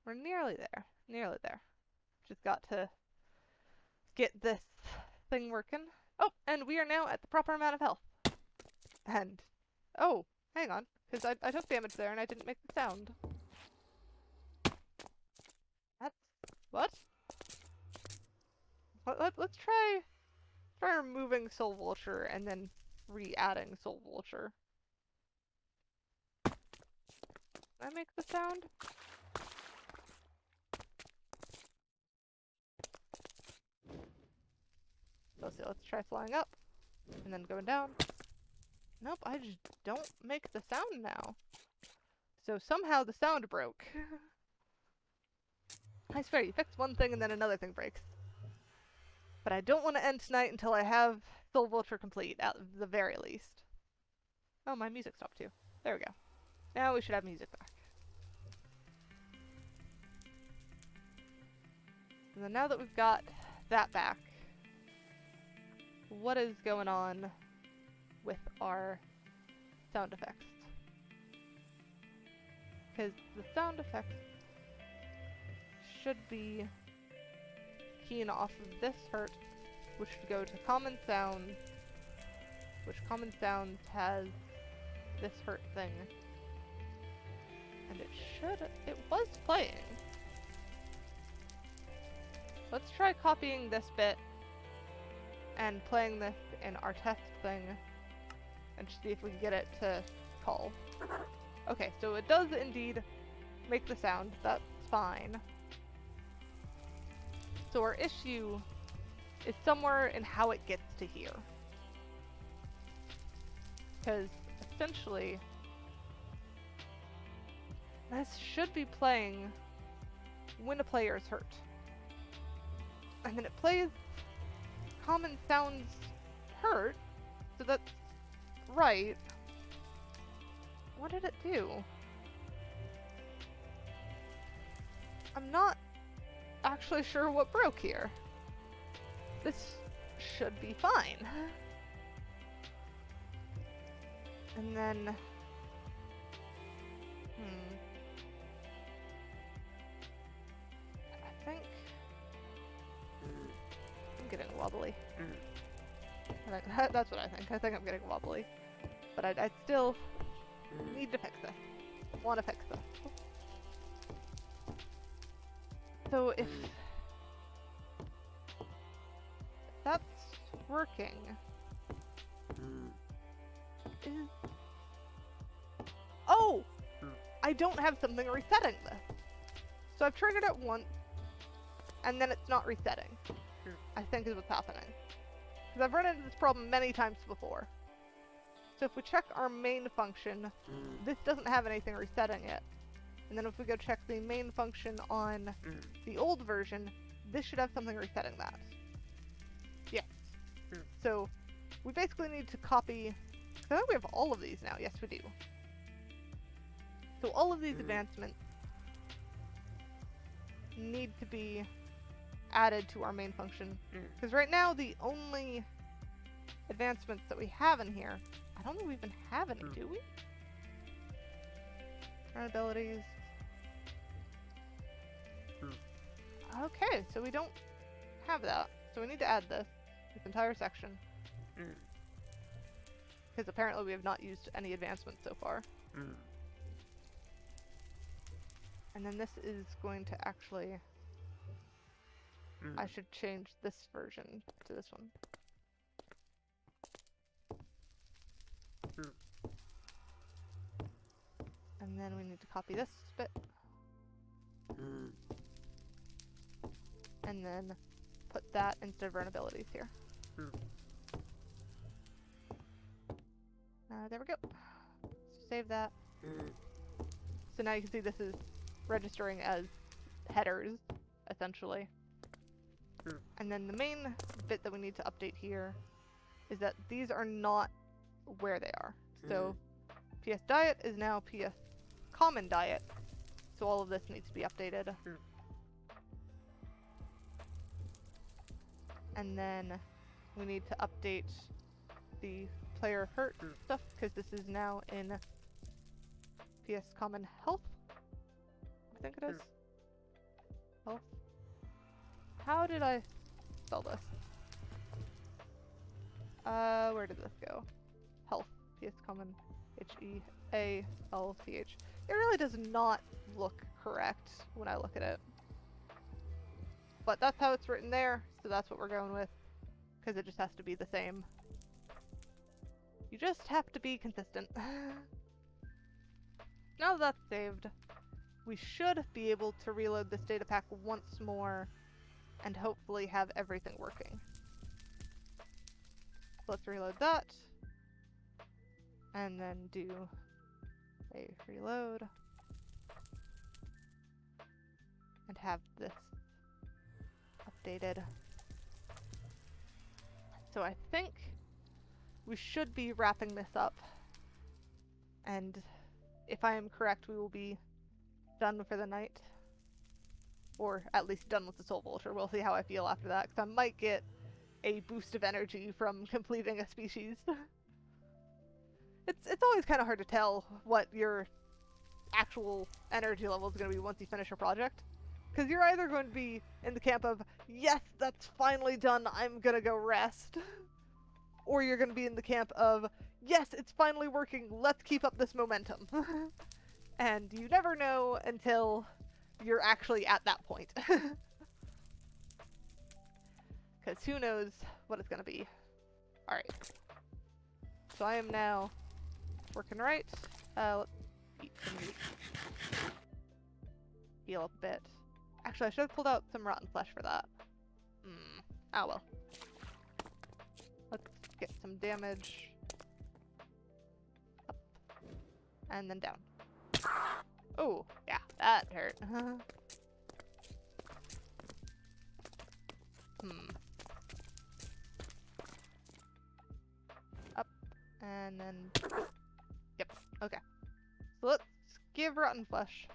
Speaker 1: we're nearly there. Nearly there. Just got to get this thing working. Oh, and we are now at the proper amount of health. And, oh, hang on, because I took damage there and I didn't make the sound. That's, what? Let's try try removing Soul Vulture and then re-adding Soul Vulture. Can I make the sound? Let's see, let's try flying up and then going down. Nope, I just don't make the sound now. So somehow the sound broke. I swear, you fix one thing and then another thing breaks. But I don't want to end tonight until I have Soul Vulture complete, at the very least. Oh, my music stopped too. There we go. Now we should have music back. And then now that we've got that back, what is going on with our sound effects? Because the sound effects should be keying off of this hurt, which should go to common sounds, which common sounds has this hurt thing. And it was playing. Let's try copying this bit and playing this in our test thing and see if we can get it to call. Okay, so it does indeed make the sound. That's fine. So our issue is somewhere in how it gets to here. Because essentially, this should be playing when a player is hurt. And then it plays common sounds hurt, so that's right. What did it do? I'm not actually sure what broke here. This should be fine. And then... I think... I'm getting wobbly. That's what I think. I think I'm getting wobbly. But I still need to fix this. Want to fix this. So if that's working, oh! I don't have something resetting this. So I've triggered it once, and then it's not resetting. I think is what's happening. Because I've run into this problem many times before. So if we check our main function, this doesn't have anything resetting it. And then if we go check the main function on the old version, this should have something resetting that. Yes. So we basically need to copy... I think we have all of these now. Yes, we do. So all of these advancements need to be added to our main function. Because right now, the only advancements that we have in here, I don't think we even have any, do we? Our abilities. Okay, so we don't have that. So we need to add this entire section. Because apparently we have not used any advancements so far. And then this is going to actually... I should change this version to this one. And then we need to copy this bit. And then put that instead of vulnerabilities here. There we go. So save that. So now you can see this is registering as headers, essentially. And then the main bit that we need to update here is that these are not where they are. So PS Diet is now PS Common Diet. So all of this needs to be updated. And then we need to update the player hurt stuff because this is now in PS Common Health. I think it is. Health. How did I spell this? Where did this go? Health. PS Common Health. It really does not look correct when I look at it. But that's how it's written there, so that's what we're going with. because it just has to be the same. You just have to be consistent. Now that that's saved, we should be able to reload this data pack once more and hopefully have everything working. Let's reload that, and then do a reload, and have this updated. So I think we should be wrapping this up, and if I am correct, we will be done for the night. Or at least done with the Soul Vulture. We'll see how I feel after that, because I might get a boost of energy from completing a species. It's always kind of hard to tell what your actual energy level is going to be once you finish a project. Because you're either going to be in the camp of, yes, that's finally done, I'm going to go rest. Or you're going to be in the camp of, yes, it's finally working, let's keep up this momentum. And you never know until you're actually at that point. Because who knows what it's going to be. Alright. So I am now working right. Let's eat some meat. Heal up a bit. Actually, I should have pulled out some rotten flesh for that. Ah well. Let's get some damage. Up. And then down. Oh, yeah, that hurt. Up, and then... Yep, okay. So let's give rotten flesh.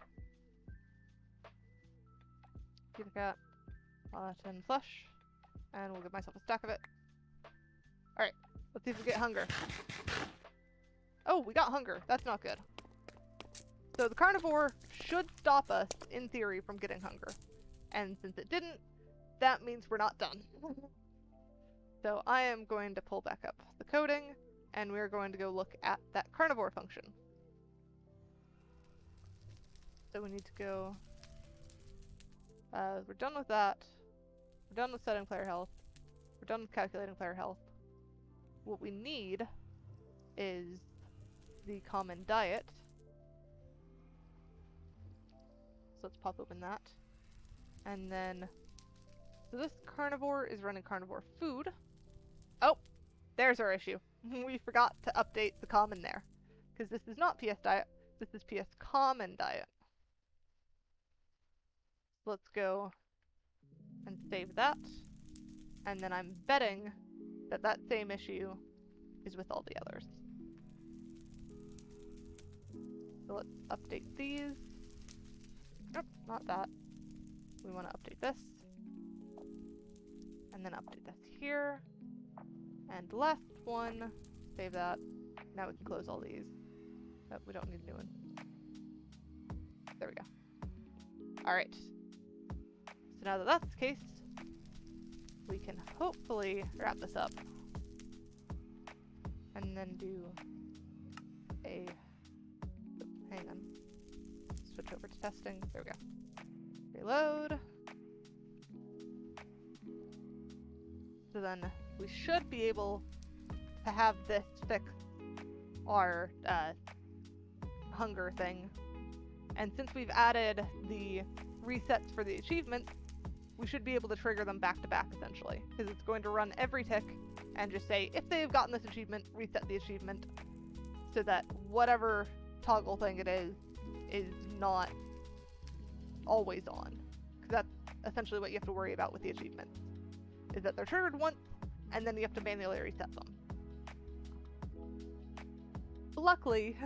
Speaker 1: Give the cat rotten flesh, and we'll give myself a stack of it. Alright, let's see if we get hunger. Oh, we got hunger. That's not good. So the carnivore should stop us, in theory, from getting hunger. And since it didn't, that means we're not done. So I am going to pull back up the coding, and we're going to go look at that carnivore function. So we need to go... we're done with that. We're done with setting player health. We're done with calculating player health. What we need is the common diet. So let's pop open that. And then, so this carnivore is running carnivore food. Oh, there's our issue. We forgot to update the common there. Because this is not PS diet, this is PS common diet. Let's go and save that. And then I'm betting that that same issue is with all the others. So let's update these. Nope, not that. We want to update this. And then update this here. And last one, save that. Now we can close all these. Nope, we don't need a new one. There we go. Alright. So now that that's the case, we can hopefully wrap this up. And then do a... hang on. Switch over to testing. There we go. Reload. So then we should be able to have this fix our hunger thing. And since we've added the resets for the achievements, we should be able to trigger them back to back essentially. Because it's going to run every tick and just say, if they've gotten this achievement, reset the achievement. So that whatever toggle thing it is not always on. Because that's essentially what you have to worry about with the achievements. Is that they're triggered once, and then you have to manually reset them. Luckily,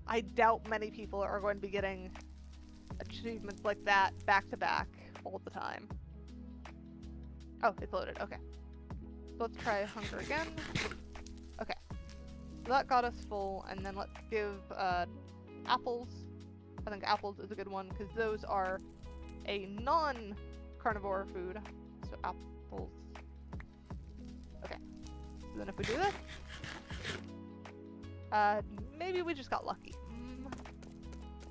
Speaker 1: I doubt many people are going to be getting achievements like that back to back all the time. Oh, it's loaded, okay. So let's try hunger again. Okay. So that got us full, and then let's give apples. I think apples is a good one, because those are a non-carnivore food. So apples. Okay. So then if we do this, maybe we just got lucky.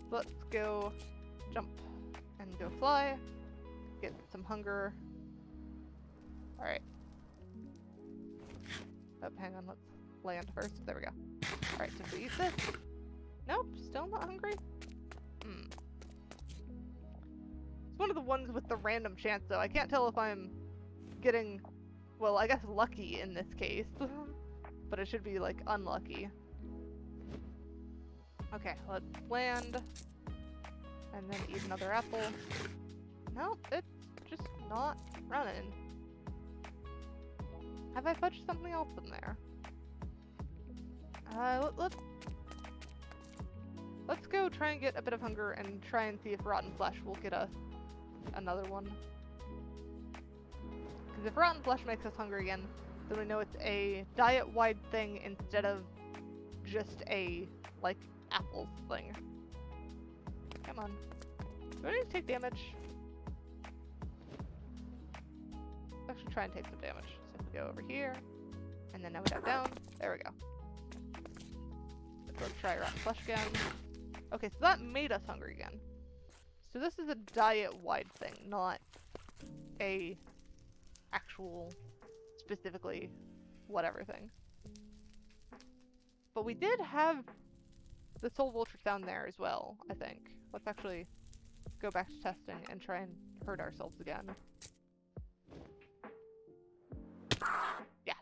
Speaker 1: Let's go jump and go fly. Get some hunger. Alright. Oh, hang on, let's land first. There we go. Alright, so if we eat this... Nope, still not hungry? Hmm. It's one of the ones with the random chance, though. I can't tell if I'm getting, well, I guess lucky in this case. But it should be, like, unlucky. Okay, let's land. And then eat another apple. Nope, it's just not running. Have I fudged something else in there? Let's go try and get a bit of hunger and try and see if rotten flesh will get us another one. Because if rotten flesh makes us hungry again, then we know it's a diet-wide thing instead of just a, like, apples thing. Come on. Do I need to take damage? Let's actually try and take some damage. So if we go over here, and then now we dive down. There we go. Let's try rotten flesh again. Okay, so that made us hungry again. So this is a diet-wide thing, not a actual, specifically, whatever thing. But we did have the soul vulture down there as well, I think. Let's actually go back to testing and try and hurt ourselves again. Yes.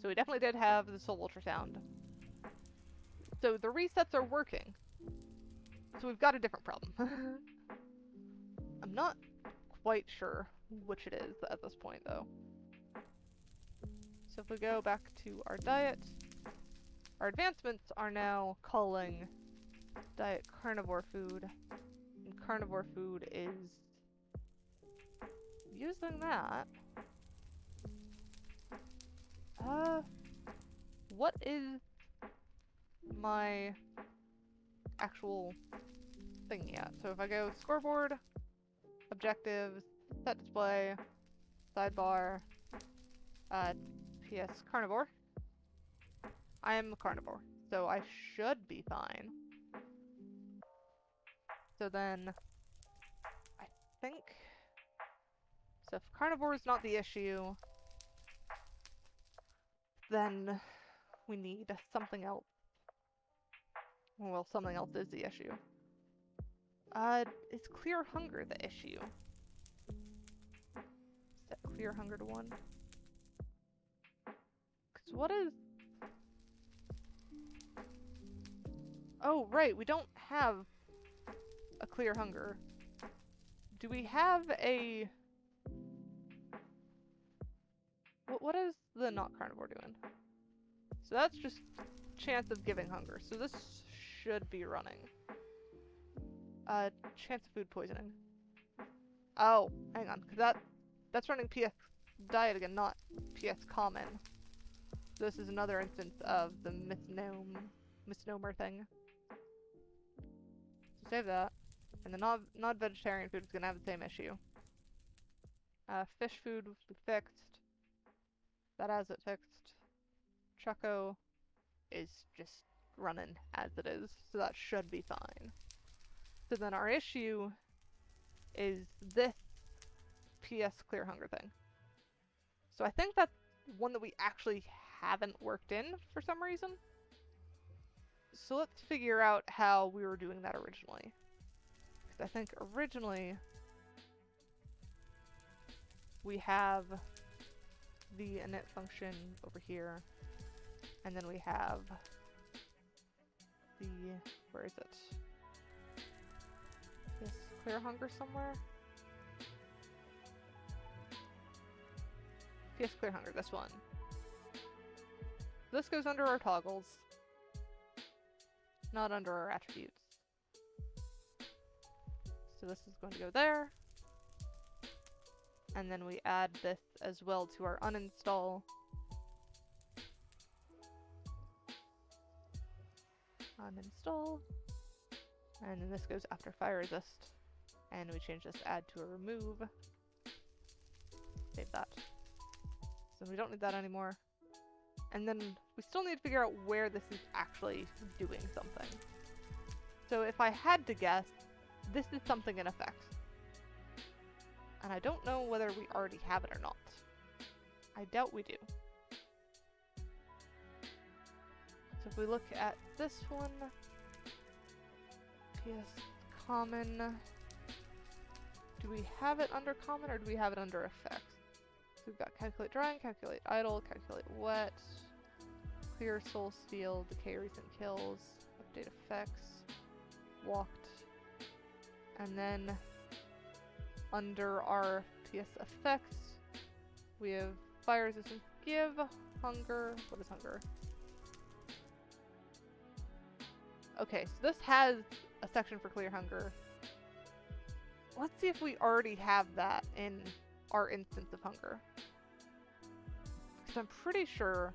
Speaker 1: So we definitely did have the soul vulture sound. So the resets are working. So we've got a different problem. I'm not quite sure which it is at this point, though. So if we go back to our diet, our advancements are now calling diet carnivore food, and carnivore food is using that. What is my actual thing yet? So if I go scoreboard, objectives, set display, sidebar, PS carnivore. I am a carnivore, so I should be fine. So then, I think, so if carnivore is not the issue, then we need something else. Well, something else is the issue. Is clear hunger the issue? Set clear hunger to 1. Because what is... Oh, right, we don't have a clear hunger. Do we have a... What is the not carnivore doing? So that's just chance of giving hunger. So this should be running. Chance of food poisoning. Oh, hang on, because that's running PS diet again, not PS common. This is another instance of the misnomer thing. So save that. And the non-vegetarian food is going to have the same issue. Fish food will be fixed. That has it fixed. Choco is just running as it is, so that should be fine. So then our issue is this PS clear hunger thing. So I think that's one that we actually haven't worked in for some reason. So let's figure out how we were doing that originally. Because I think originally we have the init function over here, and then we have the, where is it? Yes, clear hunger somewhere? Yes, clear hunger, this one. This goes under our toggles, not under our attributes. So this is going to go there. And then we add this as well to our uninstall. Uninstall. And then this goes after fire resist. And we change this add to a remove. Save that. So we don't need that anymore. And then we still need to figure out where this is actually doing something. So if I had to guess, this is something in effect. And I don't know whether we already have it or not. I doubt we do. So if we look at this one, PS common, do we have it under common or do we have it under effects? So we've got calculate drying, calculate idle, calculate wet, clear soul steal, decay recent kills, update effects, walked, and then under our PS effects, we have fire resistance, give, hunger. What is hunger? Okay, so this has a section for clear hunger. Let's see if we already have that in our instance of hunger. Because I'm pretty sure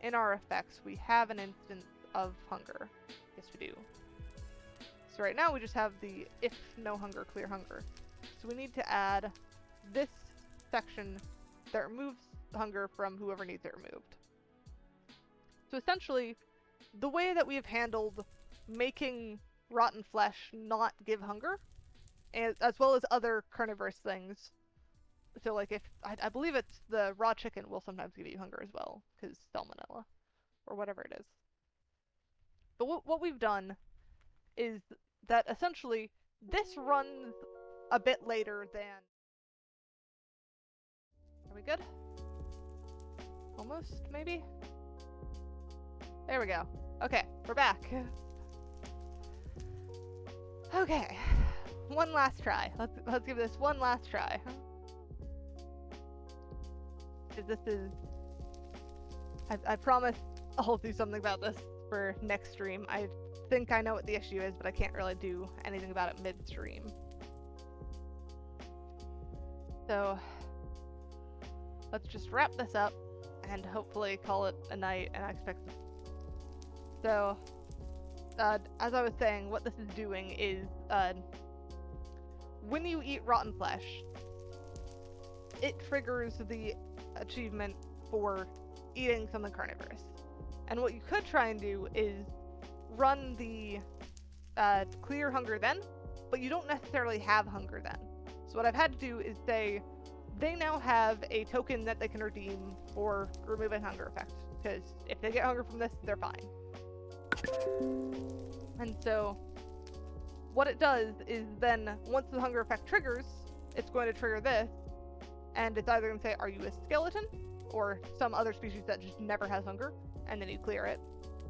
Speaker 1: in our effects we have an instance of hunger. Yes, we do. So right now we just have the if no hunger, clear hunger. So we need to add this section that removes hunger from whoever needs it removed. So essentially, the way that we have handled making rotten flesh not give hunger, as well as other carnivorous things. So like if, I believe it's the raw chicken will sometimes give you hunger as well, because salmonella, or whatever it is. But what we've done is that essentially this runs a bit later than... Are we good? Almost, maybe? There we go. Okay, we're back. Okay, one last try. Let's give this one last try. Because this is... I promise I'll do something about this for next stream. I think I know what the issue is, but I can't really do anything about it mid-stream. So, let's just wrap this up and hopefully call it a night, and I expect... So, as I was saying, what this is doing is, when you eat rotten flesh, it triggers the achievement for eating something carnivorous. And what you could try and do is run the clear hunger then, but you don't necessarily have hunger then. So what I've had to do is say, they now have a token that they can redeem for removing hunger effect, because if they get hunger from this, they're fine. And so what it does is then, once the hunger effect triggers, it's going to trigger this, and it's either going to say, are you a skeleton? Or some other species that just never has hunger, and then you clear it.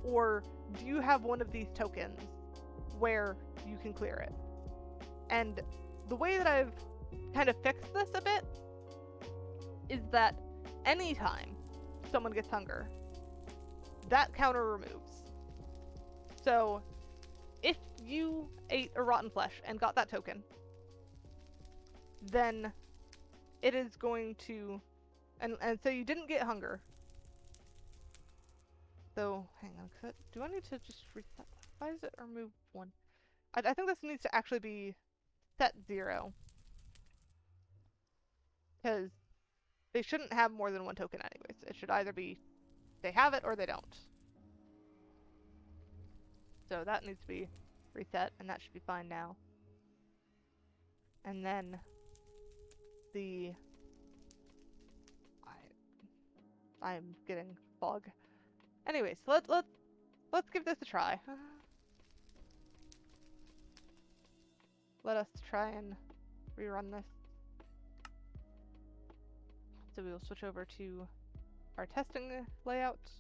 Speaker 1: Or do you have one of these tokens where you can clear it? And the way that I've kind of fixed this a bit is that anytime someone gets hunger, that counter removes. So if you ate a rotten flesh and got that token, then it is going to, and so you didn't get hunger. So hang on, do I need to just reset? Why does it remove one? I think this needs to actually be set 0, because they shouldn't have more than one token anyways. It should either be they have it or they don't. So that needs to be reset, and that should be fine now. And then the... I'm getting fog. Anyways, let's give this a try. Let us try and rerun this. So we will switch over to our testing layout.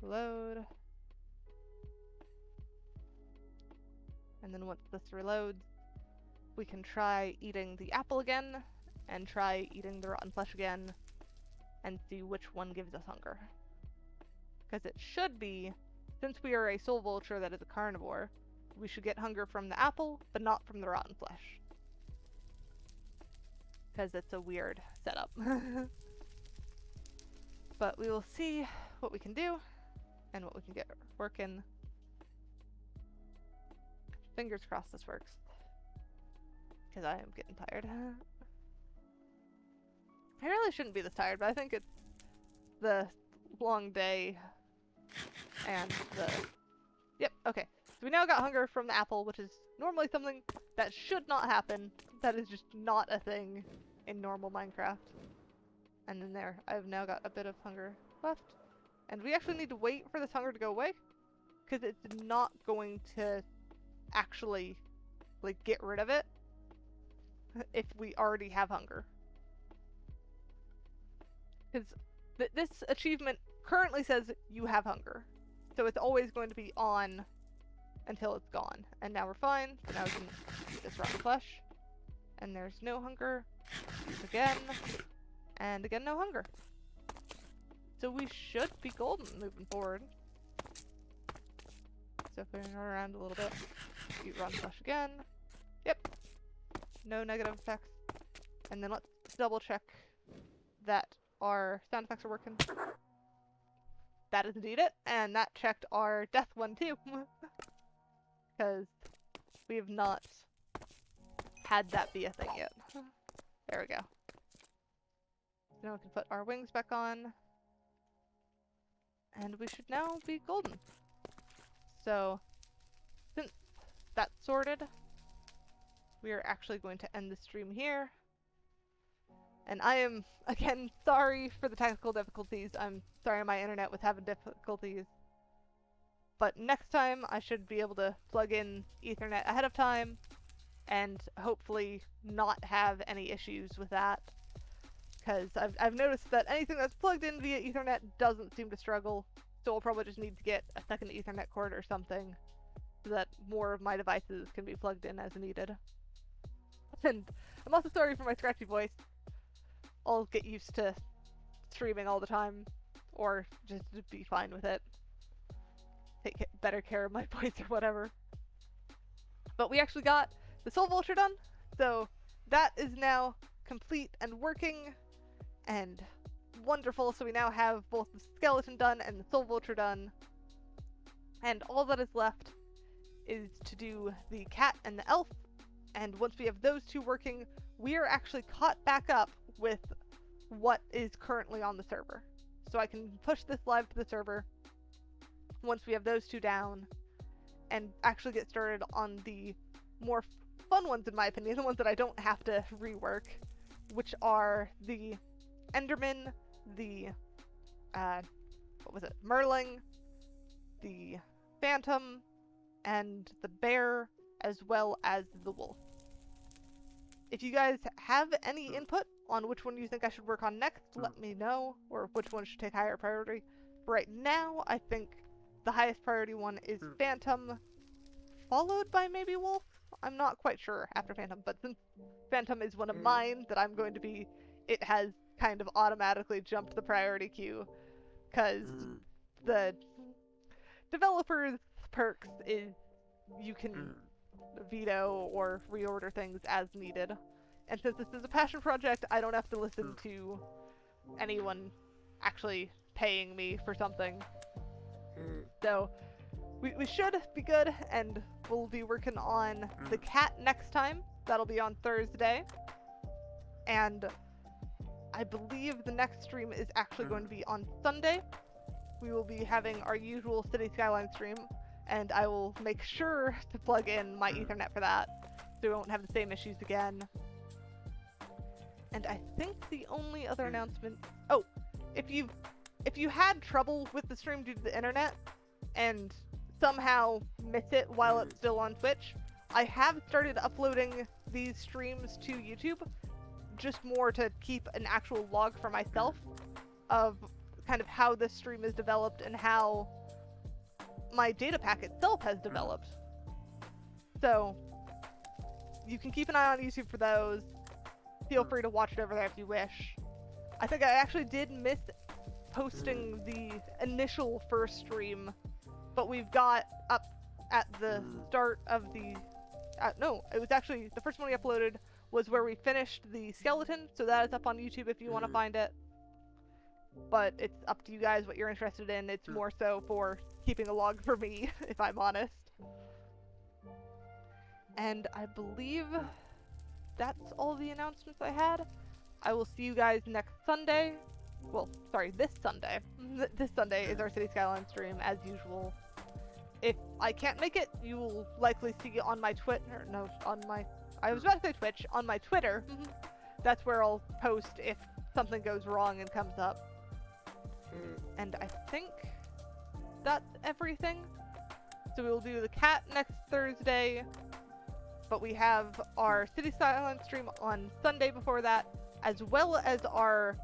Speaker 1: Load. And then once this reloads, we can try eating the apple again, and try eating the rotten flesh again, and see which one gives us hunger. Because it should be, since we are a soul vulture that is a carnivore, we should get hunger from the apple, but not from the rotten flesh. Because it's a weird setup. But we will see what we can do, and what we can get working. Fingers crossed this works. Because I am getting tired. I really shouldn't be this tired, but I think it's the long day and the... Yep, okay. So we now got hunger from the apple, which is normally something that should not happen. That is just not a thing in normal Minecraft. And then there, I've now got a bit of hunger left. And we actually need to wait for this hunger to go away, because it's not going to actually, like, get rid of it if we already have hunger. Because this achievement currently says you have hunger. So it's always going to be on until it's gone. And now we're fine. So now we can eat this rotten flesh. And there's no hunger. Again. And again, no hunger. So we should be golden moving forward. So if we run around a little bit, eat rotten flesh again. Yep. No negative effects. And then let's double check that our sound effects are working. That is indeed it, and that checked our death one too. Because we have not had that be a thing yet. There we go. Now we can put our wings back on. And we should now be golden. So, since that's sorted, we are actually going to end the stream here. And I am, again, sorry for the technical difficulties. I'm sorry my internet was having difficulties. But next time, I should be able to plug in Ethernet ahead of time, and hopefully not have any issues with that. Because I've noticed that anything that's plugged in via Ethernet doesn't seem to struggle, so we'll probably just need to get a second Ethernet cord or something, so that more of my devices can be plugged in as needed. And I'm also sorry for my scratchy voice. I'll get used to streaming all the time, or just be fine with it. Take better care of my voice or whatever. But we actually got the soul vulture done, so that is now complete and working and wonderful. So we now have both the skeleton done and the soul vulture done, and all that is left is to do the cat and the elf. And once we have those two working, we are actually caught back up with what is currently on the server. So I can push this live to the server once we have those two down, and actually get started on the more fun ones, in my opinion, the ones that I don't have to rework, which are the Enderman, the Merling, the Phantom, and the Bear, as well as the Wolf. If you guys have any input on which one you think I should work on next, let me know, or which one should take higher priority. Right now, I think the highest priority one is Phantom, followed by maybe Wolf? I'm not quite sure after Phantom, but since Phantom is one of mine that I'm going to be, it has kind of automatically jumped the priority queue, because the developer's perks is you can veto or reorder things as needed. And since this is a passion project, I don't have to listen to anyone actually paying me for something. So we should be good, and we'll be working on the cat next time. That'll be on Thursday. And I believe the next stream is actually going to be on Sunday. We will be having our usual City Skyline stream, and I will make sure to plug in my Ethernet for that, so we won't have the same issues again. And I think the only other announcement... Oh, if you had trouble with the stream due to the internet, and somehow miss it while it's still on Twitch, I have started uploading these streams to YouTube, just more to keep an actual log for myself of kind of how this stream is developed and how my data pack itself has developed. So you can keep an eye on YouTube for those. Feel free to watch it over there if you wish. I think I actually did miss posting the initial first stream, but we've got up at the start of the... no, it was actually, the first one we uploaded was where we finished the skeleton, so that is up on YouTube if you want to find it. But it's up to you guys what you're interested in. It's more so for keeping a log for me, if I'm honest. And I believe that's all the announcements I had. I will see you guys next Sunday. Well, sorry, this Sunday. This Sunday is our City Skyline stream, as usual. If I can't make it, you will likely see on my Twitter, no, on my, I was about to say Twitch, on my Twitter. That's where I'll post if something goes wrong and comes up. And I think that's everything. So we will do the cat next Thursday, but we have our City Silence stream on Sunday before that, as well as our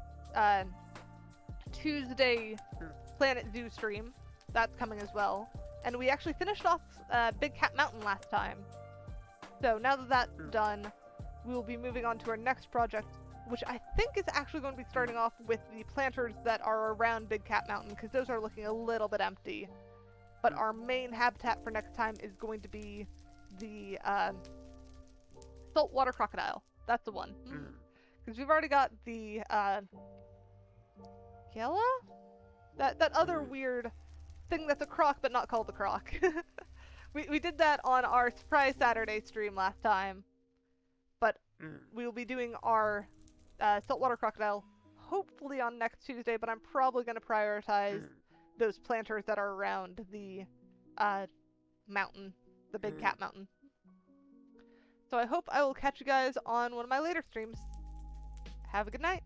Speaker 1: Tuesday Planet Zoo stream. That's coming as well. And we actually finished off Big Cat Mountain last time. So now that that's done, we will be moving on to our next project, which I think is actually going to be starting off with the planters that are around Big Cat Mountain, because those are looking a little bit empty. But our main habitat for next time is going to be the saltwater crocodile. That's the one. Because we've already got the Yella? That other weird thing that's a croc but not called a croc. we did that on our Surprise Saturday stream last time. But we will be doing our saltwater crocodile hopefully on next Tuesday, but I'm probably going to prioritize those planters that are around the mountain, the Big Cat Mountain. So I hope I will catch you guys on one of my later streams. Have a good night.